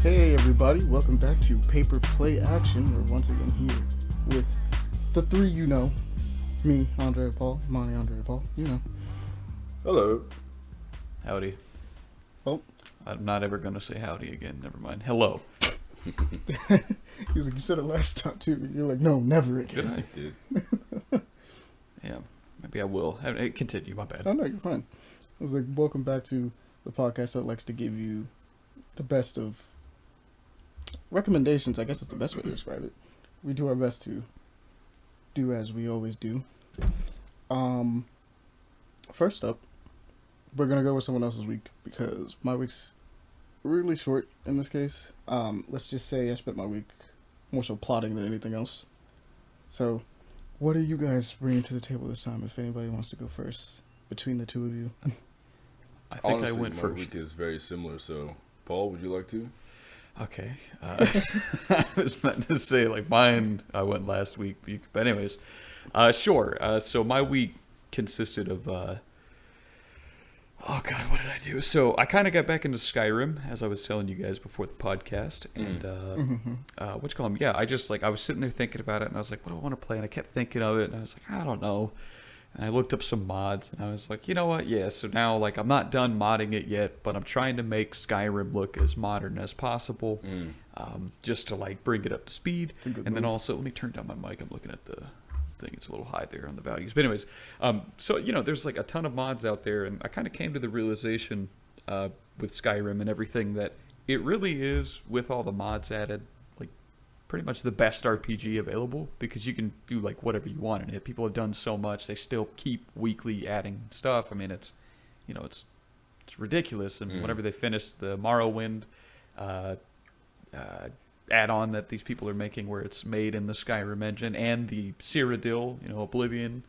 Hey everybody, welcome back to Paper Play Action. We're once again here with the three you know. Me, Andre Paul, Monty, Andre Paul, you know. Hello. Howdy. Oh. I'm not ever going to say howdy again. Never mind. Hello. He was like, you said it last time too. You're like, no, never again. Good night, dude. Yeah, maybe I will. Continue, my bad. Oh no, you're fine. I was like, welcome back to the podcast that likes to give you the best of recommendations. I guess is the best way to describe it. We do our best to do as we always do. First up, we're gonna go with someone else's week because my week's really short in this case. Let's just say I spent my week more so plotting than anything else. So, what are you guys bringing to the table this time? If anybody wants to go first, between the two of you. I think Honestly, I went my first. week is very similar. So, Paul, would you like to? Okay. I was meant to say, like, mine, I went last week. But anyways, sure. So my week consisted of, oh God, what did I do? So I kind of got back into Skyrim, as I was telling you guys before the podcast. And, what you call them? Yeah, I was sitting there thinking about it, and I was like, what do I want to play? And I kept thinking of it, and I was like, I don't know. And I looked up some mods, and I was like, you know what? Yeah, so now, like, I'm not done modding it yet, but I'm trying to make Skyrim look as modern as possible, just to, like, bring it up to speed. And then also, let me turn down my mic. I'm looking at the thing. It's a little high there on the values. But anyways, so, you know, there's, like, a ton of mods out there, and I kind of came to the realization with Skyrim and everything that it really is, with all the mods added, pretty much the best RPG available because you can do like whatever you want in it. People have done so much; they still keep weekly adding stuff. I mean, it's ridiculous. And whenever they finish the Morrowind add-on that these people are making, where it's made in the Skyrim engine, and the Cyrodiil, Oblivion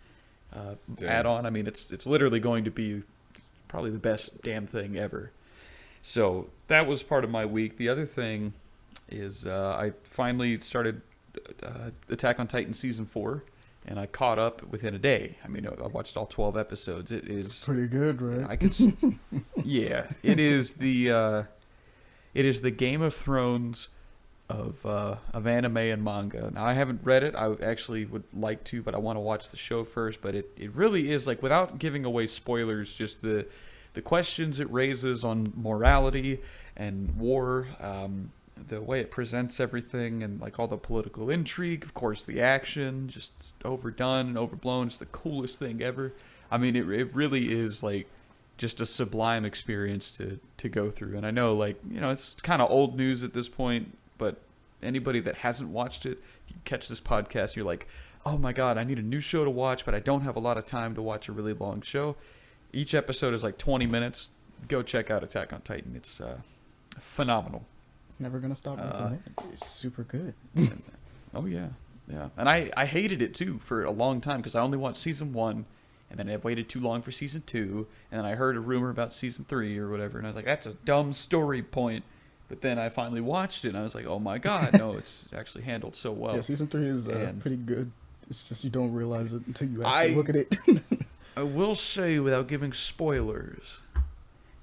add-on, I mean, it's literally going to be probably the best damn thing ever. So that was part of my week. The other thing is I finally started Attack on Titan Season 4, and I caught up within a day. I mean, I watched all 12 episodes. It's pretty good, right? Yeah, it is the Game of Thrones of anime and manga. Now, I haven't read it. I actually would like to, but I want to watch the show first. But it really is, like, without giving away spoilers, just the questions it raises on morality and war, the way it presents everything, and like all the political intrigue, of course the action, just overdone and overblown. It's the coolest thing ever. I mean, it really is like just a sublime experience to go through. And I know, like, it's kind of old news at this point, but anybody that hasn't watched it, if you catch this podcast, you're like, oh my God, I need a new show to watch, but I don't have a lot of time to watch a really long show. Each episode is like 20 minutes. Go check out Attack on Titan. It's phenomenal. Never gonna stop. It's super good. Oh yeah. And I hated it too for a long time because I only watched season 1, and then I waited too long for season 2, and then I heard a rumor about season 3 or whatever, and I was like, that's a dumb story point. But then I finally watched it, and I was like, oh my God, no, it's actually handled so well. Yeah, season 3 is pretty good. It's just you don't realize it until you actually look at it. I will say, without giving spoilers,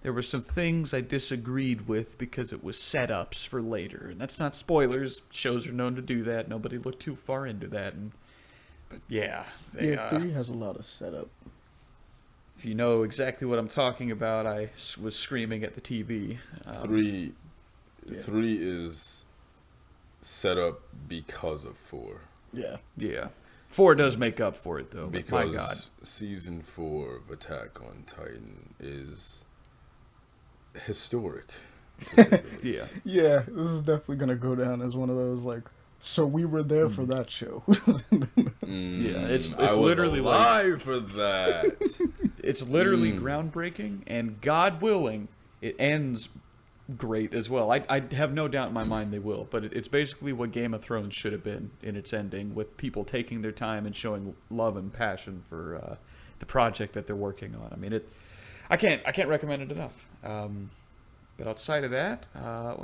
there were some things I disagreed with because it was setups for later. And that's not spoilers. Shows are known to do that. Nobody looked too far into that. But yeah. 3 has a lot of setup. If you know exactly what I'm talking about, I was screaming at the TV. 3 is set up because of 4. Yeah. 4 does make up for it, though. Because my God. Season 4 of Attack on Titan is historic. Yeah, this is definitely gonna go down as one of those, like, so we were there for that show. Yeah, it's literally alive for that. It's literally groundbreaking, and God willing, it ends great as well. I have no doubt in my mind they will, but it's basically what Game of Thrones should have been in its ending, with people taking their time and showing love and passion for the project that they're working on. I mean, I can't recommend it enough. But outside of that, I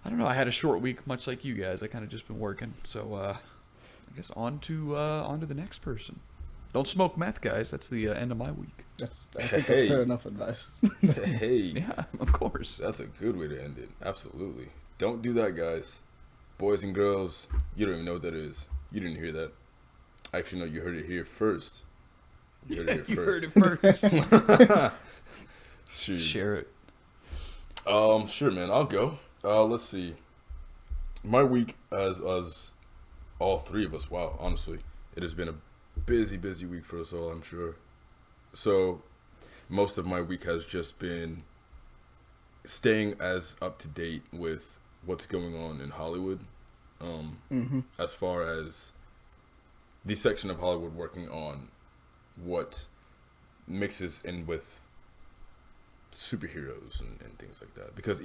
don't know. I had a short week, much like you guys. I kind of just been working. So I guess on to the next person. Don't smoke meth, guys. That's the end of my week. I think that's fair enough advice. Hey, Yeah, of course. that's a good way to end it. Absolutely. Don't do that, guys. Boys and girls, you don't even know what that is. You didn't hear that. Actually, no, you heard it here first. You heard it here first. heard it first. Shoot. Share it. Sure, man. I'll go. Let's see. My week, as all three of us. Wow, honestly, it has been a busy week for us all, I'm sure. So, most of my week has just been staying as up to date with what's going on in Hollywood. As far as the section of Hollywood working on what mixes in with superheroes and things like that, because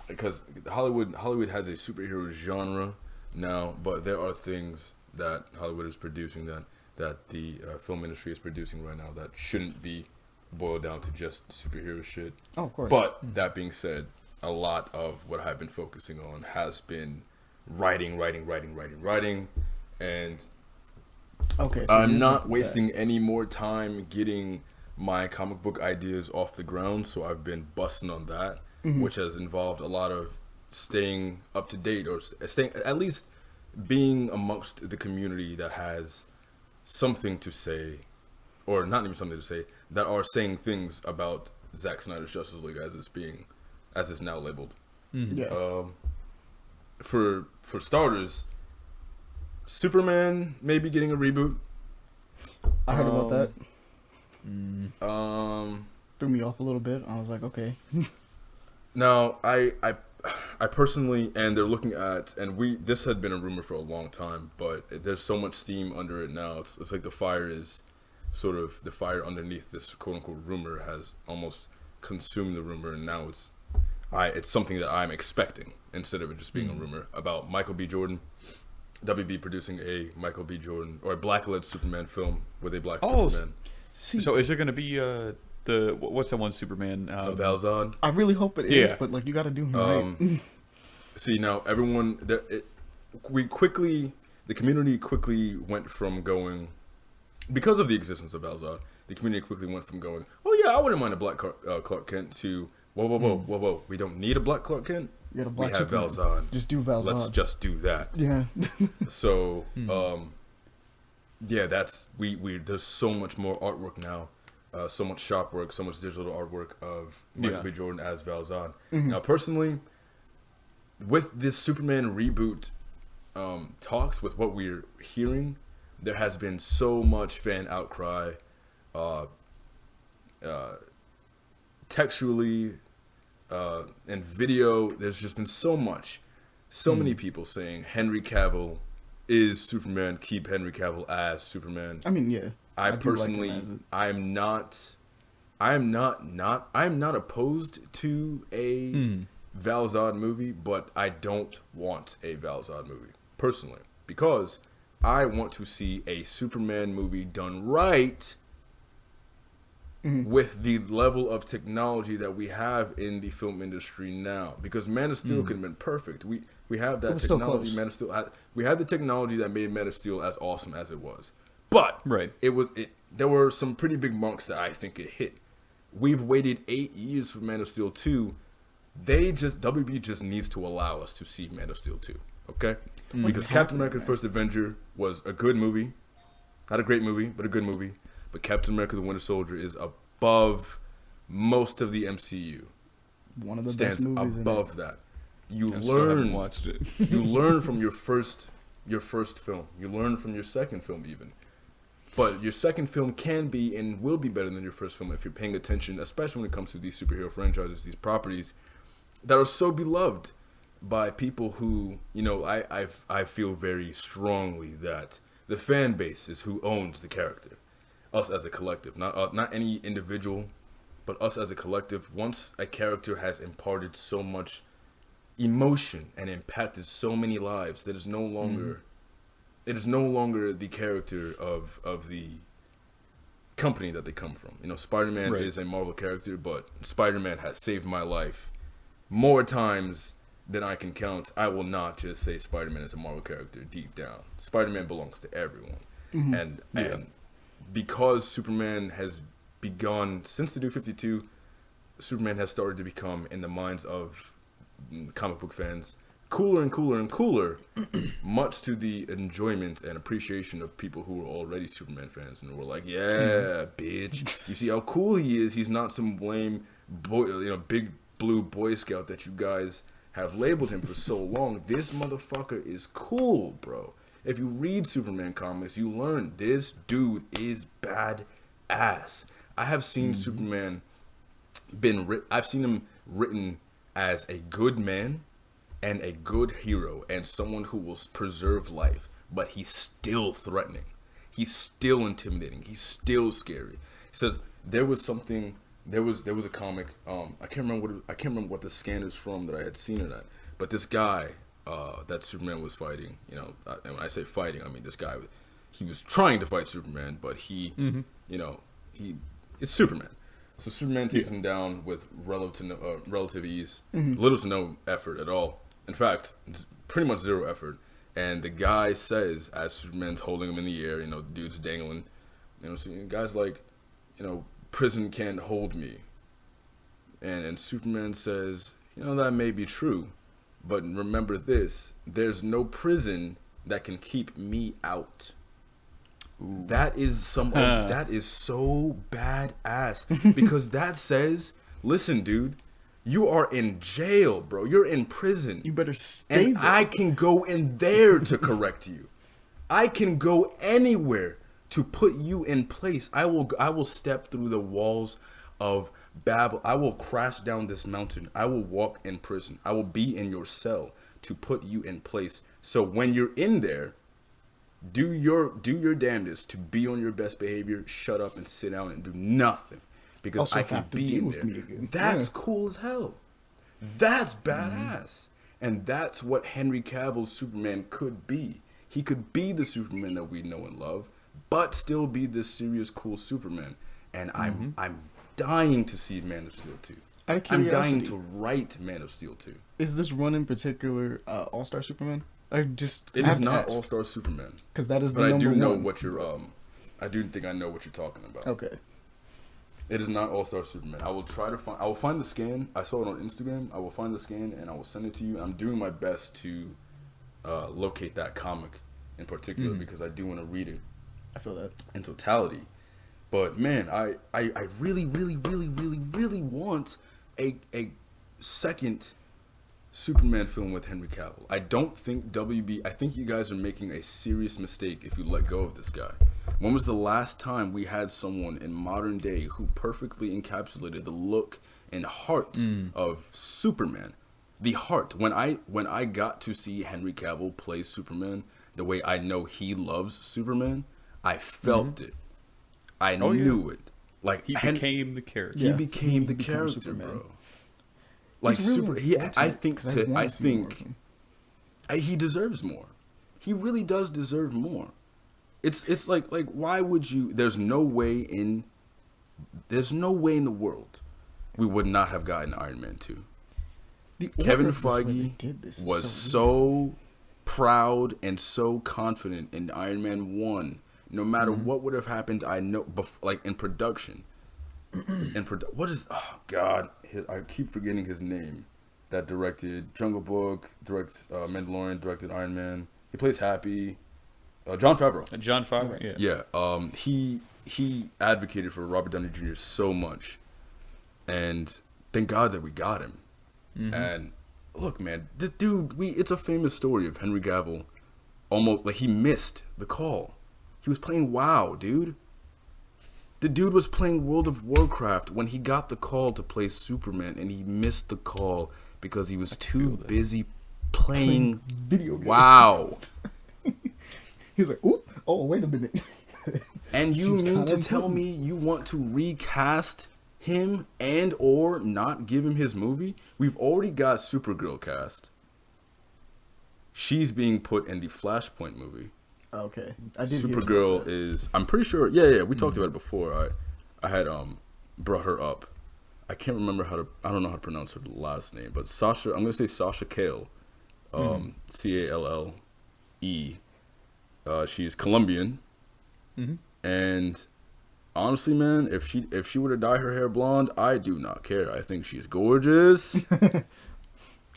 because Hollywood has a superhero genre now, but there are things that Hollywood is producing that the film industry is producing right now that shouldn't be boiled down to just superhero shit. Oh, of course. But that being said, a lot of what I've been focusing on has been writing, and okay, so I'm not wasting any more time getting my comic book ideas off the ground, so I've been busting on that, which has involved a lot of staying up to date, or staying, at least being amongst the community that has something to say, or not even something to say, that are saying things about Zack Snyder's Justice League as it's now labeled. Yeah. For starters, Superman may be getting a reboot. I heard about that. Threw me off a little bit. I was like, okay. Now, I personally, and they're looking at, and this had been a rumor for a long time, but there's so much steam under it now. It's like the fire underneath this quote unquote rumor has almost consumed the rumor, and now it's something that I'm expecting instead of it just being a rumor about Michael B. Jordan. WB producing a Michael B. Jordan or a black-led Superman film with a black Superman. So is it going to be what's that one Superman? Val Zod. I really hope it is, but like you got to do him right. See, now everyone, the community quickly went from going, because of the existence of Val Zod, the community quickly went from going, oh yeah, I wouldn't mind a black Clark Kent, to whoa, we don't need a black Clark Kent. We have Superman. Val Zod. Just do Val Zod. Let's just do that. Yeah. So, yeah, that's there's so much more artwork now, so much shop work, so much digital artwork of Michael B. Jordan as Val Zod. Now, personally, with this Superman reboot talks, with what we're hearing, there has been so much fan outcry, textually, and video. There's just been so many people saying Henry Cavill is Superman, keep Henry Cavill as Superman. I mean, yeah. I personally, I'm not opposed to a Val Zod movie, but I don't want a Val Zod movie personally, because I want to see a Superman movie done right, with the level of technology that we have in the film industry now. Because Man of Steel could have been perfect. We have that technology. Man of Steel we had the technology that made Man of Steel as awesome as it was. But there were some pretty big marks that I think it hit. We've waited 8 years for Man of Steel 2. WB just needs to allow us to see Man of Steel 2. Okay? Because Captain America: First Avenger was a good movie. Not a great movie, but a good movie. But Captain America: The Winter Soldier is above most of the MCU. One of the stands best movies above that. You I still haven't learn. watched it. You learn from your first film. You learn from your second film even. But your second film can be and will be better than your first film if you're paying attention, especially when it comes to these superhero franchises, these properties that are so beloved by people who, I feel very strongly that the fan base is who owns the character. Us as a collective, not any individual, but us as a collective. Once a character has imparted so much emotion and impacted so many lives, that is no longer, it is no longer the character of the company that they come from. Spider-Man is a Marvel character, but Spider-Man has saved my life more times than I can count. I will not just say Spider-Man is a Marvel character deep down. Spider-Man belongs to everyone. And because Superman has begun since the New 52, Superman has started to become, in the minds of comic book fans, cooler and cooler and cooler, much to the enjoyment and appreciation of people who were already Superman fans and were like, yeah, bitch, you see how cool he is. He's not some lame boy, big blue Boy Scout that you guys have labeled him for so long. This motherfucker is cool, bro. If you read Superman comics, you learn this dude is badass. I have seen Superman I've seen him written as a good man and a good hero and someone who will preserve life, but he's still threatening. He's still intimidating. He's still scary. He says there was a comic. I can't remember what the scan is from that I had seen it at. But this guy that Superman was fighting, and when I say fighting, I mean this guy. He was trying to fight Superman, but it's Superman. So Superman takes him down with relative ease, little to no effort at all. In fact, it's pretty much zero effort. And the guy says, as Superman's holding him in the air, the dude's dangling, so the guy's like, prison can't hold me. And Superman says, that may be true, but remember this, there's no prison that can keep me out. Ooh. That is that is so badass, because that says, listen, dude, you are in jail, bro. You're in prison. You better stay and there. I can go in there to correct you. I can go anywhere to put you in place. I will step through the walls of Babel. I will crash down this mountain. I will walk in prison. I will be in your cell to put you in place. So when you're in there, do your damnedest to be on your best behavior. Shut up and sit down and do nothing, because also I can be in there. That's cool as hell. That's badass. And that's what Henry Cavill's Superman could be. He could be the Superman that we know and love, but still be this serious, cool Superman. And I'm dying to see Man of Steel 2. I'm dying to write Man of Steel 2. Is this one in particular All-Star Superman? It is not All-Star Superman. Because that is the number one. But I do know one. what you're I do think I know what you're talking about. Okay. It is not All-Star Superman. I will find the scan. I saw it on Instagram. I will find the scan and I will send it to you. I'm doing my best to locate that comic in particular, because I do want to read it. I feel that in totality. But man, I really, really, really, really, really want a second Superman film with Henry Cavill. I don't think I think you guys are making a serious mistake if you let go of this guy. When was the last time we had someone in modern day who perfectly encapsulated the look and heart of Superman? The heart. When I got to see Henry Cavill play Superman the way I know he loves Superman, I felt it. I knew it. Like he became the character. He became the character, Superman. Bro. Like I think he deserves more. He really does deserve more. It's like why would you? There's no way in the world we would not have gotten Iron Man 2. Kevin Feige was so proud and so confident in Iron Man 1. No matter what would have happened, I know, in production. What is? Oh God, I keep forgetting his name. That directed Jungle Book, directs Mandalorian, directed Iron Man. He plays Happy. Jon Favreau. Jon Favreau, yeah. Yeah. He advocated for Robert Downey Jr. so much, and thank God that we got him. And look, man, this dude. It's a famous story of Henry Cavill. Almost he missed the call. He was playing WoW, dude. The dude was playing World of Warcraft when he got the call to play Superman, and he missed the call because he was too busy playing video games. WoW. He was like, "Oop! Oh, wait a minute." And you mean to tell me you want to recast him and or not give him his movie? We've already got Supergirl cast. She's being put in the Flashpoint movie. Okay, I did. Supergirl is. I'm pretty sure. Yeah. We talked about it before. I had brought her up. I can't remember I don't know how to pronounce her last name, but Sasha. I'm gonna say Sasha Cale. Calle. She's Colombian, And honestly, man, if she were to dye her hair blonde, I do not care. I think she's gorgeous.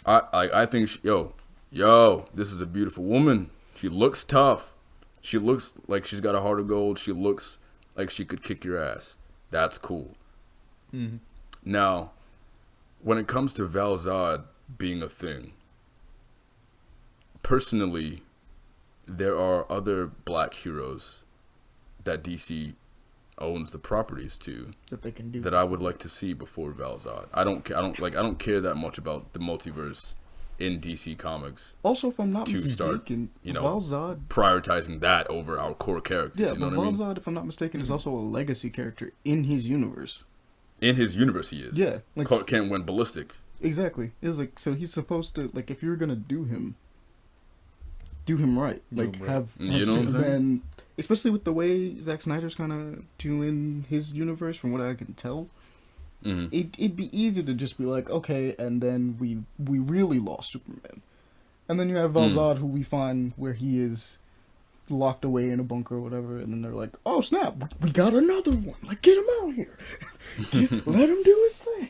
I think this is a beautiful woman. She looks tough. She looks like she's got a heart of gold. She looks like she could kick your ass. That's cool. Mm-hmm. Now, when it comes to Val Zod being a thing, personally, there are other black heroes that DC owns the properties to that they can do that I would like to see before Val Zod. I don't care that much about the multiverse in DC Comics. Also, if I'm not to mistaken, start, Val Zod prioritizing that over our core characters. Yeah, you know but what I Val mean? Zod, if I'm not mistaken, is also a legacy character in his universe. In his universe, he is. Yeah, like Clark Kent went ballistic. Exactly. It was like, so he's supposed to, like, if you're gonna do him right. Like, have You know what I'm Superman, especially with the way Zack Snyder's kind of doing his universe, from what I can tell. Mm-hmm. It'd be easy to just be like, okay, and then we really lost Superman, and then you have Val Zod, who we find where he is locked away in a bunker or whatever, and then they're like, oh snap, we got another one, like, get him out here. Let him do his thing.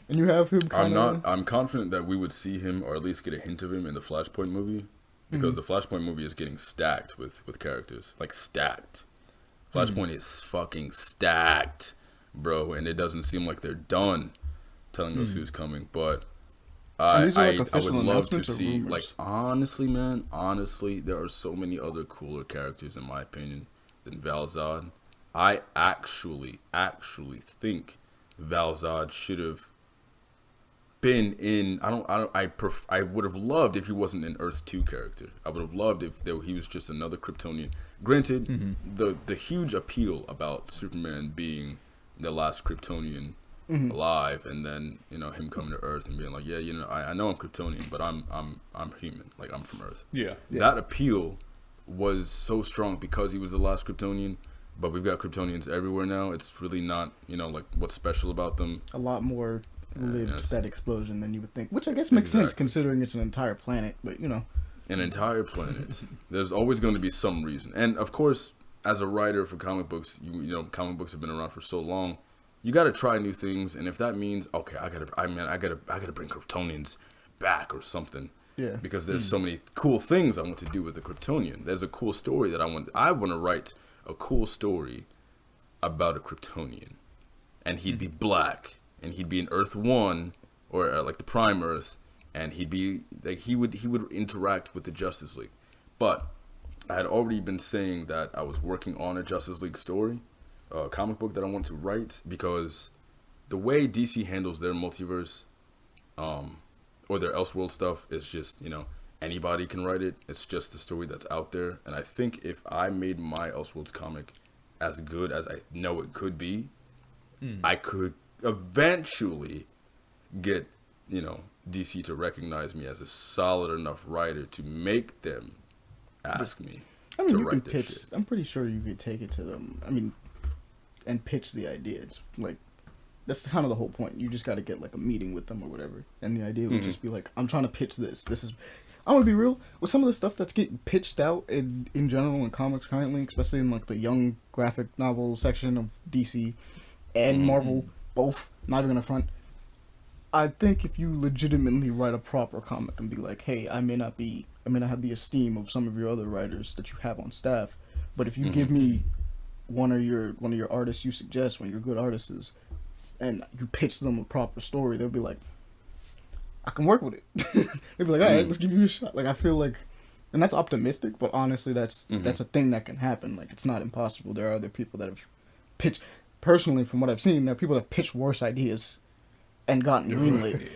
And you have him I'm confident that we would see him, or at least get a hint of him, in the Flashpoint movie, because the Flashpoint movie is getting stacked with characters, like stacked. Flashpoint is fucking stacked, bro, and it doesn't seem like they're done telling us who's coming. But I would love to see, like, honestly, there are so many other cooler characters, in my opinion, than Val Zod. I actually think Val Zod should have been in. I would have loved if he wasn't an Earth 2 character. I would have loved if he was just another Kryptonian. Granted, the huge appeal about Superman being the last Kryptonian alive, and then him coming to Earth and being like, yeah, I know I'm Kryptonian, but I'm human, like, I'm from Earth. Yeah. That appeal was so strong because he was the last Kryptonian. But we've got Kryptonians everywhere now. It's really not, like, what's special about them. A lot more lived that explosion than you would think, which I guess makes sense considering it's an entire planet. But an entire planet. There's always going to be some reason, and of course, as a writer for comic books, comic books have been around for so long. You got to try new things, and if that means I gotta bring Kryptonians back or something. Yeah. Because there's so many cool things I want to do with the Kryptonian. There's a cool story that I want to write. A cool story about a Kryptonian, and he'd be black, and he'd be in Earth 1, or like the Prime Earth, and he'd be like he would interact with the Justice League. But I had already been saying that I was working on a Justice League story, a comic book that I want to write, because the way DC handles their multiverse, or their Elseworld stuff, is just anybody can write it. It's just a story that's out there. And I think if I made my Elseworlds comic as good as I know it could be, I could eventually get, DC to recognize me as a solid enough writer to make them ask me to write this shit. I'm pretty sure you could take it to them. And pitch the idea. It's like, that's kind of the whole point. You just got to get like a meeting with them or whatever, and the idea would just be like, I'm trying to pitch this. I'm gonna be real with some of the stuff that's getting pitched out in general in comics currently, especially in like the young graphic novel section of DC and Marvel, both. Not even gonna front. I think if you legitimately write a proper comic and be like, hey, I may not have the esteem of some of your other writers that you have on staff, but if you give me one of your artists you suggest, one of your good artists, and you pitch them a proper story, they'll be like, I can work with it. They'll be like, all right, let's give you a shot. Like, I feel like, and that's optimistic, but honestly, that's a thing that can happen. Like, it's not impossible. There are other people that have pitched, personally, from what I've seen, there are people that have pitched worse ideas and gotten greenlit.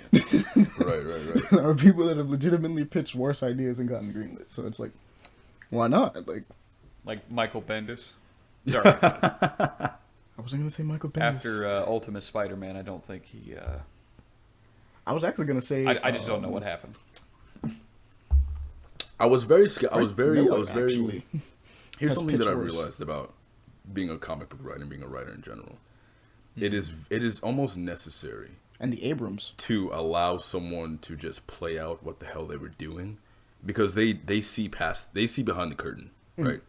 Right. There are people that have legitimately pitched worse ideas and gotten greenlit. So it's like, why not? Like Michael Bendis. Sorry. I wasn't going to say Michael Bendis. After Ultimate Spider-Man, I don't think he... I was actually going to say... I just don't know what happened. I was very... Here's Has something that I pitch worse. realized about being a comic book writer and being a writer in general. It is almost necessary... And the Abrams. ...to allow someone to just play out what the hell they were doing. Because they see behind the curtain, right?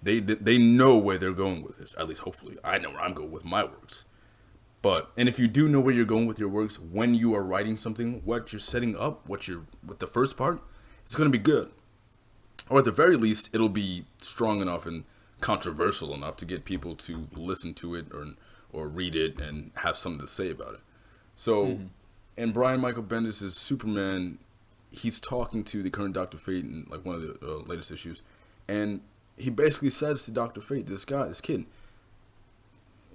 They know where they're going with this. At least, hopefully, I know where I'm going with my works. And if you do know where you're going with your works, when you are writing something, what you're setting up, with the first part, it's going to be good. Or at the very least, it'll be strong enough and controversial enough to get people to listen to it or read it and have something to say about it. So, and Brian Michael Bendis' Superman, he's talking to the current Dr. Fate in like one of the latest issues, and he basically says to Dr. Fate, this kid,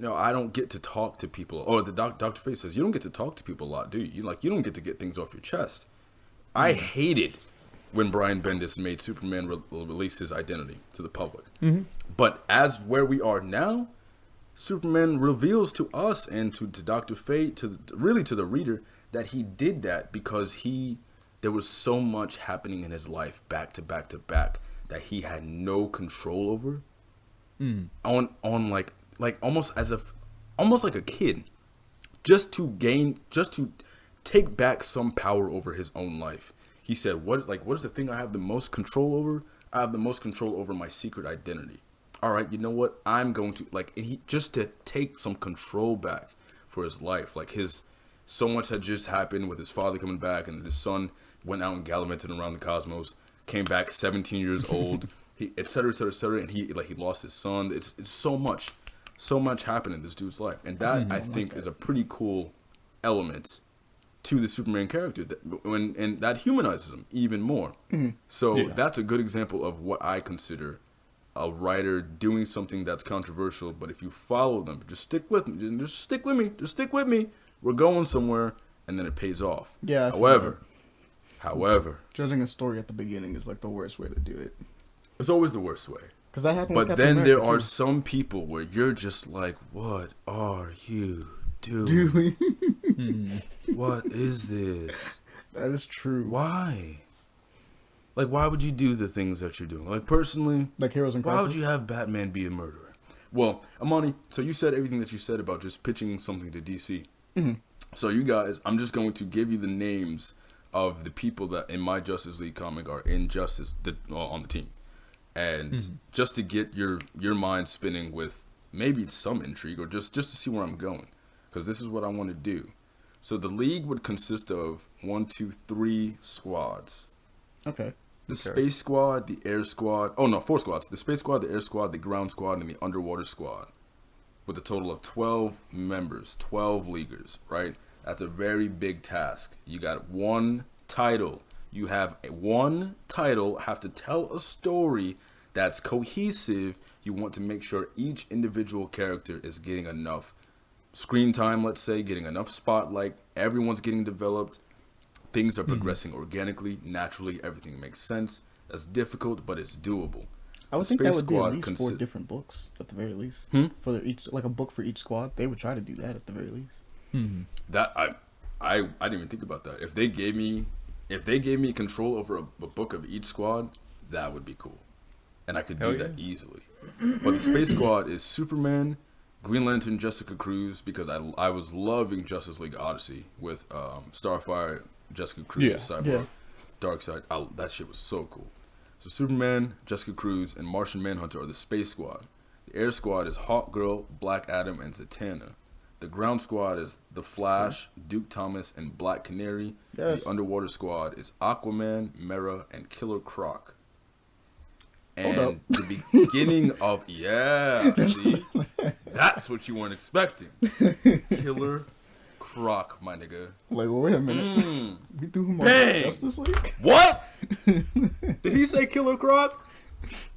I don't get to talk to people. Or the Dr. Fate says, you don't get to talk to people a lot, do you? You don't get to get things off your chest. I hated when Brian Bendis made Superman release his identity to the public. But as where we are now, Superman reveals to us and to Dr. Fate, to the reader, that he did that because there was so much happening in his life back to back to back that he had no control over. On like almost like a kid, just to take back some power over his own life. He said, what is the thing I have the most control over? I have the most control over my secret identity. All right, you know what? I'm going to just to take some control back for his life. So much had just happened with his father coming back, and his son went out and gallivanted around the cosmos, came back 17 years old, et cetera, and he lost his son. It's so much happened in this dude's life, and that I think is a pretty cool element to the Superman character, and that humanizes him even more. So that's a good example of what I consider a writer doing something that's controversial, but if you follow them, just stick with me, we're going somewhere, and then it pays off. Yeah. However, judging a story at the beginning is like the worst way to do it. It's always the worst way. Because that happened. But then there are some people where you're just like, what are you doing? What is this? That is true. Why? Why would you do the things that you're doing? Personally, like Heroes in Crisis? Why would you have Batman be a murderer? Well, Amani, so you said everything that you said about just pitching something to DC. So you guys, I'm just going to give you the names of the people that in my Justice League comic are in on the team. And just to get your mind spinning with maybe some intrigue or just to see where I'm going. Because this is what I want to do. So the league would consist of 3 squads. Okay. The Space Squad, the Air Squad. Oh, no, 4 squads. The Space Squad, the Air Squad, the Ground Squad, and the Underwater Squad. With a total of 12 members, 12 leaguers, right? That's a very big task. You got one title. You have one title, have to tell a story that's cohesive. You want to make sure each individual character is getting enough screen time, let's say, getting enough spotlight. Everyone's getting developed. Things are progressing organically, naturally. Everything makes sense. That's difficult, but it's doable. I would think that would be at least 4 different books, at the very least. For each, like a book for each squad. They would try to do that at the very least. That I didn't even think about that. If they gave me control over a book of each squad, that would be cool, and I could do that easily. But the Space Squad is Superman, Green Lantern, Jessica Cruz, because I was loving Justice League Odyssey with Starfire, Jessica Cruz, Cyborg, Darkseid. That shit was so cool. So Superman, Jessica Cruz, and Martian Manhunter are the Space Squad. The Air Squad is Hawkgirl, Black Adam, and Zatanna. The Ground Squad is The Flash, Duke Thomas, and Black Canary. Yes. The Underwater Squad is Aquaman, Mera, and Killer Croc. And the beginning of see, that's what you weren't expecting. Killer Croc, my nigga. Like, well, wait a minute. You threw him on Justice League? What? Did he say Killer Croc?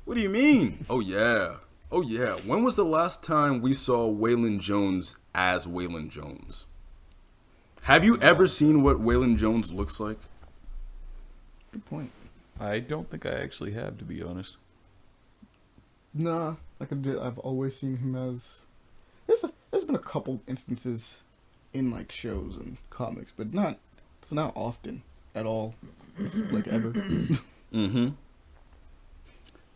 What do you mean? Oh yeah. When was the last time we saw Waylon Jones as Waylon Jones? Have you ever seen what Waylon Jones looks like? Good point. I don't think I actually have, to be honest. Nah, I've always seen him as. There's been a couple instances in like shows and comics, but it's not often at all, like ever.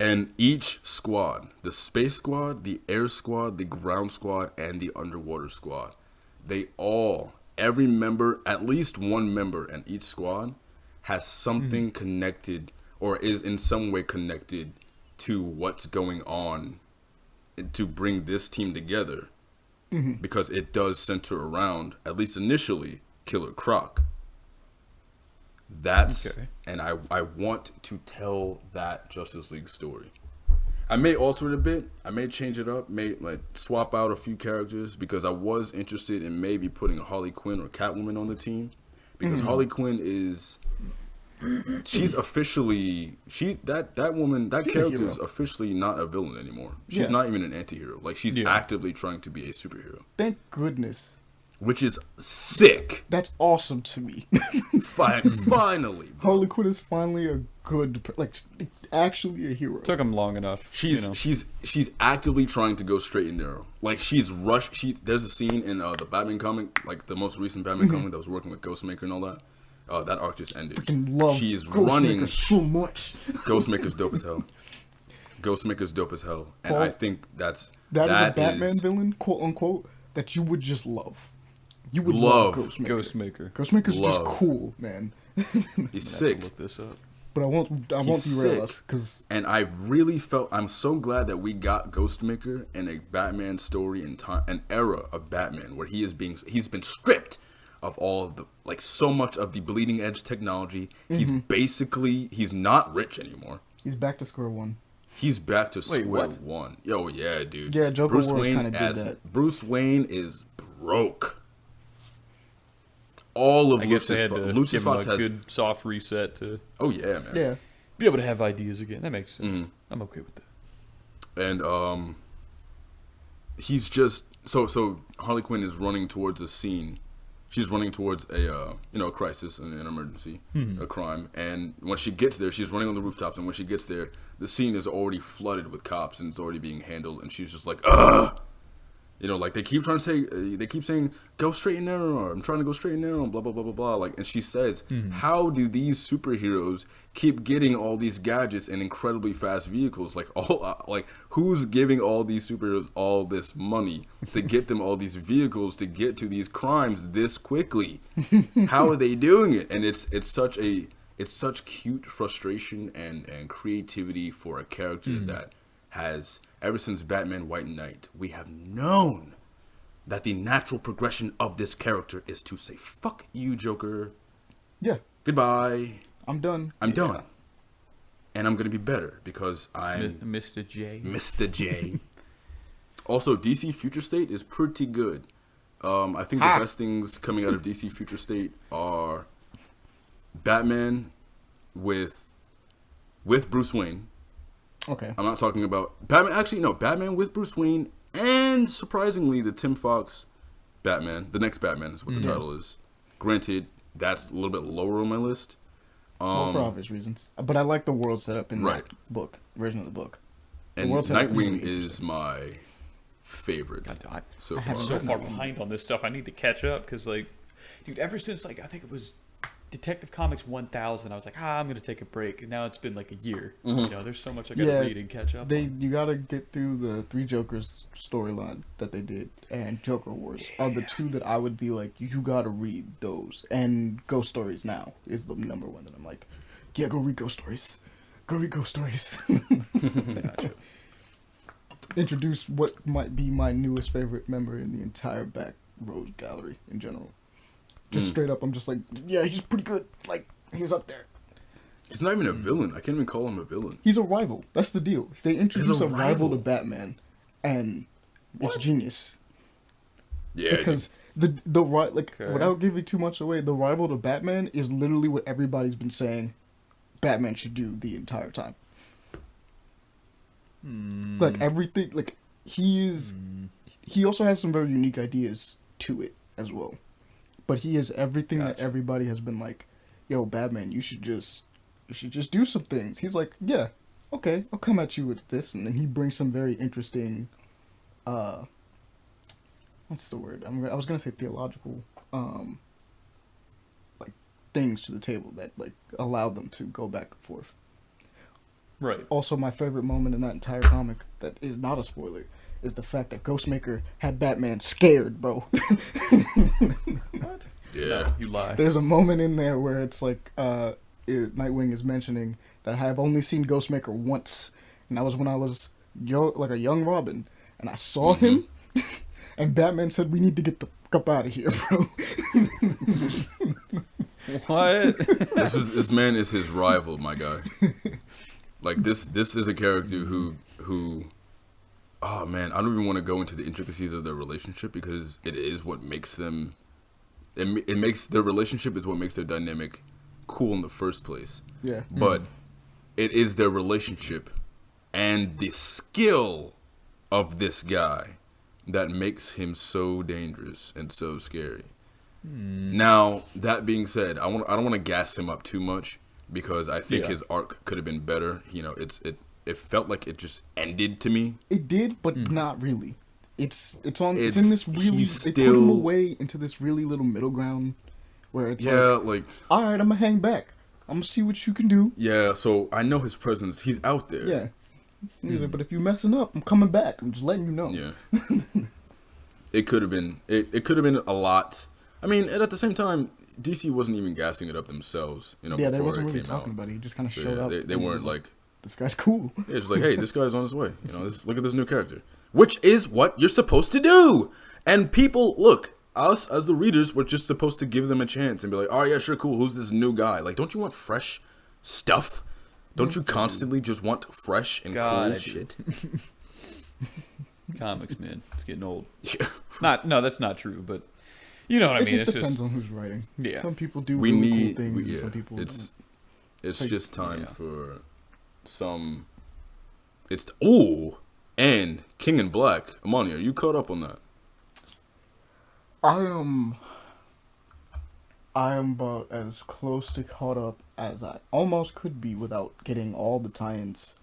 And each squad, the Space Squad, the Air Squad, the Ground Squad, and the Underwater Squad, every member, at least one member in each squad, has something connected or is in some way connected to what's going on to bring this team together, because it does center around, at least initially, Killer Croc. And I want to tell that Justice League story. I may alter it a bit. I may change it up. May like swap out a few characters, because I was interested in maybe putting Harley Quinn or Catwoman on the team, because Harley Quinn is, she's officially that character is officially not a villain anymore. She's not even an anti-hero. Like, she's actively trying to be a superhero. Thank goodness. Which is sick. That's awesome to me. Finally. Harley Quinn is finally a good, actually a hero. Took him long enough. She's actively trying to go straight and narrow. Like, she's rushed. There's a scene in the Batman comic, like the most recent Batman comic that was working with Ghostmaker and all that. That arc just ended. She is running so much. Ghostmaker's dope as hell. Ghostmaker's dope as hell, and Paul, I think that is a Batman villain, quote unquote, that you would just love. You would love Ghostmaker. Ghostmaker's just cool, man. He's sick. Look this up. But I won't derail us, because. And I really felt, I'm so glad that we got Ghostmaker in a Batman story in time, an era of Batman where he's been stripped of all of the, like, so much of the bleeding edge technology. He's not rich anymore. He's back to square one. He's back to square one. Yo, yeah, dude. Yeah, Joker Wars kind of did that. Bruce Wayne is broke. All of Lucius Fox has a good soft reset to. Oh yeah, man. Yeah. Be able to have ideas again. That makes sense. I'm okay with that. And he's just so Harley Quinn is running towards a scene. She's running towards a crisis, an emergency, a crime. And when she gets there, she's running on the rooftops. And when she gets there, the scene is already flooded with cops and it's already being handled. And she's just like, ugh. Like, they keep saying, go straight and narrow, or I'm trying to go straight and narrow, and blah, blah, blah, blah, blah. Like, and she says, how do these superheroes keep getting all these gadgets and incredibly fast vehicles? Like, who's giving all these superheroes all this money to get them all these vehicles to get to these crimes this quickly? How are they doing it? And it's such cute frustration and creativity for a character that has, ever since Batman White Knight, we have known that the natural progression of this character is to say, fuck you, Joker. Yeah. Goodbye. I'm done. I'm done. And I'm going to be better because I'm Mr. J. Mr. J. Also, DC Future State is pretty good. I think the best things coming out of DC Future State are Batman with Bruce Wayne. Okay. I'm not talking about Batman. Actually, no. Batman with Bruce Wayne, and surprisingly, the Tim Fox Batman. The next Batman is what the title is. Granted, that's a little bit lower on my list. Well, for obvious reasons. But I like the world setup in that version of the book. And Nightwing is my favorite. I'm so far behind on this stuff. I need to catch up because, dude, ever since I think it was Detective Comics 1000, I was like, I'm gonna take a break. And now it's been like a year. There's so much I gotta read and catch up. You gotta get through the Three Jokers storyline that they did, and Joker Wars are the two that I would be like, you gotta read those. And Ghost Stories now is the number one that I'm like, yeah, go read Ghost Stories. Go read Ghost Stories. Introduce what might be my newest favorite member in the entire back rows gallery in general. Just straight up, I'm just like, yeah, he's pretty good. Like, he's up there. He's not even a villain. I can't even call him a villain. He's a rival. That's the deal. They introduce a rival to Batman, and it's genius. Yeah. Because without giving too much away, the rival to Batman is literally what everybody's been saying Batman should do the entire time. Like, everything, like, he also has some very unique ideas to it as well. But he is everything that everybody has been like, yo, Batman, you should just do some things. He's like, yeah, okay, I'll come at you with this. And then he brings some very interesting, what's the word? I was going to say theological, like, things to the table that, like, allow them to go back and forth. Right. Also, my favorite moment in that entire comic that is not a spoiler is the fact that Ghostmaker had Batman scared, bro. What? Yeah. No, you lie. There's a moment in there where it's like Nightwing is mentioning that I have only seen Ghostmaker once, and that was when I was like a young Robin, and I saw him, and Batman said, "We need to get the fuck up out of here, bro." What? This man is his rival, my guy. Like this is a character who oh man, I don't even want to go into the intricacies of their relationship because it is what makes them. It makes their relationship is what makes their dynamic cool in the first place. Yeah. But it is their relationship and the skill of this guy that makes him so dangerous and so scary. Now, that being said, I don't want to gas him up too much because I think his arc could have been better. You know, it felt like it just ended to me. It did, but not really. It's in this really, they put him away into this really little middle ground where it's like, all right, I'm gonna hang back. I'm gonna see what you can do. Yeah, so I know his presence. He's out there. Yeah. He's like, but if you're messing up, I'm coming back. I'm just letting you know. Yeah. It could have been. It could have been a lot. I mean, and at the same time, DC wasn't even gassing it up themselves. You know, yeah, they before wasn't it really came talking out. about it. He just kind of So, showed up. They weren't like, this guy's cool. yeah, just like, hey, this guy's on his way. You know, look at this new character, which is what you're supposed to do. And people, look, us as the readers, we're just supposed to give them a chance and be like, oh yeah, sure, cool. Who's this new guy? Like, don't you want fresh stuff? Don't you constantly just want fresh and cool shit? Comics, man, it's getting old. Yeah. No, that's not true, but you know what I mean. It just It's depends just on who's writing. Yeah. Some people do We really need, cool things, yeah, and some people it's don't. just time Yeah. for some. And King in Black. Amani, are you caught up on that? I am about as close to caught up as I almost could be without getting all the tie-ins.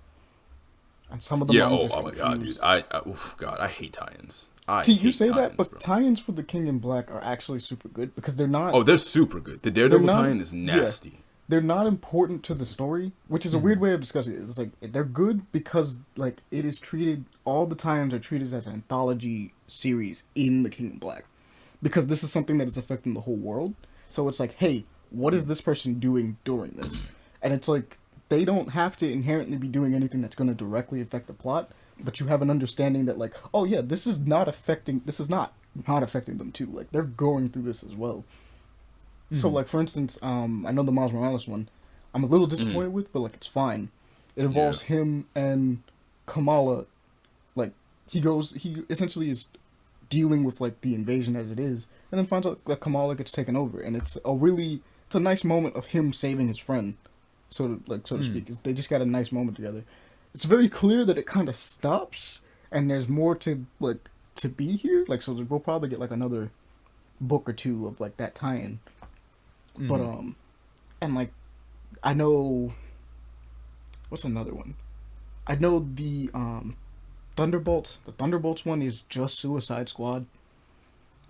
And some of them Yeah. I'm just Oh my god, dude. confused. I hate tie-ins. See, you say that, tie-ins, but bro. tie-ins for the King in Black are actually super good because they're not. Oh, they're super good. The Daredevil They're not- tie-in is nasty. They're not important to the story, which is a weird way of discussing it. It's like they're good because like it is treated. All the tie-ins are treated as an anthology series in the King in Black, because this is something that is affecting the whole world. So it's like, hey, what is this person doing during this? And it's like they don't have to inherently be doing anything that's going to directly affect the plot, but you have an understanding that like, oh yeah, this is not affecting them too. Like they're going through this as well. So like for instance, I know the Miles Morales one, I'm a little disappointed with, but like it's fine. It involves him and Kamala. Like he essentially is dealing with like the invasion as it is, and then finds out that Kamala gets taken over, and it's a nice moment of him saving his friend, so to speak. They just got a nice moment together. It's very clear that it kind of stops, and there's more to be here. Like so, we'll probably get like another book or two of like that tie-in. But and like I know what's another one? I know the Thunderbolts. The Thunderbolts one is just Suicide Squad.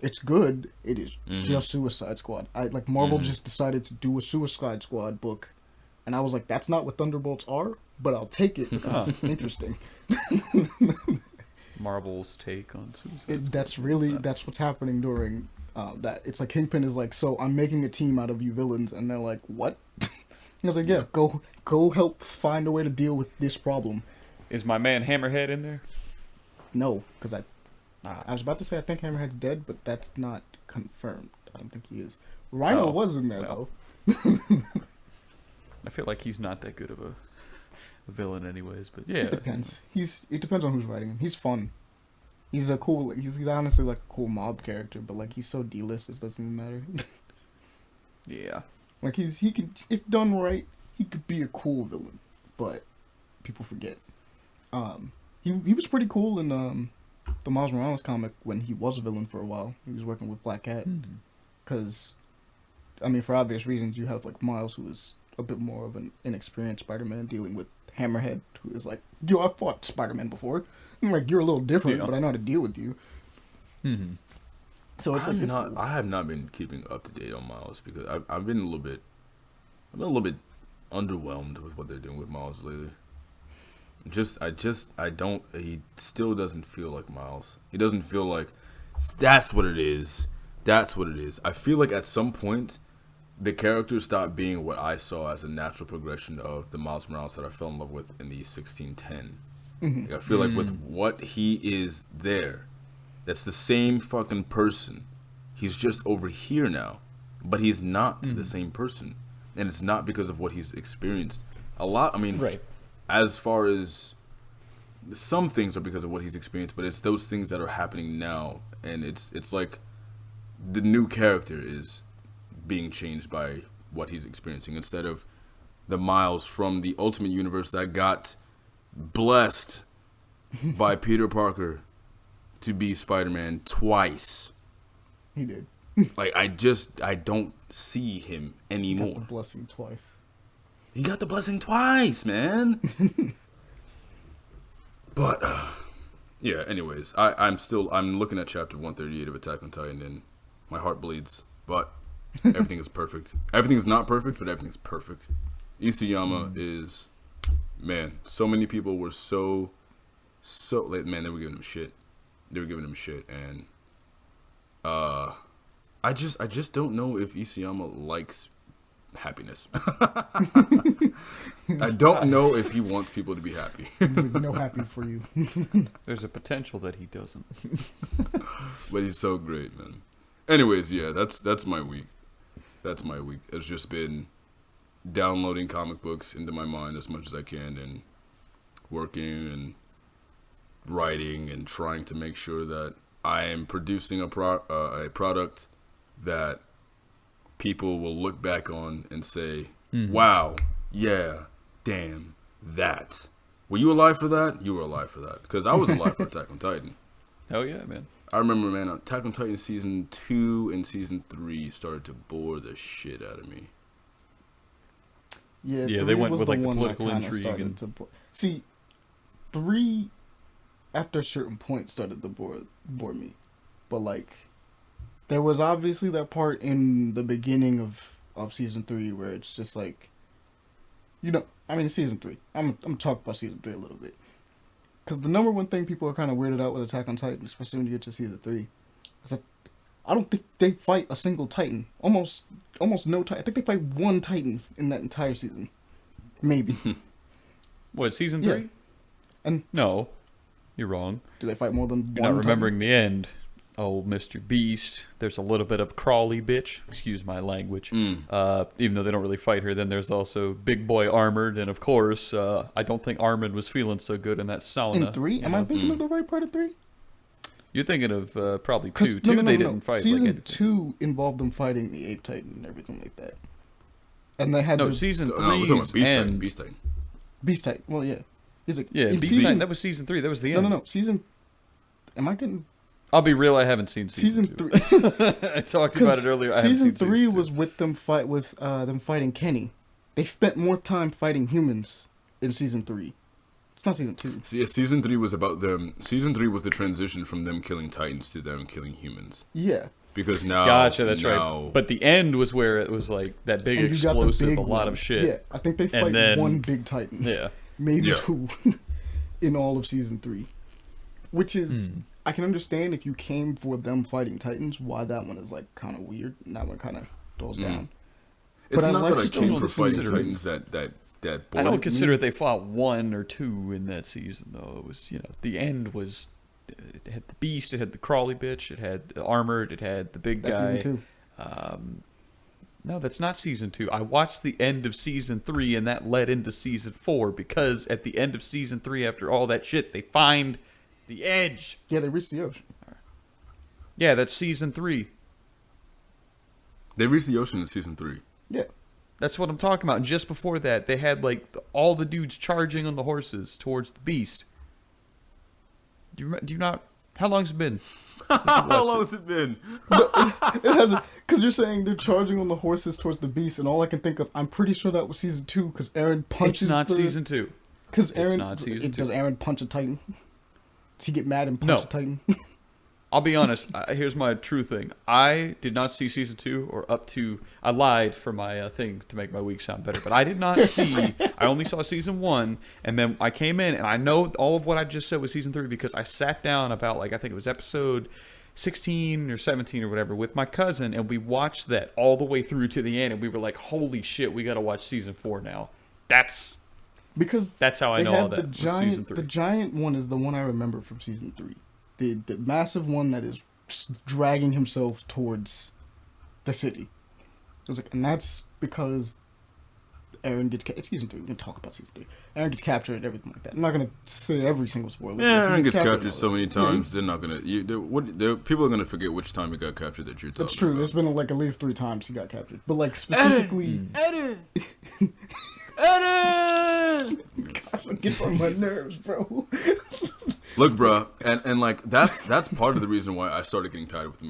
It's good. It is just Suicide Squad. Marvel just decided to do a Suicide Squad book, and I was like, that's not what Thunderbolts are, but I'll take it because it's interesting. Marvel's take on Suicide Squad. That's what's happening during that. It's like Kingpin is like, so I'm making a team out of you villains, and they're like, what? I was like, yeah, go help find a way to deal with this problem. Is my man Hammerhead in there? No, because I was about to say I think Hammerhead's dead, but that's not confirmed. I don't think he is. Rhino was in there though. I feel like he's not that good of a villain, anyways. But yeah, it depends. It depends on who's writing him. He's fun. He's a cool. He's honestly like a cool mob character, but like he's so D-list, it doesn't even matter. Yeah. Like he could, if done right, he could be a cool villain, but people forget. He was pretty cool in the Miles Morales comic when he was a villain for a while. He was working with Black Cat, because, I mean, for obvious reasons, you have like Miles, who is a bit more of an inexperienced Spider-Man, dealing with Hammerhead, who is like, yo, I've fought Spider-Man before. I'm like, you're a little different, but I know how to deal with you. Mm-hmm. So it's like, cool. I have not been keeping up to date on Miles because I've been a little bit underwhelmed with what they're doing with Miles lately. He still doesn't feel like Miles. He doesn't feel like that's what it is. That's what it is. I feel like at some point the character stopped being what I saw as a natural progression of the Miles Morales that I fell in love with in the 1610 Mm-hmm. Like, I feel like with what he is there, that's the same fucking person. He's just over here now, but he's not the same person, and it's not because of what he's experienced. Right. As far as some things are because of what he's experienced, but it's those things that are happening now, and it's like the new character is being changed by what he's experiencing instead of the Miles from the Ultimate Universe that got blessed by Peter Parker to be Spider-Man twice. He did. Like, I don't see him anymore. Got the blessing twice. He got the blessing twice, man. But yeah, anyways, I'm looking at chapter 138 of Attack on Titan, and my heart bleeds, but everything is perfect. Everything is not perfect, but everything's perfect. Isayama is, man, so many people were so like, man, they were giving him shit. And I just don't know if Isayama likes happiness. I don't know if he wants people to be happy. There's no happy for you. There's a potential that he doesn't. But he's so great, man. Anyways, yeah, that's my week. That's my week. It's just been downloading comic books into my mind as much as I can, and working and writing and trying to make sure that I am producing a product that people will look back on and say, wow, yeah, damn, that. Were you alive for that? You were alive for that. Because I was alive for Attack on Titan. Hell yeah, man. I remember, man, Attack on Titan Season 2 and Season 3 started to bore the shit out of me. Yeah, they went with, the like, the one that political kinda intrigue started and- to see, 3, after a certain point, started to bore me. But, like, there was obviously that part in the beginning of Season 3 where it's just like, Season 3. I'm talking about Season 3 a little bit. Because the number one thing people are kind of weirded out with Attack on Titan, especially when you get to Season 3, is that I don't think they fight a single Titan. Almost no Titan. I think they fight one Titan in that entire season. Maybe. What, Season 3? Yeah. And no, you're wrong. do they fight more than You're one not remembering Titan? the end. Oh, Mr. Beast. There's a little bit of Crawly bitch. Excuse my language. Even though they don't really fight her. Then there's also Big Boy Armored. And, of course, I don't think Armored was feeling so good in that sauna. In 3? Am I thinking of the right part of 3? You're thinking of probably 2. 2, they didn't fight. Season like 2 involved them fighting the Ape Titan and everything like that. And they had Season 3 No, we're talking about Beast Titan. and Beast Titan. Beast Titan. Well, yeah. He's like, yeah, in Beast season, Titan. That was Season 3. That was the end. No. Season. Am I getting? I'll be real. I haven't seen Season 2. 3. I talked about it earlier. I haven't Season seen 3 2. was with them them fighting Kenny. They spent more time fighting humans in Season 3. It's not Season 2. So, yeah, Season 3 was about them. Season 3 was the transition from them killing Titans to them killing humans. Yeah. Because now, Gotcha, that's right. But the end was where it was like that big And you got the explosive, big a lot one. of shit. Yeah, I think they fight then- one big Titan. Yeah. Maybe Yeah. 2 in all of Season 3. Which is, I can understand if you came for them fighting Titans, why that one is like kind of weird. And that one kind of goes down. it's But I not like that I still came the for fighting season. Titans that I don't bored consider me. they fought 1 or 2 in that season, though. It was, the end was, it had the Beast, it had the Crawly bitch, it had the Armored, it had the big That's guy. Season 2. No, that's not Season 2. I watched the end of Season 3, and that led into Season 4, because at the end of Season 3, after all that shit, they find the Edge. Yeah, they reached the ocean. Yeah, that's Season 3. They reached the ocean in Season 3. Yeah. That's what I'm talking about. And just before that, they had, like, all the dudes charging on the horses towards the Beast. Do you not... How long's it been? How long has it been? It hasn't, because you're saying they're charging on the horses towards the beast, and all I can think of, I'm pretty sure that was Season 2, because Aaron punches It's not Season 2. Because Aaron, not Season 2. does Aaron punch a Titan? Does he get mad and punch No. a Titan? I'll be honest. Here's my true thing. I did not see Season 2 or up to... I lied for my thing to make my week sound better. But I did not see... I only saw Season 1. And then I came in, and I know all of what I just said was Season 3 because I sat down about, like, I think it was episode 16 or 17 or whatever with my cousin. And we watched that all the way through to the end. And we were like, holy shit, we got to watch Season 4 now. That's Because That's how I they know have all that. the was season giant, 3. the giant one is the one I remember from season 3. The massive one that is dragging himself towards the city. It was like, and that's because Aaron gets it's season 3. We can talk about season 3. Aaron gets captured and everything like that. I'm not gonna say every single spoiler. Yeah, but he Aaron gets and captured all so that. many times. They're not gonna. People are gonna forget which time he got captured. That you're talking. That's true. About. There's been like at least 3 times he got captured, but like specifically, Aaron. Casa gets on my nerves, bro. Look, bro, and like that's part of the reason why I started getting tired with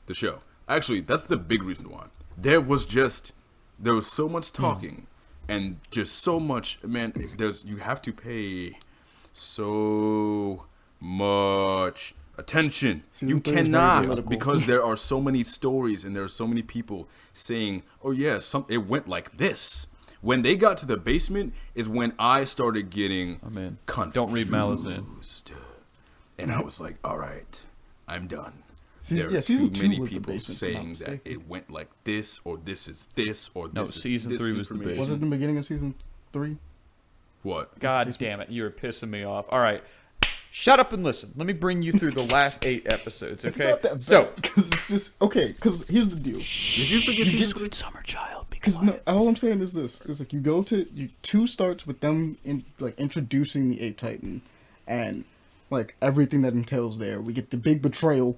the show. Actually, that's the big reason why. There was so much talking, and just so much. Man, you have to pay so much attention. Season You 3 is very cannot, political. because there are so many stories and there are so many people saying, "Oh yeah, it went like this." When they got to the basement is when I started getting confused. Don't read Malazan. And I was like, all right, I'm done. Season, There are season too 2 many was the people basement, if I'm not saying that mistaken. it went like this, or this is this, or this No, is season this 3 was the information. Was it in the beginning of season 3? What? God damn it, you're pissing me off. All right, shut up and listen. Let me bring you through the last 8 episodes, okay? It's not that bad, So, because it's just okay. Because here's the deal. Did you forget You to get- summer child, Because no, all I'm saying is this: it's like you go to 2 starts with them introducing the Ape Titan, and like everything that entails there. We get the big betrayal.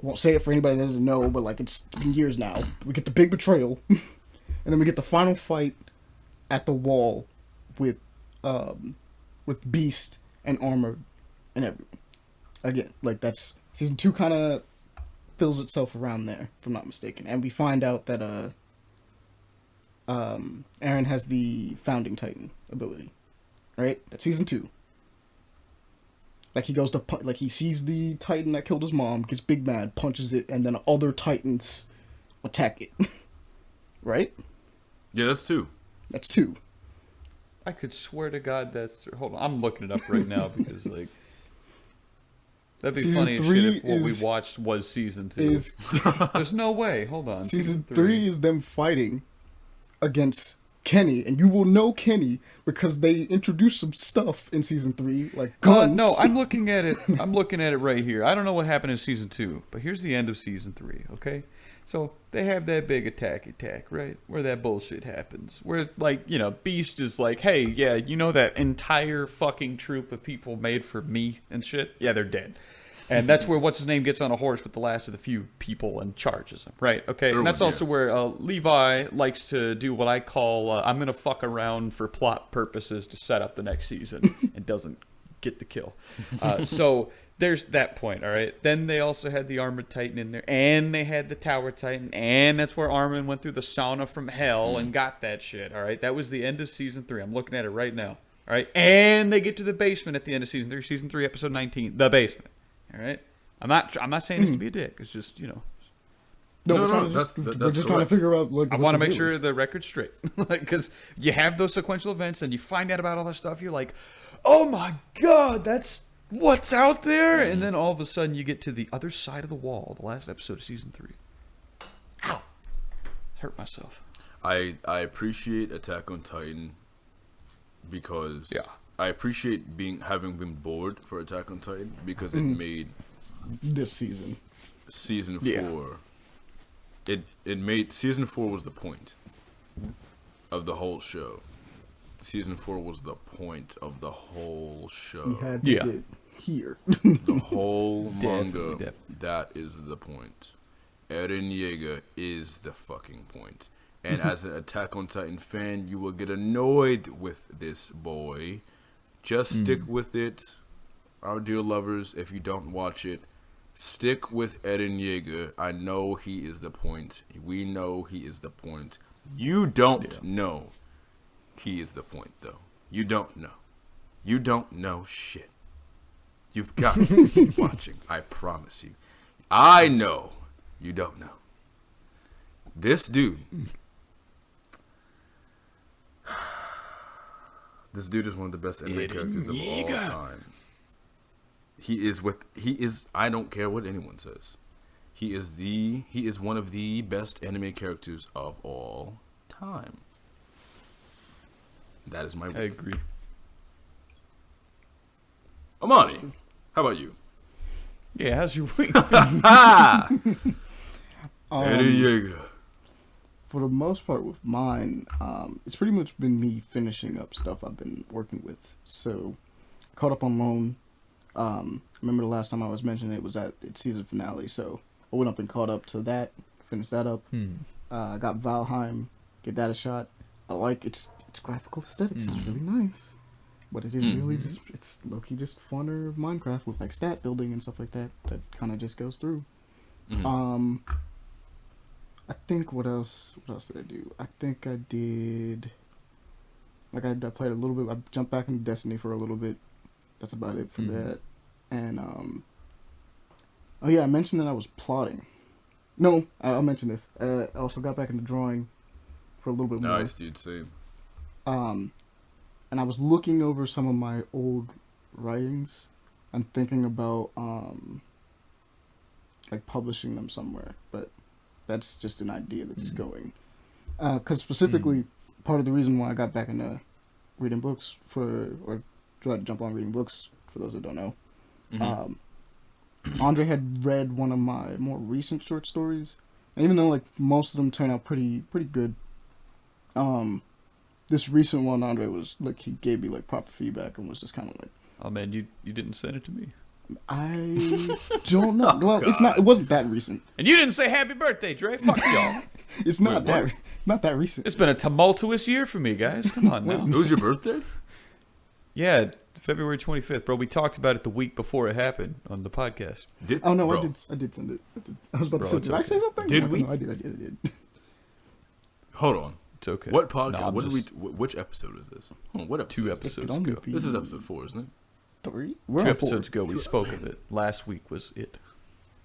I won't say it for anybody that doesn't know, but like it's been years now. We get the big betrayal, and then we get the final fight at the wall with Beast and Armor and everyone. Again, like that's season 2 kind of fills itself around there, if I'm not mistaken, and we find out that Aaron has the Founding Titan ability, right? That's season 2. Like he goes to like he sees the Titan that killed his mom, gets big mad, punches it, and then other Titans attack it. Right? Yeah, that's 2. That's 2. I could swear to God that's... Hold on, I'm looking it up right now because, like... That'd be Season funny as 3 shit if what we is- watched was season 2. Is There's no way. Hold on. season 3 is them fighting against Kenny, and you will know Kenny because they introduced some stuff in season 3, like guns. No, I'm looking at it. I'm looking at it right here. I don't know what happened in season 2, but here's the end of season 3. Okay, so they have that big attack, right, where that bullshit happens. Where Beast is like, hey, yeah, you know that entire fucking troop of people made for me and shit. Yeah, they're dead. And that's where what's his name gets on a horse with the last of the few people and charges him, right? Okay, and that's also where Levi likes to do what I call I'm gonna fuck around for plot purposes to set up the next season and doesn't get the kill. So there's that point, all right. Then they also had the Armored Titan in there, and they had the Tower Titan, and that's where Armin went through the sauna from hell and got that shit. All right, that was the end of season 3. I'm looking at it right now. All right, and they get to the basement at the end of season 3, season 3, episode 19, the basement. All right, I'm not saying this to be a dick. It's just No, No, we're that's just trying to correct. figure out. Like, I what want to the make deal sure is. the record's straight, because you have those sequential events and you find out about all that stuff. You're like, oh my god, that's what's out there, and then all of a sudden you get to the other side of the wall. The last episode of season 3. Ow, hurt myself. I appreciate Attack on Titan because I appreciate having been bored for Attack on Titan because it made this season. season 4. Yeah. It made season 4 was the point of the whole show. Season 4 was the point of the whole show. We had to get here. The whole manga, Definitely. that is the point. Eren Yeager is the fucking point. And as an Attack on Titan fan, you will get annoyed with this boy. Just stick with it, our dear lovers. If you don't watch it, stick with Eren Yeager. I know he is the point. We know he is the point. You don't know he is the point, though. You don't know. You don't know shit. You've got to keep watching. I promise you. I know you don't know. This dude. This dude is one of the best anime characters of all time. He is I don't care what anyone says. He is one of the best anime characters of all time. That is my week. I agree. Amani, how about you? Yeah, how's your week? Eddie Yeager. For the most part with mine, it's pretty much been me finishing up stuff I've been working with. So, caught up on Loan. Remember the last time I was mentioning it was at its season finale, so I went up and caught up to that, finished that up. I got Valheim, get that a shot. I like its graphical aesthetics. It's really nice, but it is really just, it's low-key just funner Minecraft with like stat building and stuff like that kind of just goes through. I think what else did I do? I think I did, like I played a little bit. I jumped back into Destiny for a little bit. That's about it for that. And oh yeah, I mentioned that I was plotting. No, I'll mention this. I also got back into drawing for a little bit more. Nice, dude. Same. And I was looking over some of my old writings and thinking about like publishing them somewhere, but that's just an idea that's going. Because specifically, part of the reason why I got back into reading books or tried to jump on reading books, for those that don't know, Andre had read one of my more recent short stories, and even though like most of them turned out pretty good, this recent one, Andre was like, he gave me like proper feedback and was just kind of like, Oh man, you didn't send it to me. I don't know. Well, it wasn't that recent. And you didn't say happy birthday, Dre. Fuck y'all. It's not that recent. It's been a tumultuous year for me, guys. Come on now. It was your birthday? Yeah, February 25th, bro. We talked about it the week before it happened on the podcast. Oh no, bro. I did send it. I was about to say, did okay. I say something? Did we? No, I did. Hold on. It's okay. What podcast? No, which episode is this? Hold on, what episode? 2 is this? episodes only ago. be- This is episode 4, isn't it? 3? 2 episodes ago, we spoke of it. Last week was it.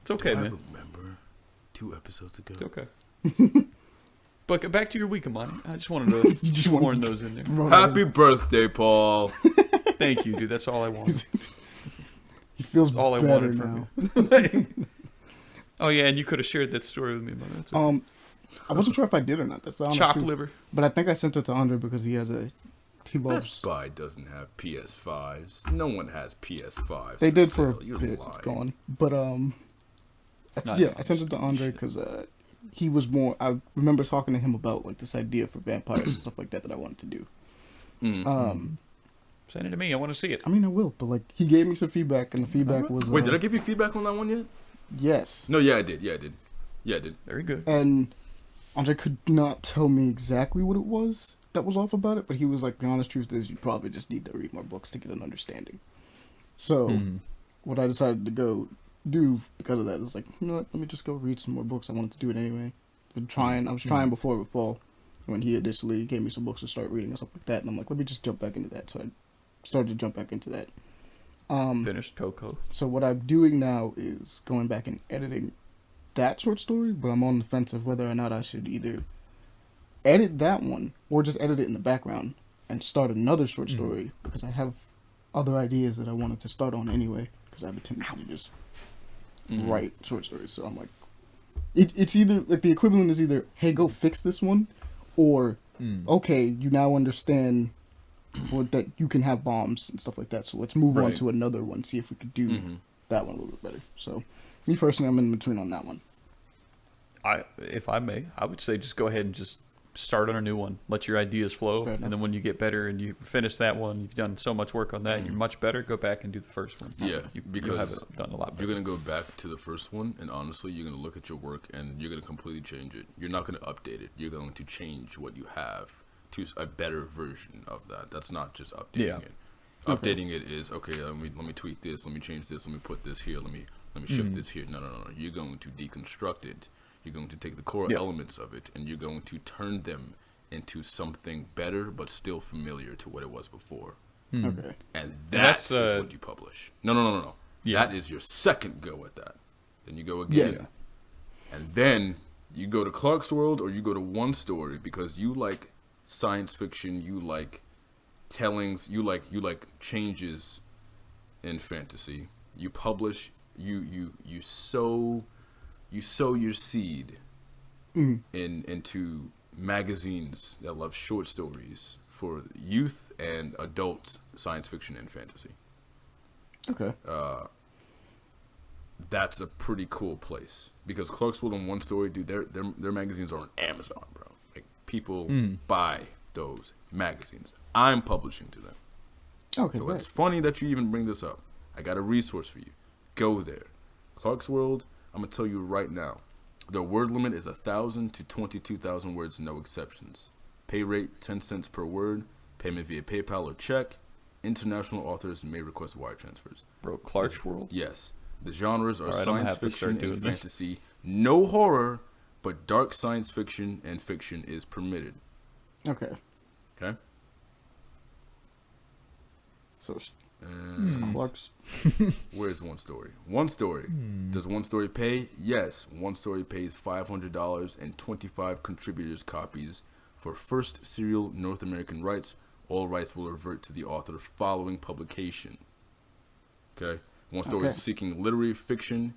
It's okay, I man. remember 2 episodes ago. It's okay. But back to your week, Amani. I just wanted to You just wanted warn to- those in there. Happy birthday, Paul. Thank you, dude. That's all I wanted. He feels That's all I better wanted now. from you. Oh yeah, and you could have shared that story with me, man. That's okay. I wasn't sure if I did or not. That's the honest Chop truth. liver. But I think I sent it to Andre because he Best loves. Buy doesn't have PS5s. No one has PS5s. They did for sale. a You're bit. lying. It's gone. But Not yeah, fun. I sent it to Andre because he was more. I remember talking to him about like this idea for vampires and stuff like that I wanted to do. Send it to me. I want to see it. I mean, I will, but like he gave me some feedback, and the feedback was Wait, did I give you feedback on that one yet? yes. No, yeah, I did. Yeah, I did. Very good. And Andre could not tell me exactly what it was that was off about it, but he was like, the honest truth is you probably just need to read more books to get an understanding. So, what I decided to go do because of that is like, you know what, let me just go read some more books. I wanted to do it anyway. I was trying before with Paul when he initially gave me some books to start reading and stuff like that, and I'm like, let me just jump back into that. So I started to jump back into that. Finished Coco. So what I'm doing now is going back and editing that short story, but I'm on the fence of whether or not I should either edit that one or just edit it in the background and start another short story because I have other ideas that I wanted to start on anyway because I have a tendency to just write short stories. So I'm like, it's either like the equivalent is either, hey, go fix this one, or okay, you now understand that you can have bombs and stuff like that. So let's move on Right. to another one, see if we could do that one a little bit better. So me personally, I'm in between on that one. If I may, I would say just go ahead and just start on a new one. Let your ideas flow, Fair and enough. then when you get better and you finish that one, you've done so much work on that, you're much better. Go back and do the first one. Yeah, you because have it done a lot better. You're gonna go back to the first one, and honestly, you're gonna look at your work and you're gonna completely change it. You're not gonna update it. You're going to change what you have to a better version of that. That's not just updating it. Updating it is okay. Let me tweak this. Let me change this. Let me put this here. Let me shift this here. No. You're going to deconstruct it. You're going to take the core elements of it, and you're going to turn them into something better, but still familiar to what it was before. Okay. And that's, is what you publish. No. Yeah. That is your second go at that. Then you go again. And then you go to Clark's World or you go to One Story because you like science fiction, you like tellings, you like changes in fantasy. You publish, you sow your seed into magazines that love short stories for youth and adult science fiction and fantasy. Okay. That's a pretty cool place because Clarksville and One Story, dude, their magazines are on Amazon, bro. Like people buy those magazines. I'm publishing to them. Okay. So great. it's funny that you even bring this up. I got a resource for you. Go there. Clarksworld, I'm gonna tell you right now. The word limit is 1,000 to 22,000 words, no exceptions. Pay rate 10 cents per word. Payment via PayPal or check. International authors may request wire transfers. Bro, Clark's World? Yes. The genres are All right, I'm gonna science have to start fiction doing and this. fantasy. No horror, but dark science fiction and fiction is permitted. Okay. Okay? So it's And Clark's. where's One Story? One Story. Does One Story pay? Yes. One Story pays $500 and 25 contributors' copies for first serial North American rights. All rights will revert to the author following publication. Okay? One Story Okay. is seeking literary fiction.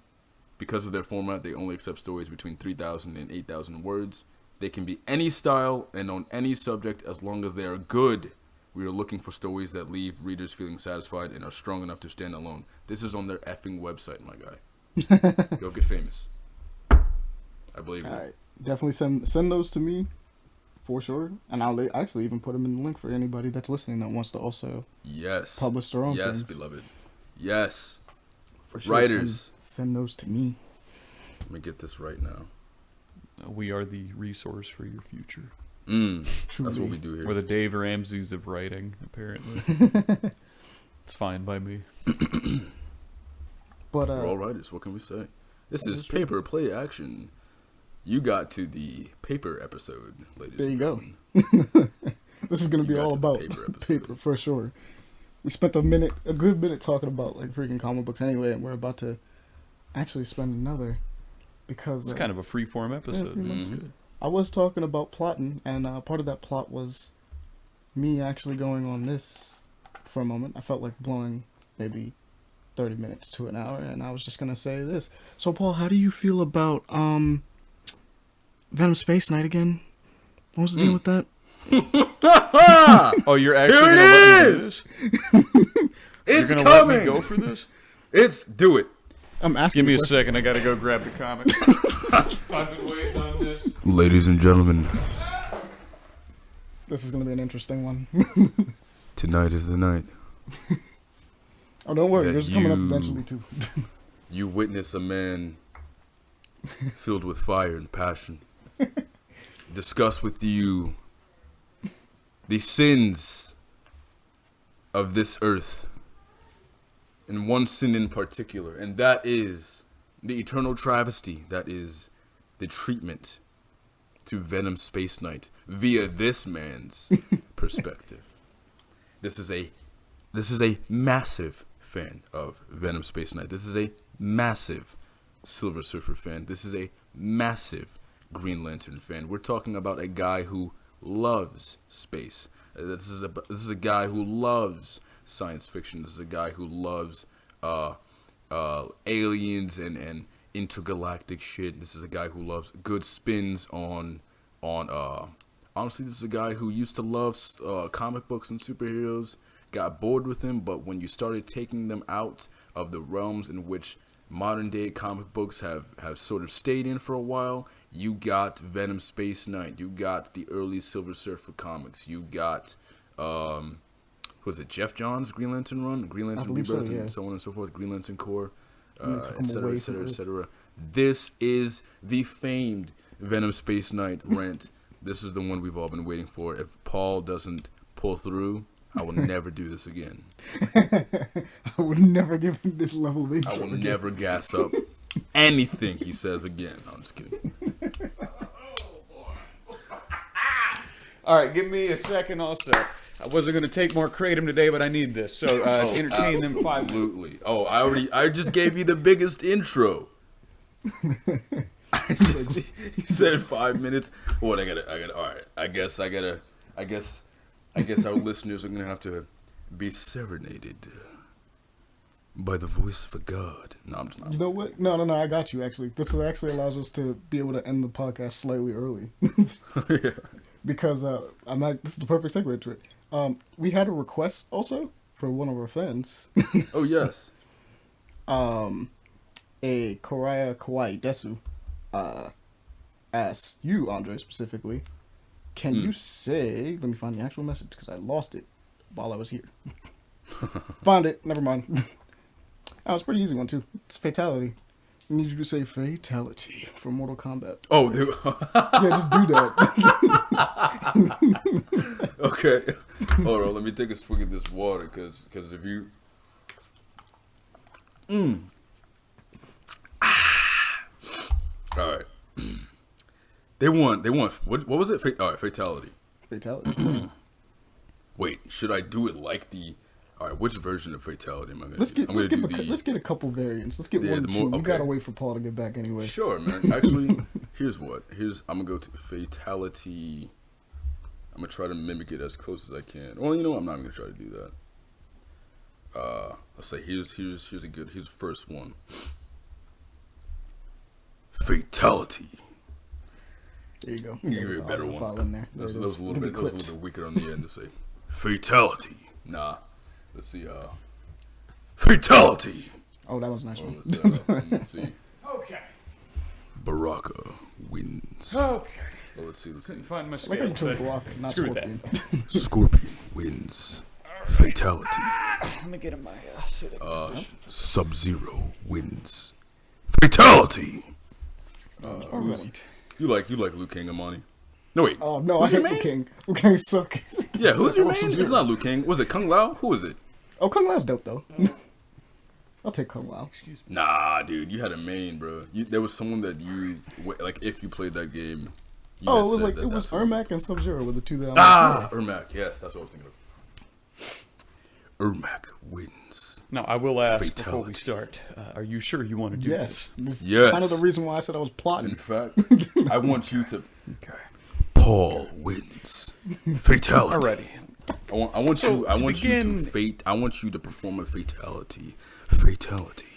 Because of their format, they only accept stories between 3,000 and 8,000 words. They can be any style and on any subject as long as they are good. We are looking for stories that leave readers feeling satisfied and are strong enough to stand alone. This is on their effing website, my guy. Go get famous. I believe in All it. right. Definitely send those to me for sure, and I'll actually even put them in the link for anybody that's listening that wants to also Yes. publish their own Yes, things. beloved. Yes. For sure. Writers. Send those to me. Let me get this right now. We are the resource for your future. That's Truly. what we do here. We're the Dave Ramseys of writing, apparently. It's fine by me. But We're all writers. What can we say? This that is is true. paper play action. You got to the paper episode, ladies There you and go. gentlemen. this is gonna You be got all to the about paper episode. paper for sure. We spent a good minute talking about like freaking comic books anyway, and we're about to actually spend another because It's kind of a free-form episode. pretty That's much. good. I was talking about plotting, and part of that plot was me actually going on this for a moment. I felt like blowing maybe 30 minutes to an hour, and I was just gonna say this. So, Paul, how do you feel about Venom Space Knight again? What was the deal with that? Oh, you're actually Here going to it let me do is! this? It's You're going to let coming. me go for this? Do it. I'm asking. Give me you a question. second. I got to go grab the comic. I've been waiting on this. Ladies and gentlemen, This is gonna be an interesting one. tonight is the night. Oh, don't worry. That Yours is coming up you- eventually too. You witness a man filled with fire and passion discuss with you the sins of this earth, and one sin in particular, and that is the eternal travesty that is the treatment to Venom Space Knight via this man's perspective. This is a massive fan of Venom Space Knight. This is a massive Silver Surfer fan. This is a massive Green Lantern fan. We're talking about a guy who loves space. This is a guy who loves science fiction. This is a guy who loves aliens and intergalactic shit. This is a guy who loves good spins on honestly, this is a guy who used to love comic books and superheroes, got bored with them, but when you started taking them out of the realms in which modern day comic books have sort of stayed in for a while, you got Venom Space Knight, you got the early Silver Surfer comics, you got was it Jeff Johns' Green Lantern run, Green Lantern believe so, Rebirth, yeah. and so on and so forth, Green Lantern Corps, And they took 'em etc., away etc., from Earth. etc. This is the famed Venom Space Knight rant. This is the one we've all been waiting for. If Paul doesn't pull through, I will never do this again. I would never give him this level of intro. I will again. never gas up anything he says again. No, I'm just kidding. All right, give me a second also. I wasn't going to take more Kratom today, but I need this. So entertain them 5 minutes. Absolutely. Oh, I just gave you the biggest intro. You said 5 minutes. What I gotta. All right. I guess our listeners are gonna have to be serenaded by the voice of a god. No, I'm just not. You know what? No, I got you, actually. This actually allows us to be able to end the podcast slightly early. Yeah. because this is the perfect segue to it. We had a request also for one of our fans. Oh yes. A Koraya Kawaii Desu asked you, Andre, specifically, can you say, let me find the actual message because I lost it while I was here. Found it, never mind. Oh, it's a pretty easy one too. It's fatality. I need you to say fatality for Mortal Kombat. Oh, dude. Yeah, just do that. Okay. Hold on, let me take a swig of this water, because if you... All right. They want, what was it? All right, fatality. Fatality. Wait, should I do it like the... All right, which version of fatality am I going to do? Let's get a couple variants. Let's get one or two. We gotta wait for Paul to get back anyway. Sure, man. Actually, here's what. I'm going to go to fatality. I'm going to try to mimic it as close as I can. Well, you know what? I'm not going to try to do that. Let's say here's the first one. Fatality. There you go. Give you a better one. In there. That was a little bit weaker on the end to say. Fatality. Nah. Let's see. Fatality. Oh, that was a nice one. Let's see. Okay. Baraka wins. Okay. Well, let's see. Couldn't find my Like scale. you told Baraka, not Screw Scorpion. Scorpion wins. Fatality. Let me get in my sitting position. Sub-Zero wins. Fatality. Right. You like Liu Kang, Amani? No wait. Oh no, I hate Liu Kang. Liu Kang sucks. Yeah, who's your main? It's not Liu Kang. Was it Kung Lao? Who was it? Oh, Kung Lao's dope though. I'll take Kung Lao. Excuse me. Nah, dude, you had a main, bro. There was someone that you like. If you played that game. Oh, it was like it was Ermac and Sub-Zero were the two that I Ah, Ermac. Yes, that's what I was thinking of. Ermac wins. Now, I will ask before Fatality. we start, are you sure you want to do Yes. This is Yes. kind of the reason why I said I was In plotting. fact, I want you to. this? Okay. Paul wins. Fatality. Alrighty. I want So, you. I to want begin- you to I want you to perform a fatality. Fatality.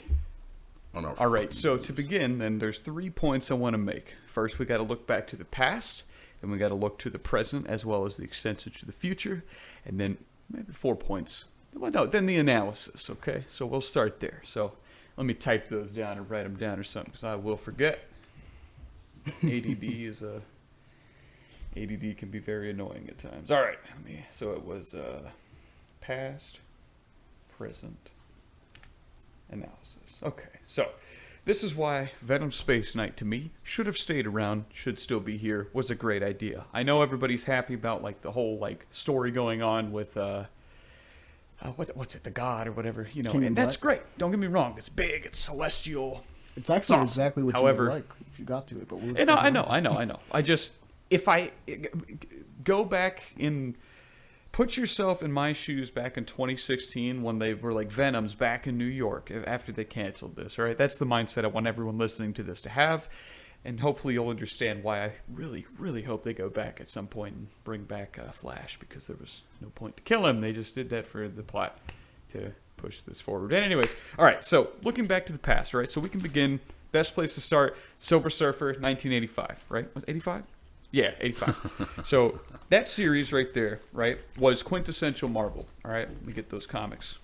On our All right, fucking so users. to begin, then, there's 3 points I want to make. First, we got to look back to the past, then we got to look to the present, as well as the extension to the future, and then maybe 4 points. Well, no, then the analysis, okay? So we'll start there. So let me type those down or write them down or something, because I will forget. ADD can be very annoying at times. All right, so it was past, present, analysis. Okay, so this is why Venom Space Knight, to me, should have stayed around, should still be here, was a great idea. I know everybody's happy about like the whole like story going on with what's it, the god or whatever, you know, King in and that's Black? great. Don't get me wrong, it's big, it's celestial. It's actually awesome. exactly what However- you would like if you got to it. But And I know. I just, if I go back in, put yourself in my shoes back in 2016 when they were like Venom's back in New York after they canceled this, all right? That's the mindset I want everyone listening to this to have. And hopefully you'll understand why I really, really hope they go back at some point and bring back Flash, because there was no point to kill him. They just did that for the plot to push this forward. And anyways, all right, so looking back to the past, right? So we can begin, best place to start, Silver Surfer, 1985, right? Was it 85? Yeah, 85. So that series right there, right, was quintessential Marvel, all right? Let me get those comics.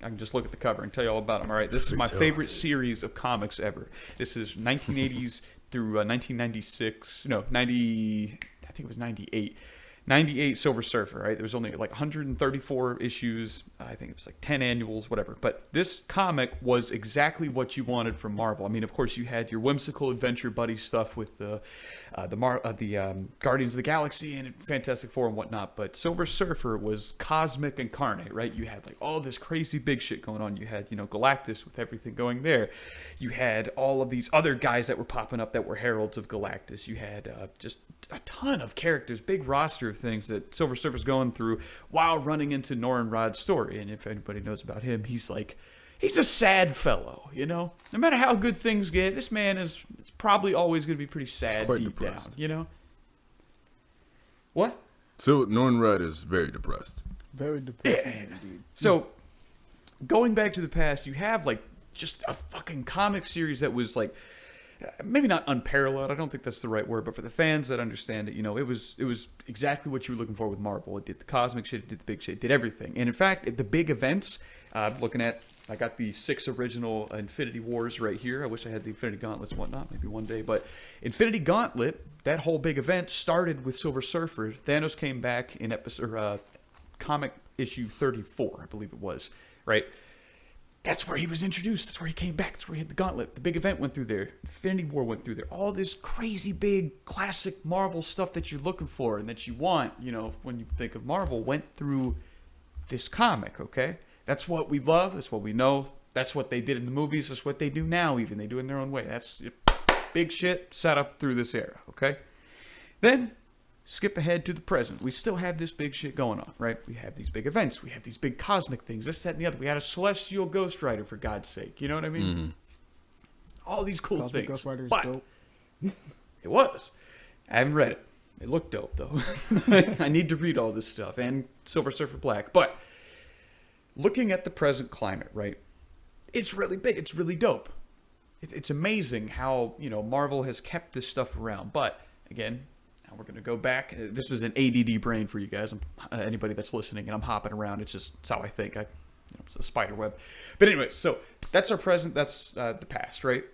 I can just look at the cover and tell you all about them, all right? This is my favorite series of comics ever. This is 1980s through 1996, no, 90, I think it was 98. 98 Silver Surfer, right? There was only like 134 issues. I think it was like 10 annuals, whatever. But this comic was exactly what you wanted from Marvel. I mean, of course, you had your whimsical adventure buddy stuff with the Guardians of the Galaxy and Fantastic Four and whatnot. But Silver Surfer was cosmic incarnate, right? You had like all this crazy big shit going on. You had, you know, Galactus with everything going there. You had all of these other guys that were popping up that were heralds of Galactus. You had just a ton of characters, big roster of things that Silver Surfer's going through while running into Norrin Rod's story. And if anybody knows about him, he's a sad fellow, you know? No matter how good things get, this man is probably always going to be pretty sad quite deep depressed. down, you know? What? So Norrin Red is very depressed. Very depressing indeed. So, going back to the past, you have like just a fucking comic series that was like maybe not unparalleled. I don't think that's the right word, but for the fans that understand it, it was exactly what you were looking for with Marvel. It did the cosmic shit, it did the big shit, it did everything. And in fact, the big events, I got the 6 original Infinity Wars right here. I wish I had the Infinity Gauntlets and whatnot, maybe one day. But Infinity Gauntlet, that whole big event started with Silver Surfer. Thanos came back in comic issue 34, I believe it was, right? That's where he was introduced. That's where he came back. That's where he had the gauntlet. The big event went through there. Infinity War went through there. All this crazy big classic Marvel stuff that you're looking for and that you want, when you think of Marvel, went through this comic, okay? That's what we love. That's what we know. That's what they did in the movies. That's what they do now even. They do it in their own way. That's big shit set up through this era, okay? Then skip ahead to the present. We still have this big shit going on, right? We have these big events. We have these big cosmic things, this, that, and the other. We had a celestial Ghost Rider, for God's sake. You know what I mean? Mm-hmm. All these cool Cosmic things. Ghost Rider is but dope. It was. I haven't read it. It looked dope, though. I need to read all this stuff. And Silver Surfer Black. But looking at the present climate, right? It's really big. It's really dope. It's amazing how, Marvel has kept this stuff around. But, again, now we're going to go back. This is an ADD brain for you guys. Anybody that's listening, and I'm hopping around. It's how I think. It's a spider web. But anyway, so that's our present. That's the past, right?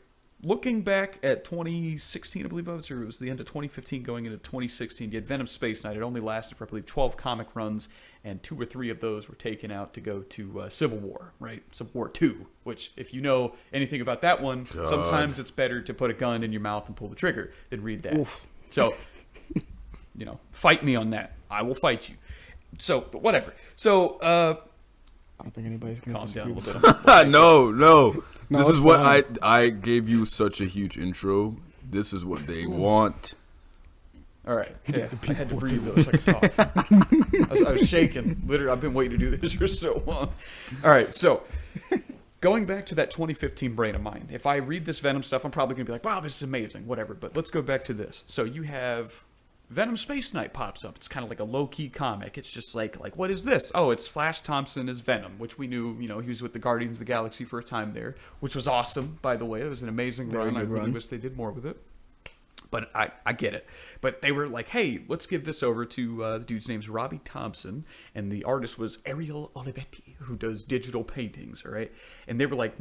Looking back at 2016, I believe it was the end of 2015 going into 2016, you had Venom Space Knight. It only lasted for, I believe, 12 comic runs, and 2 or 3 of those were taken out to go to Civil War, right? Civil War 2, which, if you know anything about that one, sometimes it's better to put a gun in your mouth and pull the trigger than read that. Oof. So, fight me on that. I will fight you. So, but whatever. So, I don't think anybody's going to calm down a little bit. No. This is what fine. I gave you such a huge intro. This is what they want. All right. Yeah, I had to breathe though. So I could talk. I was shaking. Literally, I've been waiting to do this for so long. All right. So, going back to that 2015 brain of mine, if I read this Venom stuff, I'm probably going to be like, wow, this is amazing. Whatever. But let's go back to this. So, you have Venom Space Knight pops up. It's kind of like a low-key comic. It's just like what is this? Oh, it's Flash Thompson as Venom, which we knew, he was with the Guardians of the Galaxy for a time there, which was awesome, by the way. It was an amazing run. I really wish they did more with it. But I get it. But they were like, hey, let's give this over to, the dude's name's Robbie Thompson, and the artist was Ariel Olivetti, who does digital paintings, all right? And they were like,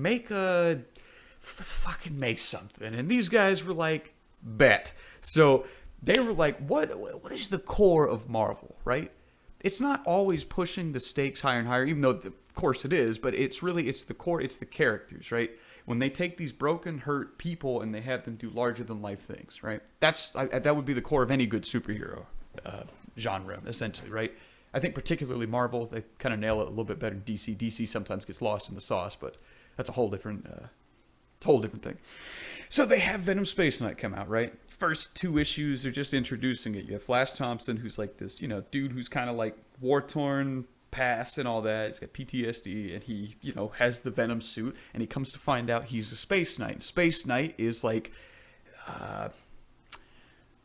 fucking make something. And these guys were like, bet. So they were like, what is the core of Marvel, right? It's not always pushing the stakes higher and higher, even though, of course, it is, but it's the core, it's the characters, right? When they take these broken, hurt people and they have them do larger-than-life things, right? That would be the core of any good superhero genre, essentially, right? I think particularly Marvel, they kind of nail it a little bit better than DC. DC sometimes gets lost in the sauce, but that's a whole different thing. So they have Venom Space Knight come out, right? First 2 issues, they're just introducing it. You have Flash Thompson, who's like this, dude who's kind of like war-torn past and all that. He's got PTSD, and he, has the Venom suit, and he comes to find out he's a Space Knight. Space Knight is like,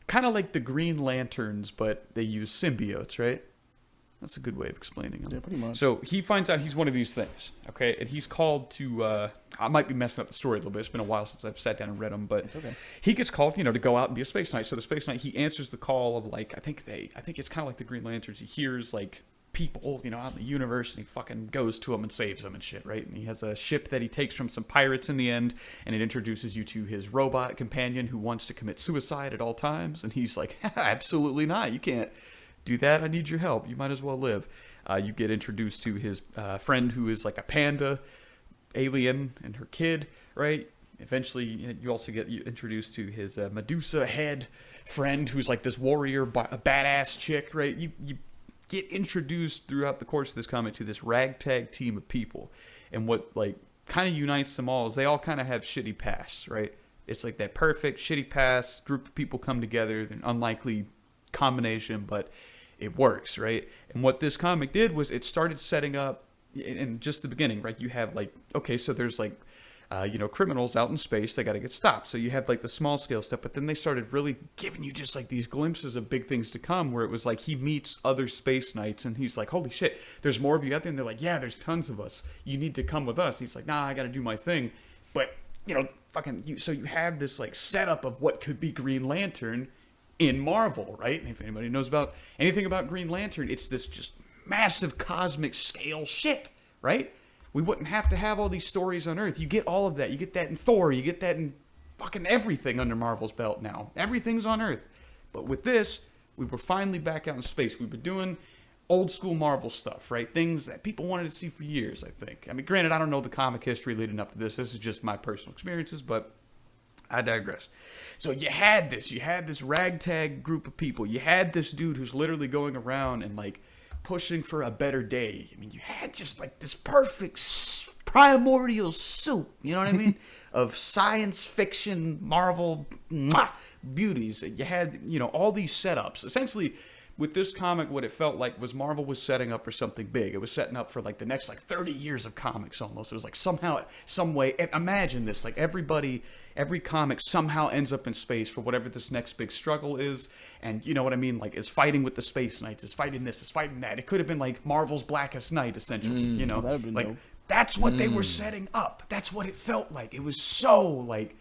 kind of like the Green Lanterns, but they use symbiotes, right? That's a good way of explaining him. Yeah, pretty much. So he finds out he's one of these things, okay? And he's called to, I might be messing up the story a little bit. It's been a while since I've sat down and read them, but it's okay. He gets called, to go out and be a Space Knight. So the Space Knight, he answers the call of like, I think it's kind of like the Green Lanterns. He hears like people, out in the universe, and he fucking goes to them and saves them and shit, right? And he has a ship that he takes from some pirates in the end, and it introduces you to his robot companion who wants to commit suicide at all times. And he's like, absolutely not. You can't do that. I need your help. You might as well live. You get introduced to his friend who is like a panda alien and her kid, right? Eventually, you also get introduced to his Medusa head friend who's like this warrior, a badass chick, right? You get introduced throughout the course of this comic to this ragtag team of people. And what like kind of unites them all is they all kind of have shitty pasts, right? It's like that perfect shitty past group of people come together, an unlikely combination, but it works, right? And what this comic did was it started setting up in just the beginning, right? You have like, okay, so there's like, criminals out in space, they got to get stopped. So you have like the small scale stuff, but then they started really giving you just like these glimpses of big things to come, where it was like he meets other Space Knights and he's like, holy shit, there's more of you out there. And they're like, yeah, there's tons of us. You need to come with us. He's like, nah, I got to do my thing. But, so you have this like setup of what could be Green Lantern in Marvel, right? And if anybody knows about anything about Green Lantern, it's this just massive cosmic scale shit, right? We wouldn't have to have all these stories on Earth. You get all of that. You get that in Thor. You get that in fucking everything under Marvel's belt now. Everything's on Earth. But with this, we were finally back out in space. We were doing old school Marvel stuff, right? Things that people wanted to see for years, I think. I mean, granted, I don't know the comic history leading up to this. This is just my personal experiences, but I digress. So you had this ragtag group of people. You had this dude who's literally going around and like pushing for a better day. I mean, you had just like this perfect primordial soup, you know what I mean? Of science fiction, Marvel beauties. You had, all these setups. Essentially, with this comic, what it felt like was Marvel was setting up for something big. It was setting up for like the next 30 years of comics almost. It was like somehow, some way, imagine this, like every comic somehow ends up in space for whatever this next big struggle is. And you know what I mean? Like is fighting with the Space Knights, is fighting this, is fighting that. It could have been like Marvel's Blackest Night, essentially, That'd have been like dope. That's what they were setting up. That's what it felt like. It was so like,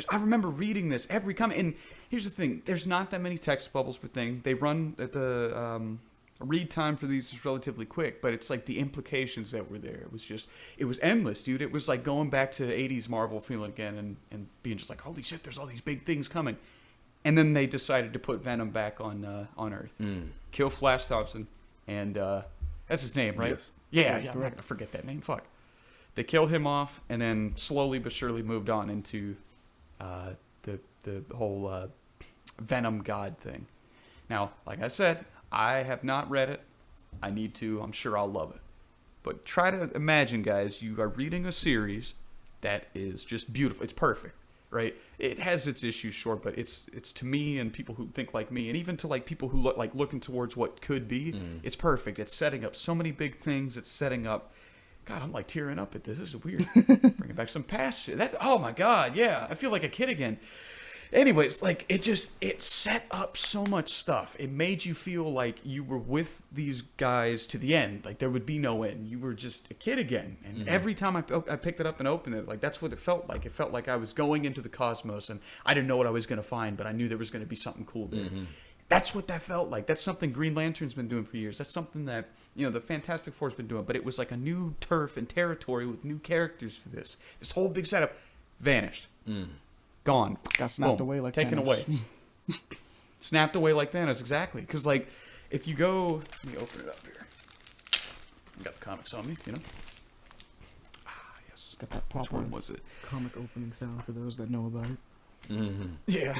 I remember reading this every comic. And here's the thing: there's not that many text bubbles per thing. They run at the read time for these is relatively quick, but it's like the implications that were there. It was endless, dude. It was like going back to 80s Marvel feeling again and being just like, holy shit, there's all these big things coming. And then they decided to put Venom back on Earth, kill Flash Thompson, and that's his name, right? Yes. Yeah, I'm not going to forget that name. Fuck. They killed him off and then slowly but surely moved on into the whole Venom God thing. Now, like I said, I have not read it. I need to. I'm sure I'll love it. But try to imagine, guys, you are reading a series that is just beautiful. It's perfect, right? It has its issues, sure, but it's to me and people who think like me, and even to like people who look like looking towards what could be, it's perfect. It's setting up so many big things. It's setting up. God, I'm like tearing up at this. This is weird. Bringing back some past shit. Oh my God, yeah. I feel like a kid again. Anyways, like it set up so much stuff. It made you feel like you were with these guys to the end. Like there would be no end. You were just a kid again. And every time I picked it up and opened it, like that's what it felt like. It felt like I was going into the cosmos and I didn't know what I was going to find, but I knew there was going to be something cool there. That's what that felt like. That's something Green Lantern's been doing for years. That's something that, the Fantastic Four's been doing. But it was like a new turf and territory with new characters for this. This whole big setup vanished. Gone. Got snapped Boom. away like taken Thanos. away. Snapped away like Thanos, exactly. Because like, if you go, let me open it up here. I got the comics on me, yes. Got that Which proper one was it? comic opening sound for those that know about it. Yeah.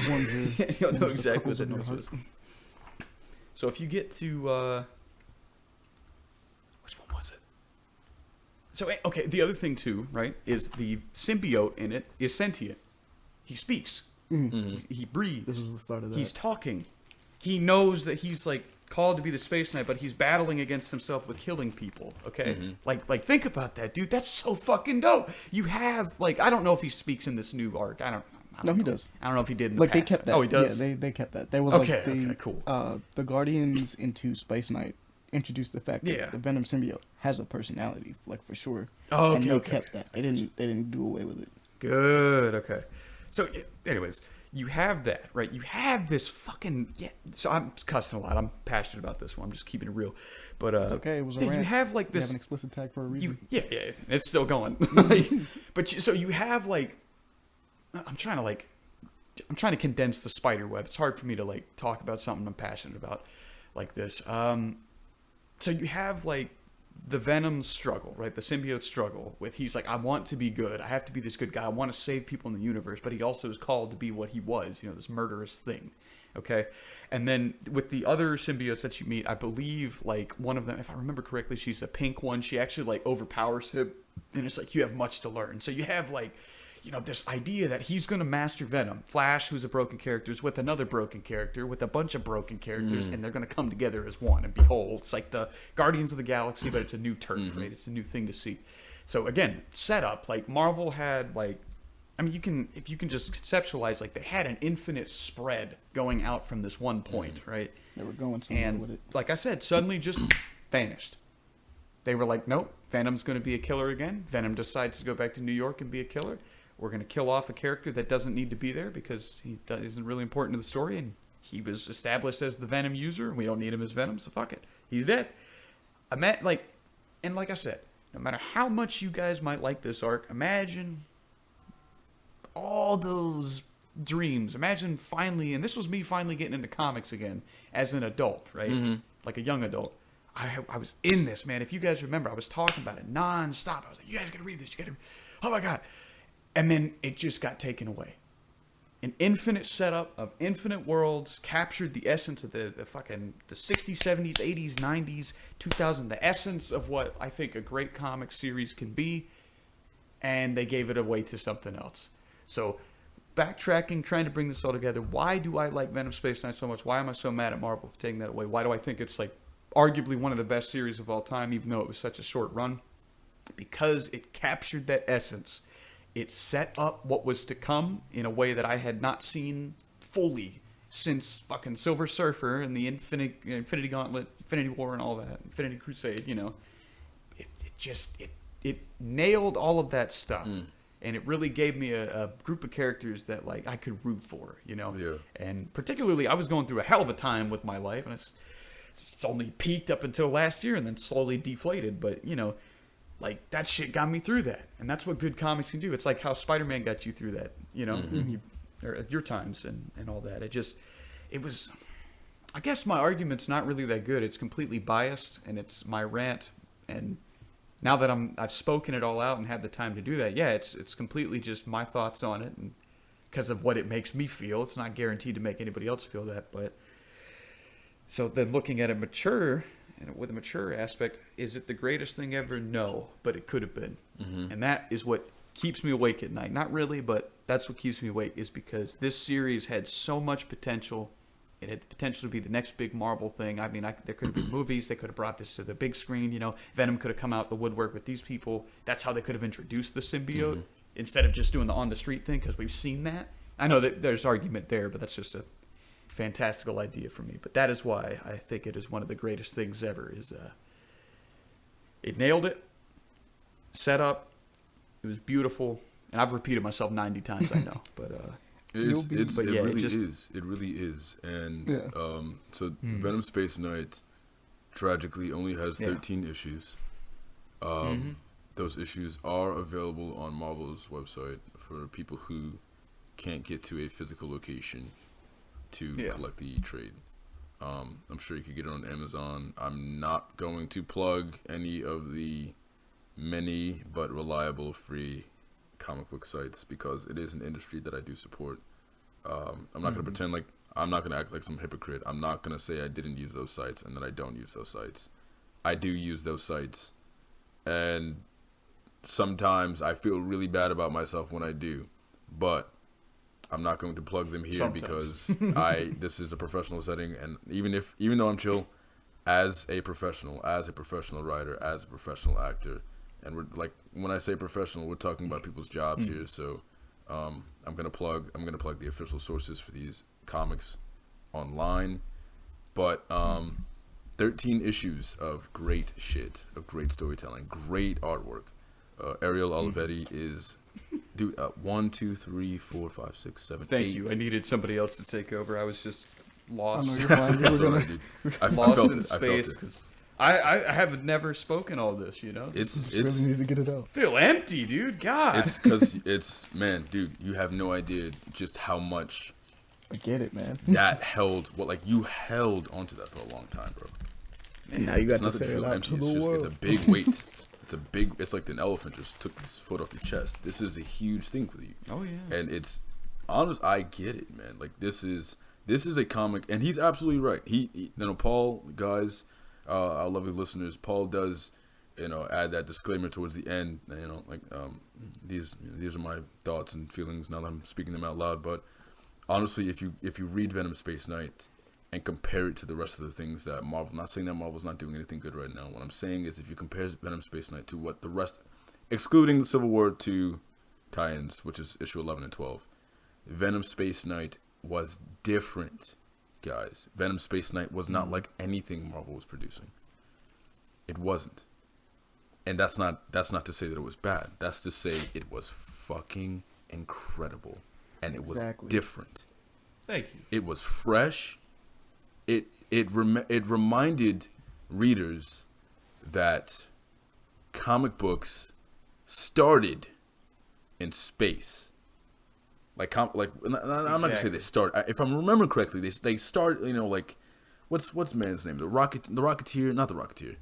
You'll know exactly what that noise was. So if you get to, which one was it? So, okay, the other thing too, right, is the symbiote in it is sentient. He speaks. He breathes. This was the start of that. He's talking. He knows that he's like called to be the Space Knight, but he's battling against himself with killing people. Okay, like think about that, dude. That's so fucking dope. You have like I don't know if he speaks in this new arc. I don't No, know. he does. I don't know if he did in the Like past. they kept that. Oh, he does. Yeah, they kept that. There was Okay, like the okay, cool. The Guardians into Space Knight introduced the fact that the Venom symbiote has a personality, like for sure. Oh, okay, and they okay. kept that. They didn't do away with it. Good. Okay. So, anyways, you have that, right? You have this fucking So I'm cussing a lot. I'm passionate about this one. I'm just keeping it real. But It's okay. It was a you rant. have like We this. have an explicit tag for a reason. Yeah, it's still going. So you have like, I'm trying to condense the spider web. It's hard for me to like talk about something I'm passionate about like this. So you have like the Venom struggle, right? The symbiote struggle with he's like, I want to be good. I have to be this good guy. I want to save people in the universe, but he also is called to be what he was, this murderous thing. Okay. And then with the other symbiotes that you meet, I believe like one of them, if I remember correctly, she's a pink one. She actually like overpowers him and it's like, you have much to learn. So you have like, this idea that he's going to master Venom. Flash, who's a broken character, is with another broken character, with a bunch of broken characters, and they're going to come together as one. And behold, it's like the Guardians of the Galaxy, but it's a new turf, right? It's a new thing to see. So again, setup, like Marvel had like, if you can just conceptualize, like they had an infinite spread going out from this one point, right? They were going somewhere And with it. like I said, suddenly just vanished. They were like, nope, Venom's going to be a killer again. Venom decides to go back to New York and be a killer. we're going to kill off a character that doesn't need to be there because he isn't really important to the story, and he was established as the Venom user, and we don't need him as Venom, so fuck it. He's dead. Like I said, no matter how much you guys might like this arc, imagine all those dreams. Imagine finally, and this was me finally getting into comics again as an adult, right? Mm-hmm. Like a young adult. I was in this, man. If you guys remember, I was talking about it nonstop. I was like, you guys gotta read this. You gotta, oh my God. And then it just got taken away. An infinite setup of infinite worlds captured the essence of the 60s, 70s, 80s, 90s, 2000, the essence of what I think a great comic series can be, and they gave it away to something else. So, backtracking, trying to bring this all together, why do I like Venom Space Knight so much? Why am I so mad at Marvel for taking that away? Why do I think it's like arguably one of the best series of all time, even though it was such a short run? Because it captured that essence. It set up what was to come in a way that I had not seen fully since fucking Silver Surfer and the Infinity Gauntlet, Infinity War and all that, Infinity Crusade, you know. It nailed all of that stuff. And it really gave me a group of characters that like I could root for, you know. Yeah. And particularly, I was going through a hell of a time with my life, and it's only peaked up until last year and then slowly deflated. But, you know, like, that shit got me through that. And that's what good comics can do. It's like how Spider-Man got you through that, you know, or at your times and all that. It was, I guess my argument's not really that good. It's completely biased, and it's my rant. And now that I've spoken it all out and had the time to do that, yeah, it's completely just my thoughts on it. And because of what it makes me feel, it's not guaranteed to make anybody else feel that. But so then looking at it mature, and with a mature aspect, is it the greatest thing ever? No, but it could have been. And that is what keeps me awake at night. Not really, but that's what keeps me awake, is because this series had so much potential. It had the potential to be the next big Marvel thing. I mean, there could have been movies. They could have brought this to the big screen. You know, Venom could have come out the woodwork with these people. That's how they could have introduced the symbiote instead of just doing the on-the-street thing, because we've seen that. I know that there's argument there, but that's just a fantastical idea for me. But that is why I think it is one of the greatest things ever. It nailed it, set up, it was beautiful, and I've repeated myself 90 times, I know, but it really is. And so Venom Space Knight tragically only has 13 issues. Those issues are available on Marvel's website for people who can't get to a physical location to collect the trade. I'm sure you could get it on Amazon. I'm not going to plug any of the many but reliable free comic book sites because it is an industry that I do support. I'm not going to pretend like, I'm not going to act like some hypocrite. I'm not going to say I didn't use those sites and that I don't use those sites. I do use those sites, and sometimes I feel really bad about myself when I do, but I'm not going to plug them here because this is a professional setting, and even though I'm chill, as a professional writer, as a professional actor, and we're like, when I say professional, we're talking about people's jobs here. So I'm gonna plug the official sources for these comics online, but 13 issues of great shit, of great storytelling, great artwork. Ariel Olivetti is. Dude, 1, 2, 3, 4, 5, 6, 7, 8. Thank you. I needed somebody else to take over. I was just lost. I know, you're fine. That's all right, dude. I Lost felt in it. space because I have never spoken all this. You know, It's really needs to get it out. feel empty, dude. God, it's because man, dude, you have no idea just how much I get it, man. that held. You held onto that for a long time, bro. And now you got It's not to that say you it feel out empty. to It's the just world. it's a big weight. It's like an elephant just took his foot off your chest. This is a huge thing for you. Oh yeah. And it's honest. I get it, man. Like this is a comic, and he's absolutely right. He Paul, guys, our lovely listeners, Paul does, add that disclaimer towards the end. These are my thoughts and feelings now that I'm speaking them out loud. But honestly, if you read Venom Space Knight and compare it to the rest of the things that Marvel, I'm not saying that Marvel's not doing anything good right now. What I'm saying is if you compare Venom Space Knight to what the rest, excluding the Civil War 2 tie-ins, which is issue 11 and 12, Venom Space Knight was different, guys. Venom Space Knight was not like anything Marvel was producing. It wasn't. And that's not to say that it was bad. That's to say it was fucking incredible, and it was Exactly. different. Thank you. It was fresh. It reminded readers that comic books started in space. I'm not gonna say they start. If I'm remembering correctly, they start. You know, like what's man's name? The Rocketeer, not the Rocketeer.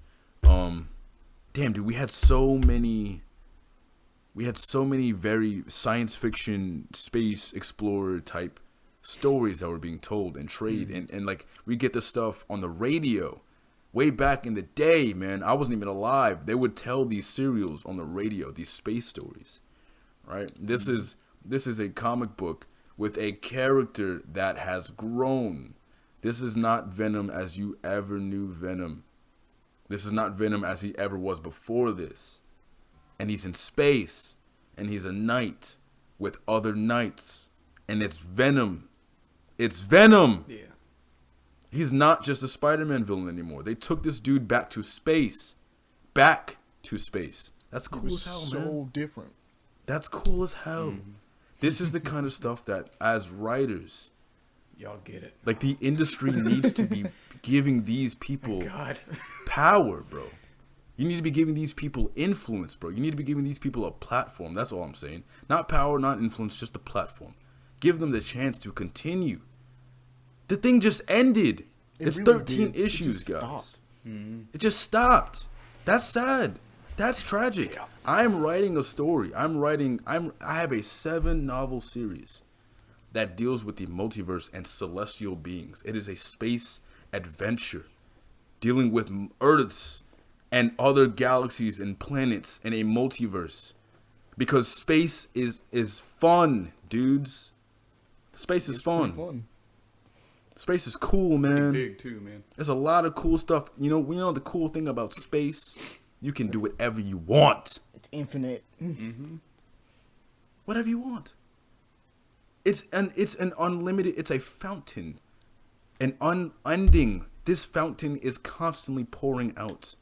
Damn, dude, we had so many very science fiction, space explorer type stories that were being told and trade, and like we get this stuff on the radio. Way back in the day, man, I wasn't even alive. They would tell these serials on the radio, these space stories, right? This is a comic book with a character that has grown. This is not Venom as you ever knew Venom. This is not Venom as he ever was before this. And he's in space, and he's a knight with other knights, and it's Venom. It's Venom. Yeah. He's not just a Spider-Man villain anymore. They took this dude back to space. Back to space. That's cool as hell, man. So different. That's cool as hell. This is the kind of stuff that, as writers, Y'all get it. like the industry needs to be giving these people God. power, bro. You need to be giving these people influence, bro. You need to be giving these people a platform. That's all I'm saying. Not power, not influence, just a platform. Give them the chance to continue. The thing just ended. It's really 13 did. It issues, just guys. stopped. It just stopped. That's sad. That's tragic. Yeah. I'm writing a story. I have a 7-novel series that deals with the multiverse and celestial beings. It is a space adventure dealing with Earths and other galaxies and planets in a multiverse. Because space is fun, dudes. Space is It's pretty fun. Space is cool, man. Big too, man. There's a lot of cool stuff. You know, we know the cool thing about space. You can do whatever you want. It's infinite. Whatever you want. It's an unlimited. It's a fountain, an unending. This fountain is constantly pouring out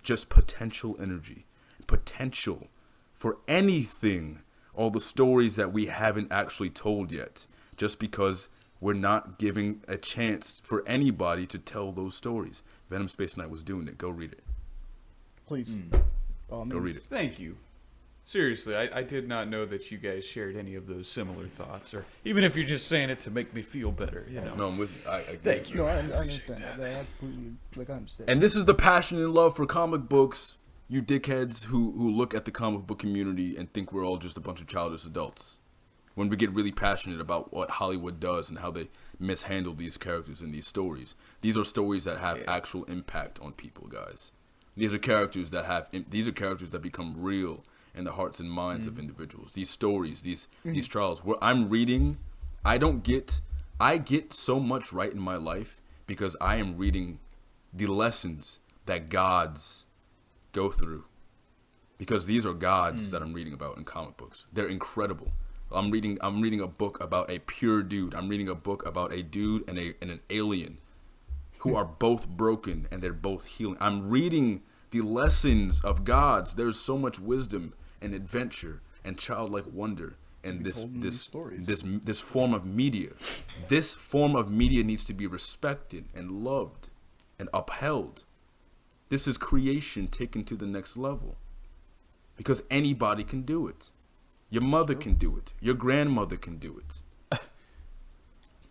just potential energy, potential for anything. All the stories that we haven't actually told yet, just because we're not giving a chance for anybody to tell those stories. Venom Space Knight was doing it. Go read it. Please. Go read it. Thank you. Seriously, I did not know that you guys shared any of those similar thoughts, or even if you're just saying it to make me feel better, you know. No, I'm with you. I Thank you. No, I understand that. I completely, I understand. And this is the passion and love for comic books. You dickheads who look at the comic book community and think we're all just a bunch of childish adults. When we get really passionate about what Hollywood does and how they mishandle these characters in these stories. These are stories that have actual impact on people, guys. These are characters that become real in the hearts and minds of individuals. These stories, these trials. Where I'm reading, I get so much right in my life because I am reading the lessons that gods go through. Because these are gods that I'm reading about in comic books. They're incredible. I'm reading a book about a pure dude. I'm reading a book about a dude and an alien who are both broken and they're both healing. I'm reading the lessons of gods. There's so much wisdom and adventure and childlike wonder in this form of media. This form of media needs to be respected and loved and upheld. This is creation taken to the next level. Because anybody can do it. Your mother can do it. Your grandmother can do it.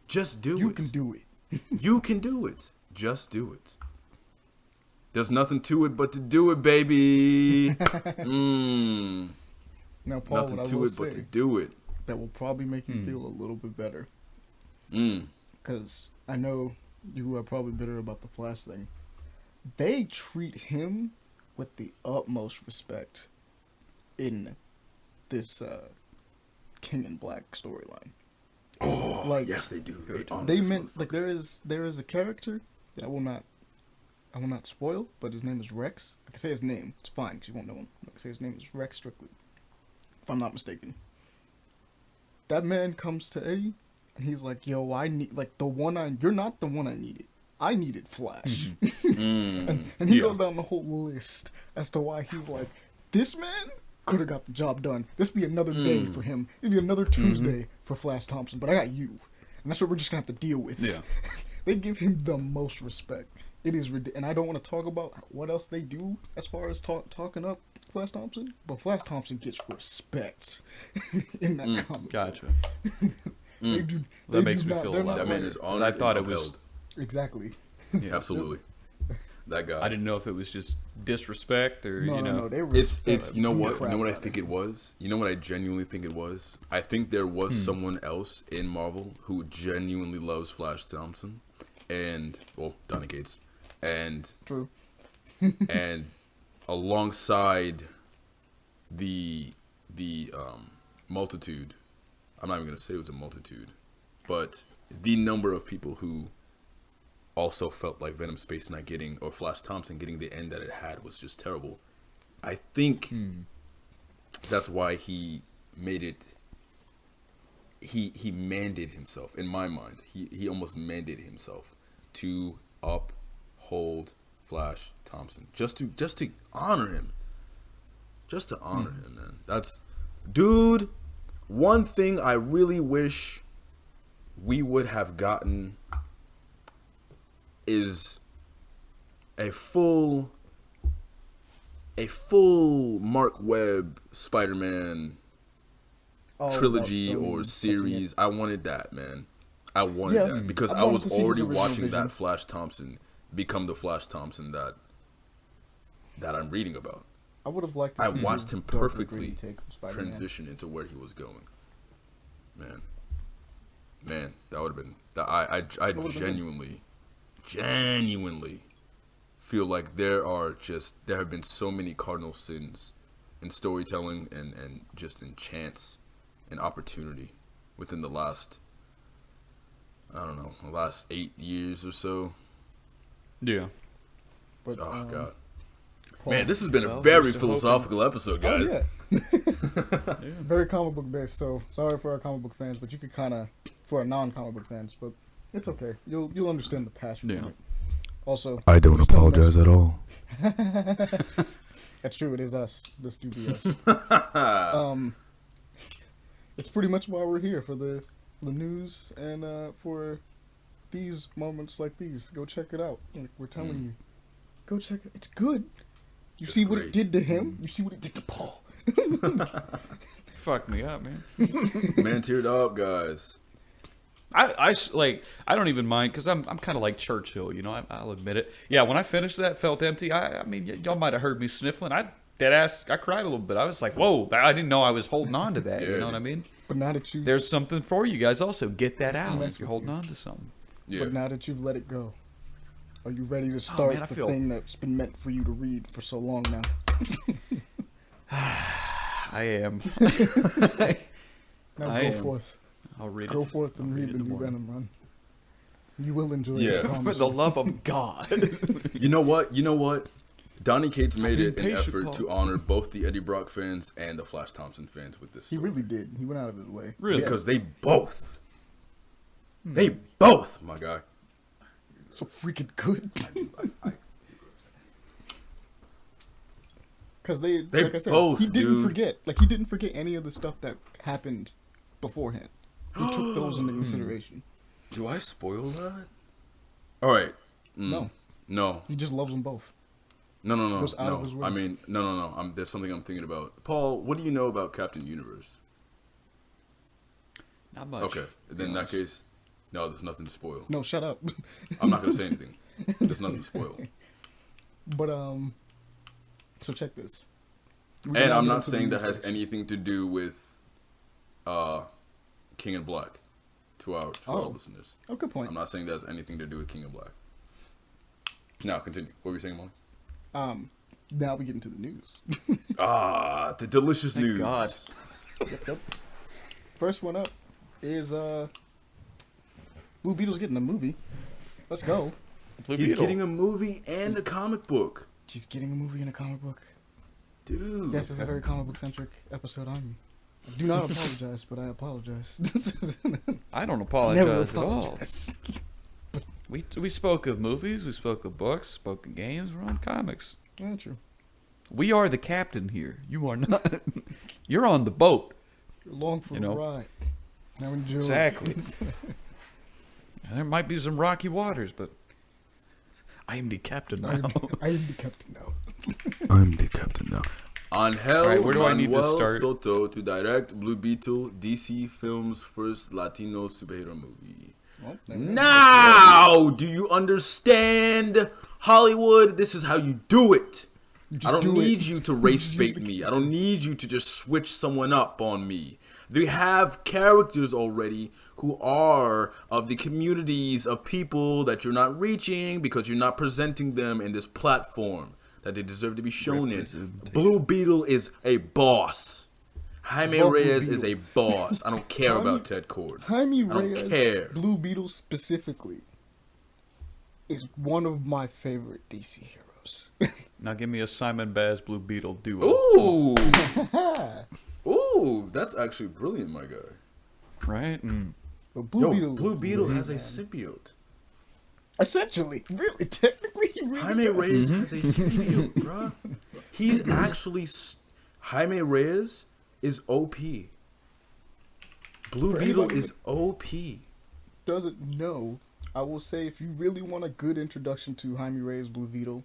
Just do it. You can do it. You can do it. Just do it. There's nothing to it but to do it, baby. Now, Paul, Nothing what I to will it but say to do it. that will probably make you feel a little bit better. Because I know you are probably bitter about the Flash thing. They treat him with the utmost respect in this King in Black storyline. Oh, Like, yes, they do. They meant like there is a character that I will not spoil, but his name is Rex. I can say his name. It's fine because you won't know him. I can say his name is Rex Strickland, if I'm not mistaken. That man comes to Eddie and he's like, "Yo, I need you're not the one I needed. I needed Flash." and he goes down the whole list as to why he's like, "This man could have got the job done. This would be another day for him. It'd be another Tuesday for Flash Thompson. But I got you. And that's what we're just going to have to deal with. Yeah. They give him the most respect. It is ridiculous. And I don't want to talk about what else they do as far as talking up Flash Thompson. But Flash Thompson gets respect in that comic. Gotcha. They do, That makes me feel a lot That better. man is honored. I thought and it was. upheld. Exactly. Yeah. Absolutely. That guy. I didn't know if it was just disrespect or No, they It's respect you know the what crap I out of think him. it was. You know what I genuinely think it was. I think there was someone else in Marvel who genuinely loves Flash Thompson, and Donny Cates, and True. and alongside the multitude. I'm not even gonna say it was a multitude, but the number of people who also felt like Venom Space Knight or Flash Thompson getting the end that it had was just terrible. I think that's why he made it. He mandated himself, in my mind. He almost mandated himself to uphold Flash Thompson, just to honor him, man. That's, dude. One thing I really wish we would have gotten is a full Mark Webb Spider-Man trilogy or series. I wanted that, man. I wanted that because I was already watching that Flash Thompson become the Flash Thompson that I'm reading about. I would have liked to I see watched him darker, perfectly gritty take of Spider-Man. transition into where he was going. Man, that would have been. I genuinely feel like there have been so many cardinal sins in storytelling and just in chance and opportunity within the last 8 years or so. Yeah. But, God. Paul, Man, this has been a Well, very here's to philosophical episode, guys. Oh, yeah. Very comic book based, so sorry for our comic book fans, but you could kind of, for our non-comic book fans, but it's okay. You'll understand the passion from it. Also, I don't still apologize at all. That's true. It is us. This do be us. It's pretty much why we're here, for the news and for these moments like these. Go check it out. Like we're telling you, go check it. It's good. You see what it did to him. You see what it did to Paul. Fuck me up, man. Man teared up, guys. I don't even mind because I'm kind of like Churchill, you know. I'll admit it. Yeah, when I finished that, felt empty. I mean, y'all might have heard me sniffling. I cried a little bit. I was like, whoa, I didn't know I was holding on to that. You know what I mean? But now that you, There's something for you guys. Also, get that Just to out mess if you're with holding you. on to something. Yeah. but now that you've let it go, are you ready to start man, I the feel- thing that's been meant for you to read for so long now? I am. Now I go am. forth. I'll read Go it. forth and I'll read it the in new morning. Venom run. You will enjoy Yeah. it. I For promise the you. love of God. You know what? Donny Cates made being it an patient, effort Paul. to honor both the Eddie Brock fans and the Flash Thompson fans with this He story. really did. He went out of his way. Really? Because they both, my guy. So freaking good. Because they like I said, both, he didn't dude. forget. Like, he didn't forget any of the stuff that happened beforehand. He took those into consideration. Do I spoil that? All right. No. No. He just loves them both. No. Goes out of his way. I mean, no. There's something I'm thinking about. Paul, what do you know about Captain Universe? Not much. Okay. Then in that case, no, there's nothing to spoil. No, shut up. I'm not going to say anything. There's nothing to spoil. But so check this. And I'm not saying that has anything to do with King and Black to our listeners. Oh, good point. I'm not saying that has anything to do with King and Black. Now, continue. What were you saying, Molly? Now we get into the news. The delicious Thank news. God. Yep. First one up is Blue Beetle's getting a movie. Let's go. Blue He's Beetle. getting a movie and a comic book. She's getting a movie and a comic book. Dude. Yes, it's a very comic book centric episode on me. I do not apologize, but I apologize. I don't Never apologize at all. apologize. We spoke of movies, we spoke of books, spoke of games, we're on comics. Yeah, true. We are the captain here. You are not. You're on the boat. You're along for the ride. Now enjoy. Exactly. There might be some rocky waters, but I am the captain now. I am the captain now. I'm the captain now. Angel Right, where do I need to Manuel start? Soto to direct Blue Beetle, DC Films' first Latino superhero movie. Well, Now, do you understand, Hollywood? This is how you do it. I don't need you to race bait me. I don't need you to just switch someone up on me. They have characters already who are of the communities of people that you're not reaching because you're not presenting them in this platform that they deserve to be shown in. Blue Beetle is a boss. Jaime Reyes is a boss. I don't care about Ted Cord. Jaime I don't Reyes, care. Blue Beetle specifically, is one of my favorite DC heroes. Now give me a Simon Baz Blue Beetle duo. Ooh. Ooh, that's actually brilliant, my guy. Right? But Blue Beetle has a symbiote. Essentially, really, technically, he really Jaime does. Reyes has a symbiote, bruh. He's actually... Jaime Reyes is OP. Blue For Beetle anybody is OP. Doesn't know, I will say, if you really want a good introduction to Jaime Reyes Blue Beetle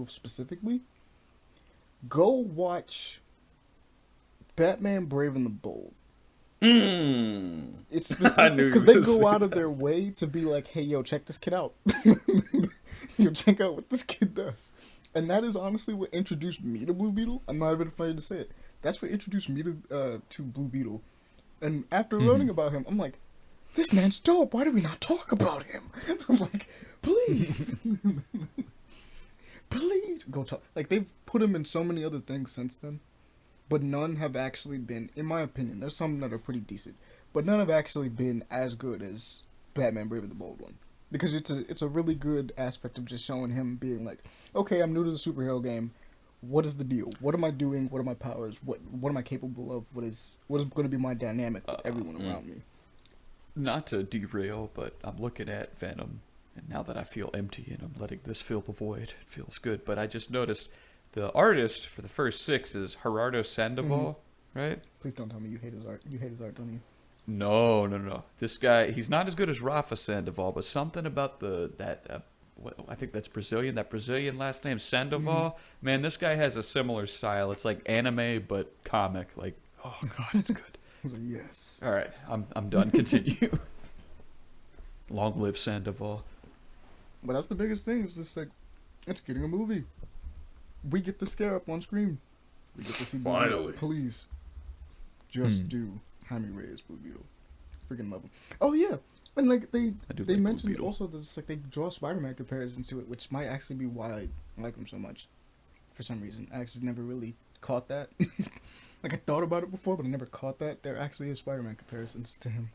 specifically, go watch Batman Brave and the Bold. It's specific because they go out of their way to be like, hey, yo, check this kid out. Yo, check out what this kid does. And that is honestly what introduced me to Blue Beetle. I'm not even afraid to say it. That's what introduced me to Blue Beetle. And after learning about him, I'm like, this man's dope. Why do we not talk about him? I'm like, please. Please go talk. Like, they've put him in so many other things since then. But none have actually been, in my opinion, there's some that are pretty decent, but none have actually been as good as Batman Brave and the Bold one. Because it's a really good aspect of just showing him being like, okay, I'm new to the superhero game. What is the deal? What am I doing? What are my powers? What am I capable of? What is going to be my dynamic with everyone around me? Not to derail, but I'm looking at Venom, and now that I feel empty and I'm letting this fill the void, it feels good. But I just noticed the artist for the first 6 is Gerardo Sandoval, right? Please don't tell me you hate his art. You hate his art, don't you? No. This guy, he's not as good as Rafa Sandoval, but something about I think that's Brazilian. That Brazilian last name, Sandoval. Man, this guy has a similar style. It's like anime, but comic. Like, oh god, it's good. I was like, yes. All right, I'm done. Continue. Long live Sandoval. But that's the biggest thing. It's just like, it's getting a movie. We get the scare up on screen. We get to see Blue Beetle. Finally. Please, just do Jaime Reyes Blue Beetle. Freaking love him. Oh yeah, and like they like mentioned Blue also that it's like they draw Spider-Man comparisons to it, which might actually be why I like him so much. For some reason, I actually never really caught that. Like I thought about it before, but I never caught that there actually is Spider-Man comparisons to him.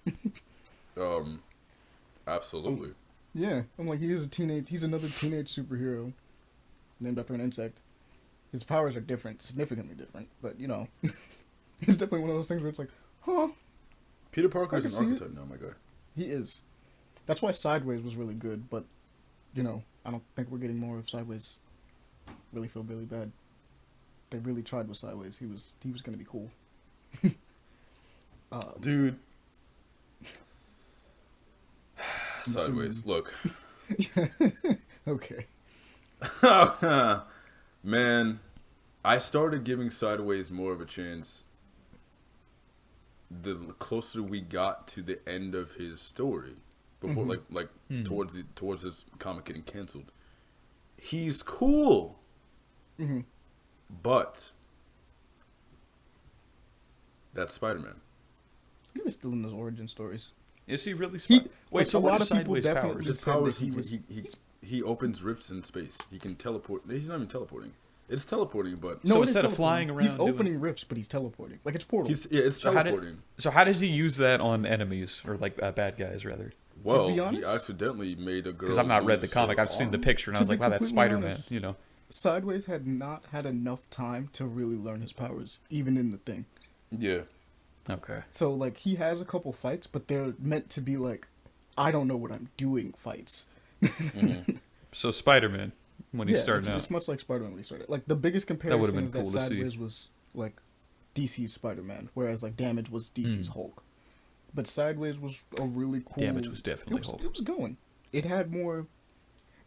Absolutely. Yeah, I'm like he's another teenage superhero named after an insect. His powers are different, significantly different, but you know, it's definitely one of those things where it's like, huh? Peter Parker I is can an see archetype now, my guy. He is. That's why Sideways was really good, but you know, I don't think we're getting more of Sideways. Really feel really bad. They really tried with Sideways. He was gonna be cool. Dude. Sideways, look. Okay. Man, I started giving Sideways more of a chance the closer we got to the end of his story. Before towards his comic getting canceled. He's cool. But that's Spider-Man. He was still in his origin stories. Is he really? Wait, so a what lot are of people Sideways definitely powers? His said powers, that he opens rifts in space. He can teleport. He's not even teleporting. It's teleporting, but No, So it is instead of teleporting. flying around he's doing- opening rifts, but he's teleporting. Like it's Portal. it's So how teleporting. how does he use that on enemies or like bad guys rather? Well, be he honest- accidentally made a girl. Because I've not read the lose comic. her I've seen the arm. picture and I To was like, be wow, that's completely Spider-Man. honest. You know. Sideways had not had enough time to really learn his powers, even in the thing. Yeah. Okay. So, like, he has a couple fights, but they're meant to be, like, I don't know what I'm doing fights. So Spider-Man. when he started out. It's much like Spider-Man when he started. Like the biggest would've comparison been is cool that to see. Sideways was like DC's Spider-Man, whereas like Damage was DC's Hulk. But Sideways was a really cool. Damage was definitely Hulk. It was going. It had more.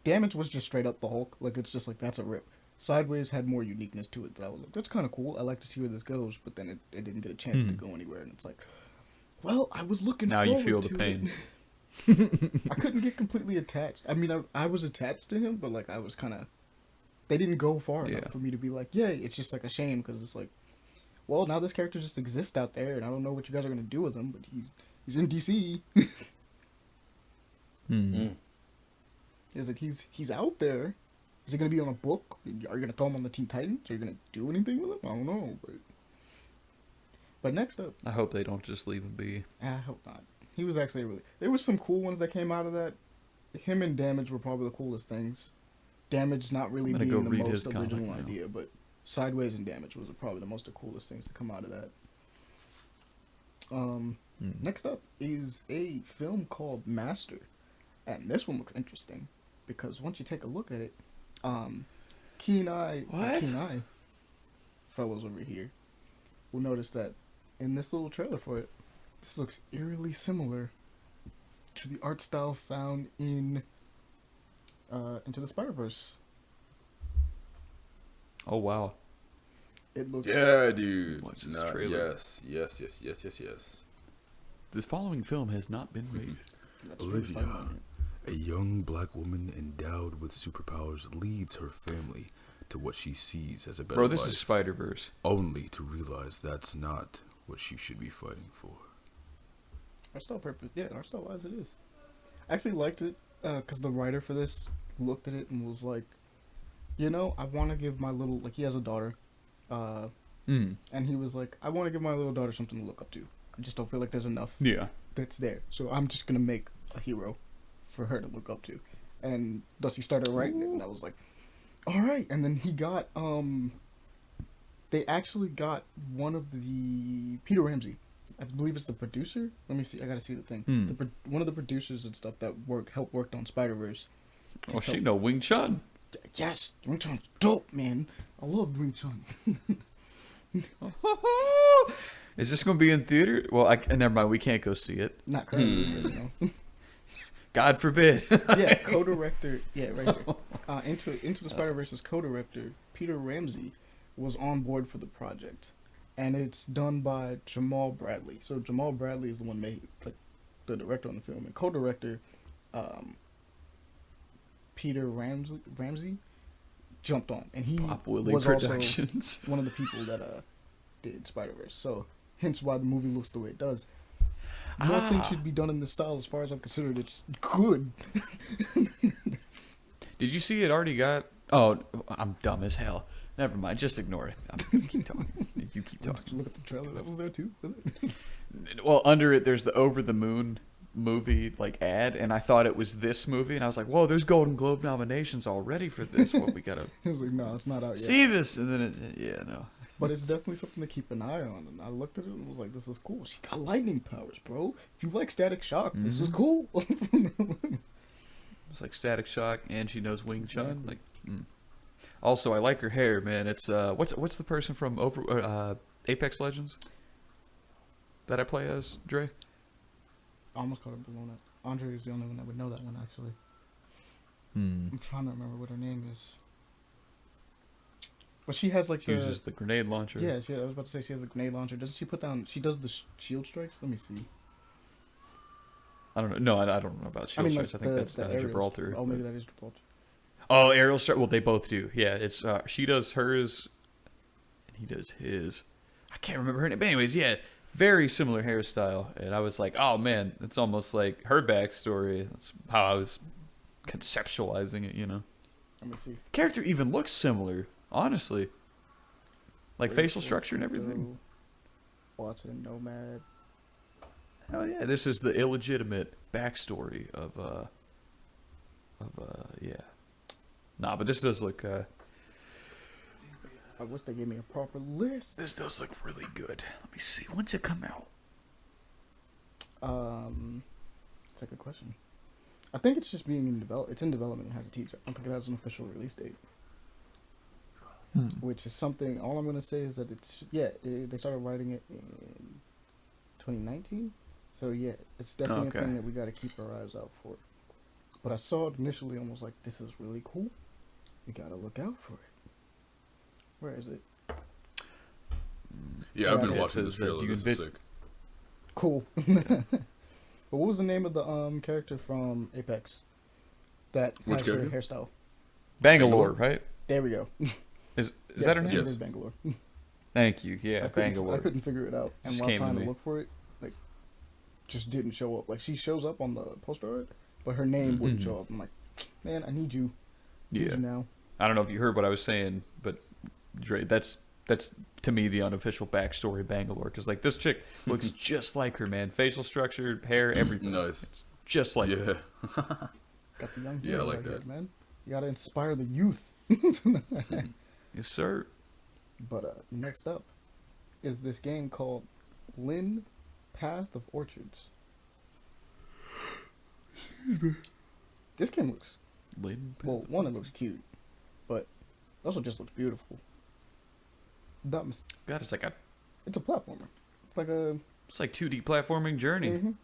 Damage was just straight up the Hulk. Like it's just like that's a rip. Sideways had more uniqueness to it that I was like, that's kind of cool. I like to see where this goes, but then it didn't get a chance to go anywhere, and it's like, well, I was looking. Now forward you feel the to pain. I couldn't get completely attached. I mean, I was attached to him, but like I was kind of. They didn't go far enough for me to be like, yay. It's just like a shame because it's like, well, now this character just exists out there, and I don't know what you guys are gonna do with him, but he's in DC. It's like he's out there. Is he gonna be on a book? Are you gonna throw him on the Teen Titans? Are you gonna do anything with him? I don't know, but next up, I hope they don't just leave him be. I hope not. He was actually really. There were some cool ones that came out of that. Him and Damage were probably the coolest things. Damage not really being the most original idea, but Sideways and Damage was probably the coolest things to come out of that. Next up is a film called Master, and this one looks interesting because once you take a look at it, keen eye fellows over here will notice that in this little trailer for it, this looks eerily similar to the art style found in Into the Spider-Verse. Oh wow! It looks. Yeah, dude. Watch this trailer. Yes. The following film has not been rated. Olivia, a young black woman endowed with superpowers, leads her family to what she sees as a better life. Bro, this is Spider-Verse. Only to realize that's not what she should be fighting for. Art style wise, it is. I actually liked it because the writer for this looked at it and was like, you know, I want to give my little, like, he has a daughter, and he was like, I want to give my little daughter something to look up to. I just don't feel like there's enough that's there. So I'm just going to make a hero for her to look up to. And thus he started writing it, and I was like, all right. And then he got, they actually got one of the, Peter Ramsey, I believe it's the producer. Let me see. I gotta see the thing. One of the producers and stuff that worked on Spider-Verse. Oh, she know Wing Chun. Yes, Wing Chun's dope, man. I love Wing Chun. Is this going to be in theater? Well, never mind. We can't go see it. Not currently, God forbid. Yeah, co-director. Yeah, right here. Into the Spider-Verse's co-director, Peter Ramsey, was on board for the project. And it's done by Jamal Bradley. So Jamal Bradley is the one made, like, the director on the film. And co-director, Peter Ramsey jumped on. And he was also one of the people that did Spider-Verse. So hence why the movie looks the way it does. Nothing should be done in this style as far as I'm concerned. It's good. Did you see it already got... Oh, I'm dumb as hell. Never mind. Just ignore it. Keep talking. You keep talking. Did you look at the trailer that was there too? Well, under it, there's the Over the Moon movie like ad, and I thought it was this movie, and I was like, "Whoa, there's Golden Globe nominations already for this. What we gotta?" I was like, "No, it's not out yet." See this, and then no. But it's definitely something to keep an eye on. And I looked at it and was like, "This is cool. She got lightning powers, bro. If you like Static Shock, this is cool." It's like Static Shock, and she knows Wing Chun. Like. Also, I like her hair, man. It's what's the person from Apex Legends that I play as, Dre? I almost called her below that. Andre is the only one that would know that one, actually. I'm trying to remember what her name is. But she has like she uses the grenade launcher. Yeah, I was about to say she has a grenade launcher. Doesn't she put down? She does the shield strikes. Let me see. I don't know. No, I don't know about shield strikes. I think that's Gibraltar. Oh, maybe that is Gibraltar. Oh, aerial strike. Well, they both do. Yeah, it's she does hers, and he does his. I can't remember her name. But anyways, yeah, very similar hairstyle. And I was like, oh man, it's almost like her backstory. That's how I was conceptualizing it. Let me see. Character even looks similar, honestly. Like facial structure and everything. Watson, Nomad. Hell yeah, this is the illegitimate backstory of yeah. Nah, but this does look... I wish they gave me a proper list. This does look really good. Let me see. When's it come out? That's a good question. I think it's just being in develop. It's in development. It has a teaser. I don't think it has an official release date. Which is something. All I'm gonna say is that they started writing it in 2019. So yeah, it's definitely a thing that we got to keep our eyes out for. But I saw it initially, almost like this is really cool. We gotta look out for it. Where is it? Yeah, I've been watching this trailer. This is sick. Cool. But what was the name of the character from Apex? That Which has your character? hairstyle. Bangalore, right? There we go. Is that her name? It Yes. is Bangalore. Thank you. Yeah, I Bangalore. couldn't figure it out, and Just while came to trying to me. look for it, like, just didn't show up. Like she shows up on the poster art, but her name wouldn't show up. I'm like, man, I need you. Need you now. I don't know if you heard what I was saying, but Dre, that's to me the unofficial backstory of Bangalore, because like this chick looks just like her, man. Facial structure, hair, everything. Nice. It's just like her. Got the young Yeah, I hero like right that. here, man. You gotta inspire the youth. Yes, sir. But next up is this game called Lin Path of Orchards. This game looks well. One, it looks cute, but it also just looks beautiful. God, it's like It's a platformer. It's like a 2D platforming journey.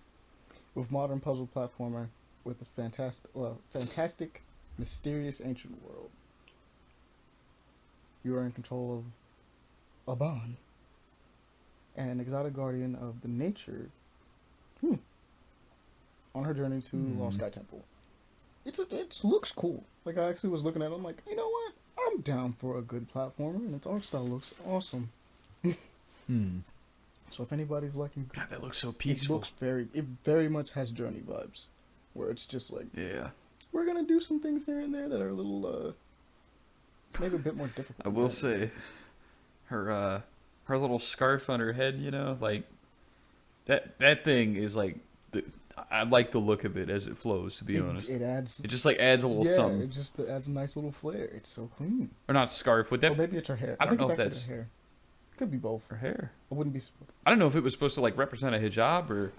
with modern puzzle platformer with a fantastic, mysterious ancient world. You are in control of Aban, an exotic guardian of the nature. On her journey to Lost Sky Temple. It looks cool. Like I actually was looking at it, I'm like, you know what? I'm down for a good platformer, and its art style looks awesome. So if anybody's liking, God, that looks so peaceful. It very much has Journey vibes, where it's just like, Yeah. we're gonna do some things here and there that are a little, maybe a bit more difficult. I will say, her little scarf on her head, you know, like that thing is like I like the look of it as it flows. To be honest, It just like adds a little something. It adds a nice little flair. It's so clean. Or not scarf. Would that? Or maybe it's her hair. I don't know think if it's that's her hair. Could be both. her hair. I wouldn't be. I don't know if it was supposed to like represent a hijab or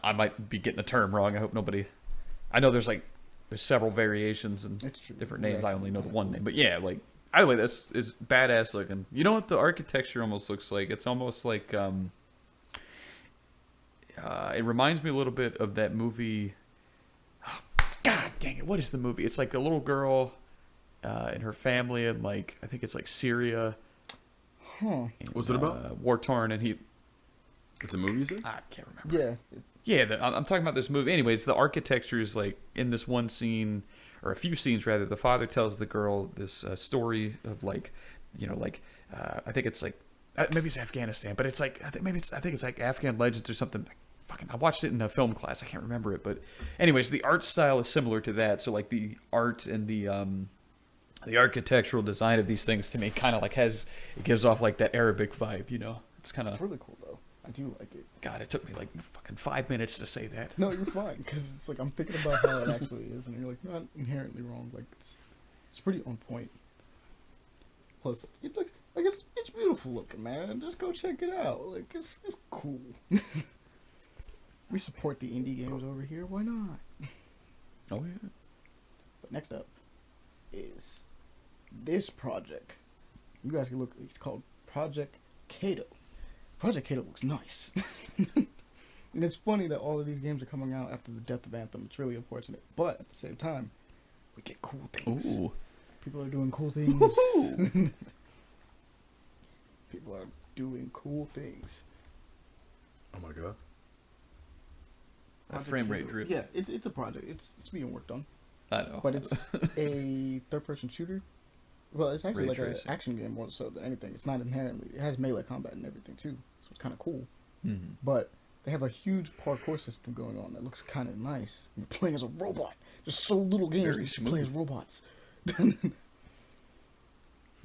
I might be getting the term wrong. I hope nobody. I know there's several variations and It's true. different names. I only know the one name, but yeah, like either way, is badass looking. You know what the architecture almost looks like? It's almost like it reminds me a little bit of that movie. Oh, God dang it! What is the movie? It's like a little girl and her family in like I think it's like Syria. Huh. What's it about? War torn, and he. It's a movie, you said? I can't remember. Yeah. Yeah, I'm talking about this movie. Anyways, the architecture is like in this one scene, or a few scenes rather. The father tells the girl this story of like, you know, like I think it's like maybe it's Afghanistan, but it's like I think it's like Afghan legends or something. Fucking, I watched it in a film class. I can't remember it, but anyways, the art style is similar to that. So like the art and the architectural design of these things to me kind of like it gives off like that Arabic vibe. You know, it's kind of really cool though. I do like it. God, it took me like fucking 5 minutes to say that. No, you're fine, because it's like I'm thinking about how it actually is, and you're like not inherently wrong. Like it's pretty on point. Plus, it looks like it's beautiful looking, man. Just go check it out. Like it's cool. We support the indie games over here. Why not? Oh yeah. But next up is this project. You guys can look. It's called Project Kato. Project Kato looks nice. And it's funny that all of these games are coming out after the death of Anthem. It's really unfortunate. But at the same time, we get cool things. Ooh. People are doing cool things. People are doing cool things. Oh my god. That frame rate drip. Yeah, it's a project. It's being worked on. I know. But it's a third-person shooter. Well, it's actually Ray like an tracing. action game more so than anything. It's not inherently. It has melee combat and everything too, so it's kind of cool. Mm-hmm. But they have a huge parkour system going on that looks kind of nice. You're playing as a robot. There's so little games Very that you play as smooth. robots.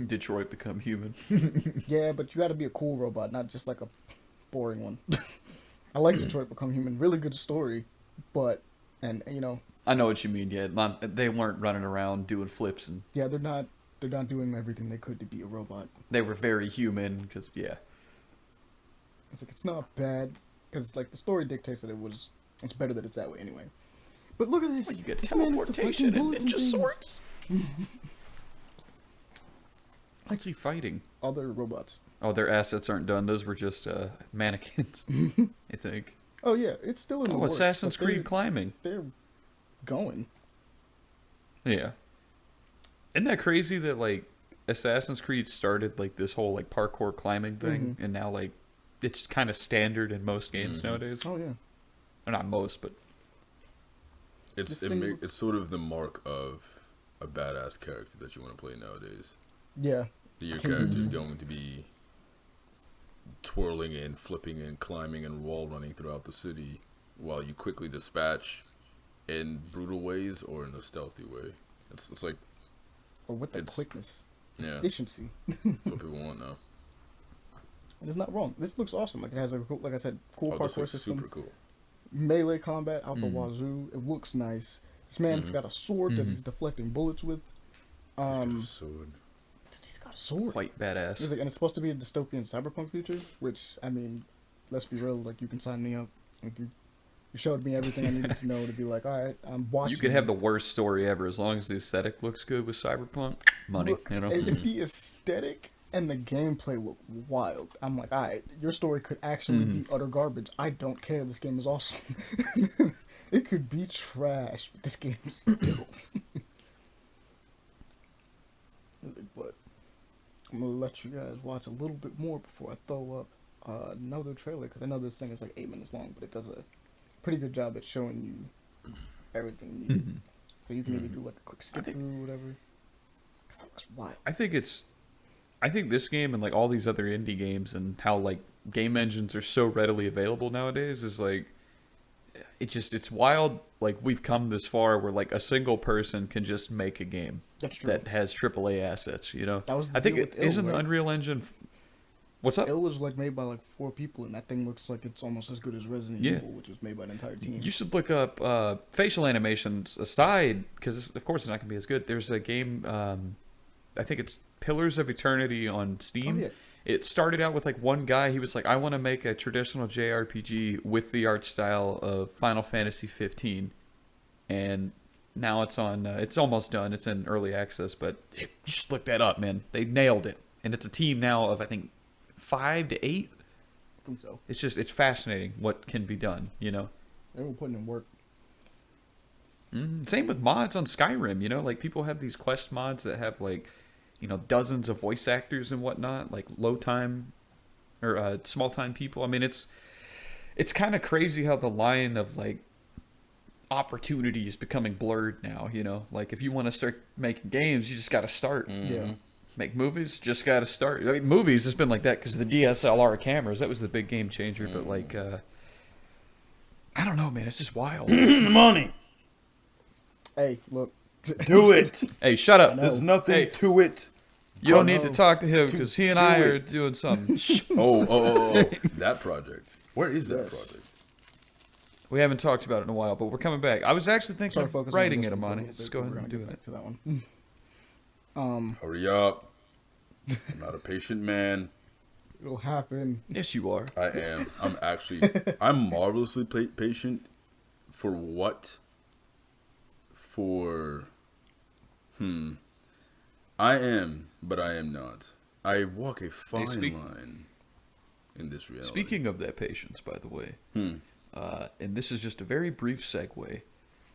Detroit Become Human. Yeah, but you got to be a cool robot, not just like a boring one. I like Detroit Become Human. Really good story, but you know. I know what you mean. Yeah, they weren't running around doing flips, and Yeah, they're not doing everything they could to be a robot. they were very human. Because yeah, It's like it's not bad because like the story dictates that it's better that it's that way anyway. But look at this. Well, you get This man is teleportation deflecting and bullets ninja things. swords. What's he fighting? Other robots. Oh, their assets aren't done. Those were just mannequins, I think. Oh yeah, it's still in the Oh, works. Assassin's but Creed climbing. They're going. Yeah. Isn't that crazy that, like, Assassin's Creed started, like, this whole, like, parkour climbing thing, and now, like, it's kind of standard in most games nowadays? Oh yeah. Or not most, but... It's it's sort of the mark of a badass character that you want to play nowadays. Yeah. Your character is going to be twirling and flipping and climbing and wall running throughout the city while you quickly dispatch in brutal ways or in a stealthy way. It's like... Or with the quickness. Yeah. Efficiency. That's what people want now. And it's not wrong. This looks awesome. Like, it has a, like I said, cool This parkour looks system. super cool. Melee combat out the wazoo. It looks nice. This man's got a sword that he's deflecting bullets with. He's got a sword. He's got a sword. Quite badass. It's like, and it's supposed to be a dystopian cyberpunk future, which, I mean, let's be real, like, you can sign me up. Like, you showed me everything I needed to know to be like, all right, I'm watching. You could have the worst story ever as long as the aesthetic looks good with Cyberpunk. Money, Look, you know? if the aesthetic and the gameplay look wild, I'm like, all right, your story could actually be utter garbage. I don't care. This game is awesome. It could be trash, but this game is still. But I'm going to let you guys watch a little bit more before I throw up another trailer, because I know this thing is like 8 minutes long, but it does a pretty good job at showing you everything you need. So you can either do like a quick skip through or whatever. 'Cause that looks wild. I think this game and, like, all these other indie games and how, like, game engines are so readily available nowadays is, like, it's wild. Like, we've come this far where, like, a single person can just make a game That's true. that has AAA assets, you know? That was the I think deal it with Ill, isn't the right? Unreal Engine... What's up? It was like made by like 4 people, and that thing looks like it's almost as good as Resident Yeah. Evil, which was made by an entire team. You should look up facial animations aside, because of course it's not going to be as good. There's a game, I think it's Pillars of Eternity on Steam. Oh, yeah. It started out with like one guy. He was like, I want to make a traditional JRPG with the art style of Final Fantasy 15, and now it's on. It's almost done. It's in early access, but you should look that up, man. They nailed it, and it's a team now of I think 5 to 8. I think so. It's fascinating what can be done, you know. They were putting in work. Same with mods on Skyrim, you know, like people have these quest mods that have like, you know, dozens of voice actors and whatnot, like low time or small time people. I mean, it's kind of crazy how the line of like opportunity is becoming blurred now, you know, like if you want to start making games, you just got to start. Yeah. Make movies, just got to start. I mean, movies has been like that because of the DSLR cameras. That was the big game changer. But like, I don't know, man. It's just wild. Money. Hey, look. Do it. Hey, shut up. There's nothing Hey. to it. You don't Oh, need to no. talk to him because he and do I it. are doing something. Oh. That project. Where is that Yes. project? We haven't talked about it in a while, but we're coming back. I was actually thinking Sorry, of focus writing on it, this one for a Amani. little Just bit, go but ahead and we're do gonna it. get back to that one. Hurry up. I'm not a patient man. It'll happen. Yes, you are. I am. I'm marvelously patient for what? I am, but I am not. I walk a fine line in this reality. Speaking of that patience, by the way, and this is just a very brief segue.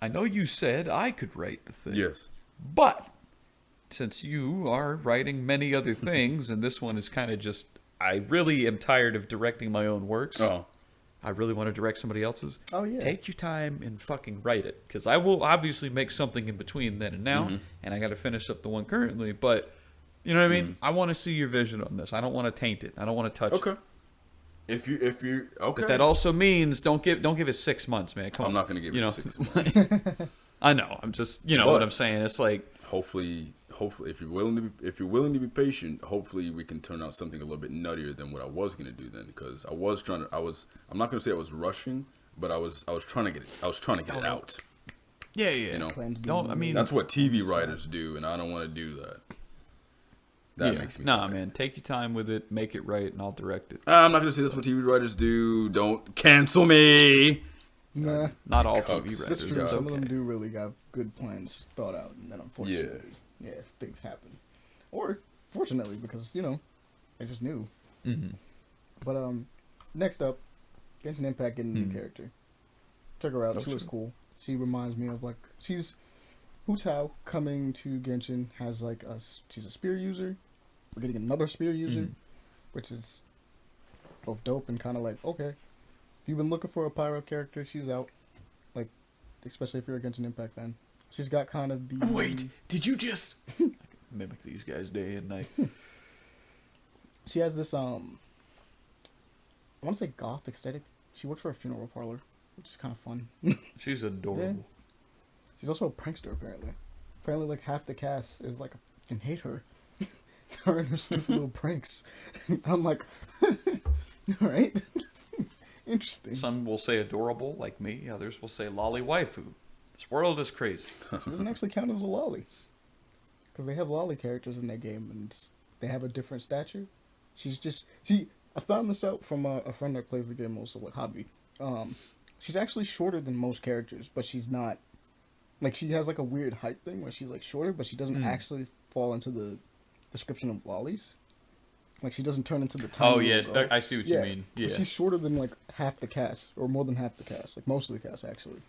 I know you said I could write the thing. Yes. But since you are writing many other things, and this one is kind of just, I really am tired of directing my own works. Oh. I really want to direct somebody else's. Oh, yeah. Take your time and fucking write it. Because I will obviously make something in between then and now, and I got to finish up the one currently. But, you know what I mean? I want to see your vision on this. I don't want to taint it. I don't want to touch it. Okay. If you okay. But that also means don't give it 6 months, man. Come on. I'm not going to give it 6 months. I know. I'm just, you know what I'm saying. It's like, Hopefully, if you're willing to be patient, hopefully we can turn out something a little bit nuttier than what I was gonna do then. Because I'm not gonna say I was rushing, but I was trying to get it out. yeah. You know, Don't. I mean, that's what TV writers do, and I don't want to do that. That makes me. Nah, tired. man. Take your time with it. Make it right, and I'll direct it. I'm not gonna say that's what TV writers do. Don't cancel me. Nah, Not all Cucks. TV writers. that's true. It's Some of okay. them do really got good plans thought out, and then unfortunately, yeah, things happen. Or fortunately, because I just knew. Mhm. But next up, Genshin Impact getting a new character. Check her out. Oh, She looks sure. cool. She reminds me of she's Hu Tao coming to Genshin has she's a spear user. We're getting another spear user, which is both dope and kind of okay. If you've been looking for a pyro character, she's out. Especially if you're a Genshin Impact fan. She's got kind of the... Wait, did you just... I can mimic these guys day and night. She has this, I want to say goth aesthetic. She works for a funeral parlor, which is kind of fun. She's adorable. Yeah. She's also a prankster, apparently. Apparently, half the cast is, can hate her. Her and her stupid little pranks. I'm like, alright. Interesting. Some will say adorable, like me. Others will say lolly waifu. This world is crazy. She doesn't actually count as a lolly. Because they have lolly characters in that game, and they have a different stature. I found this out from a friend that plays the game also, hobby. She's actually shorter than most characters, but she's not... she has, a weird height thing where she's, shorter, but she doesn't actually fall into the description of lollies. She doesn't turn into the tiny Oh, yeah. little girl. I see what you mean. Yeah. She's shorter than, half the cast, or more than half the cast. Most of the cast, actually.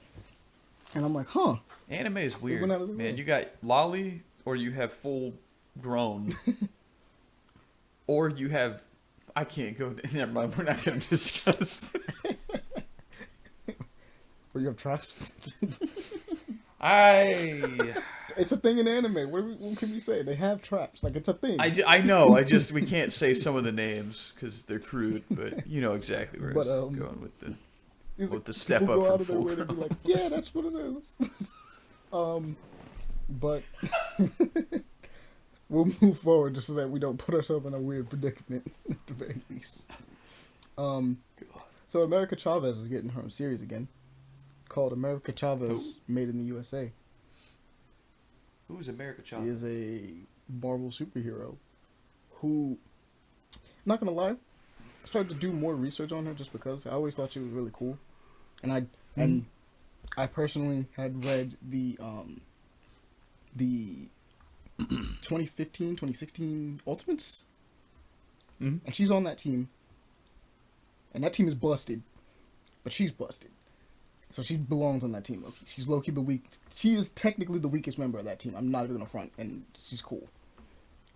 And I'm like, huh. Anime is weird. Moving out of the way. Man, you got lolly, or you have full grown. Or you have... I can't go... Never mind, we're not going to discuss that. Or you have traps. It's a thing in anime. What can we say? They have traps. It's a thing. I know. We can't say some of the names because they're crude, but you know exactly where I was going with the step up people go from out of their full way to be grown. yeah, that's what it is. But we'll move forward just so that we don't put ourselves in a weird predicament at the very least. So America Chavez is getting her own series again, called America Chavez Made in the USA. Who's America She Chavez? is a Marvel superhero who, not gonna lie, I started to do more research on her just because I always thought she was really cool, and I personally had read the 2015, 2016 Ultimates, and she's on that team, and that team is busted, but she's busted. So she belongs on that team, Loki. She's Loki the weak. She is technically the weakest member of that team. I'm not even gonna front, and she's cool.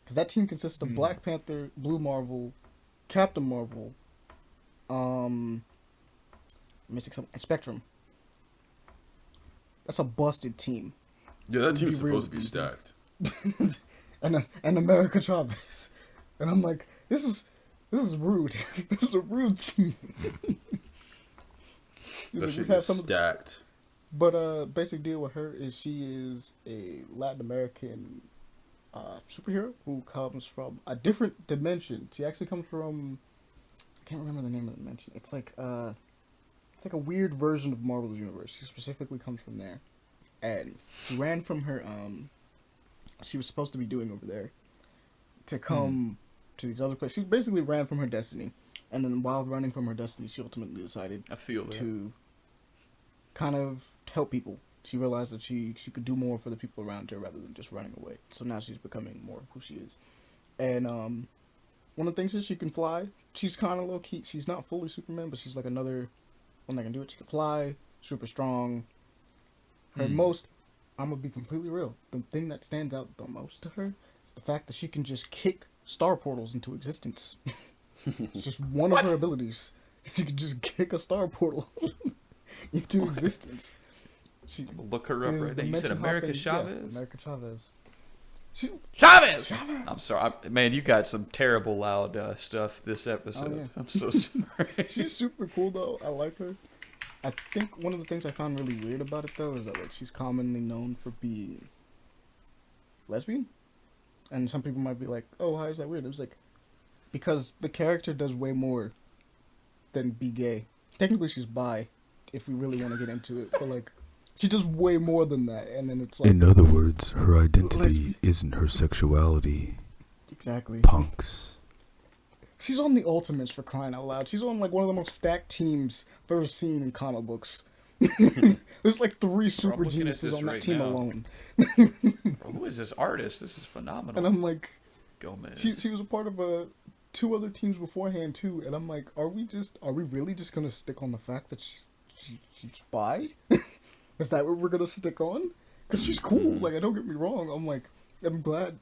Because that team consists of Black Panther, Blue Marvel, Captain Marvel, missing something, and Spectrum. That's a busted team. Yeah, that team's Be real supposed to be with you. stacked. and America Chavez, and I'm like, this is rude. This is a rude team. That shit "We have is some of the-" stacked. But basic deal with her is she is a Latin American superhero who comes from a different dimension. She actually comes from, I can't remember the name of the dimension. It's like a weird version of Marvel's universe. She specifically comes from there, and she ran from her she was supposed to be doing over there to come to these other places. She basically ran from her destiny, and then while running from her destiny, she ultimately decided I feel that. to kind of help people. She realized that she could do more for the people around her rather than just running away. So now she's becoming more of who she is. And one of the things is she can fly. She's kind of low key. She's not fully Superman, but she's another one that can do it. She can fly, super strong. Her most, I'm gonna be completely real. The thing that stands out the most to her is the fact that she can just kick star portals into existence. It's just one of her abilities. She can just kick a star portal into existence. We'll look her up right now. You said America Chavez? Yeah, America Chavez. Chavez! I'm sorry. Man, you got some terrible loud stuff this episode. Oh, yeah. I'm so sorry. She's super cool, though. I like her. I think one of the things I found really weird about it, though, is that she's commonly known for being lesbian. And some people might be like, oh, how is that weird? It was because the character does way more than be gay. Technically, she's bi, if we really want to get into it. But, she does way more than that. And then it's In other words, her identity isn't her sexuality. Exactly. Punks. She's on the Ultimates, for crying out loud. She's on one of the most stacked teams I've ever seen in comic books. There's like 3 super looking at geniuses this on that right team now. alone. Bro, who is this artist? This is phenomenal. And I'm like, Gomez. she was a part of 2 other teams beforehand too. And I'm like, are we really just gonna stick on the fact that she's bi? Is that what we're gonna stick on? Because she's cool. Like, don't get me wrong. I'm like, I'm glad.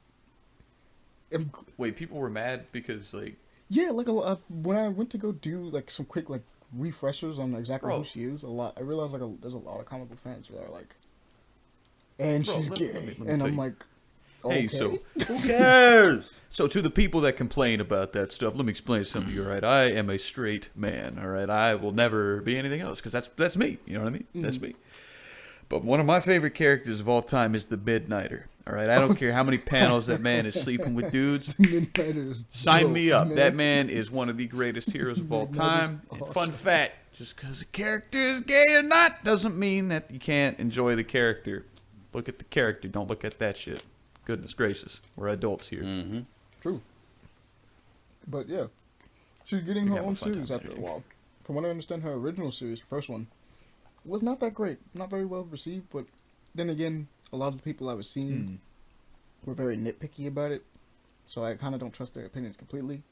Wait, people were mad because like. Yeah, like when I went to go do like some quick like refreshers on exactly Bro. who she is, I realized like there's a lot of comic book fans who are like, and Bro, she's let gay, me and tell I'm you. like, Hey, okay. so Who cares? So to the people that complain about that stuff, let me explain something to you, all right? I am a straight man, all right? I will never be anything else because that's me, you know what I mean? That's me. But one of my favorite characters of all time is the Midnighter, all right? I don't care how many panels that man is sleeping with dudes. Midnighters, Sign dope, me up. man. That man is one of the greatest heroes of all time. And fun fact, just because a character is gay or not doesn't mean that you can't enjoy the character. Look at the character. Don't look at that shit. Goodness gracious. We're adults here. True. But yeah, she's getting We her have a own fun series time after a today. while. From what I understand, her original series, the first one, was not that great, not very well received. But then again, a lot of the people I was seeing were very nitpicky about it, so I kind of don't trust their opinions completely.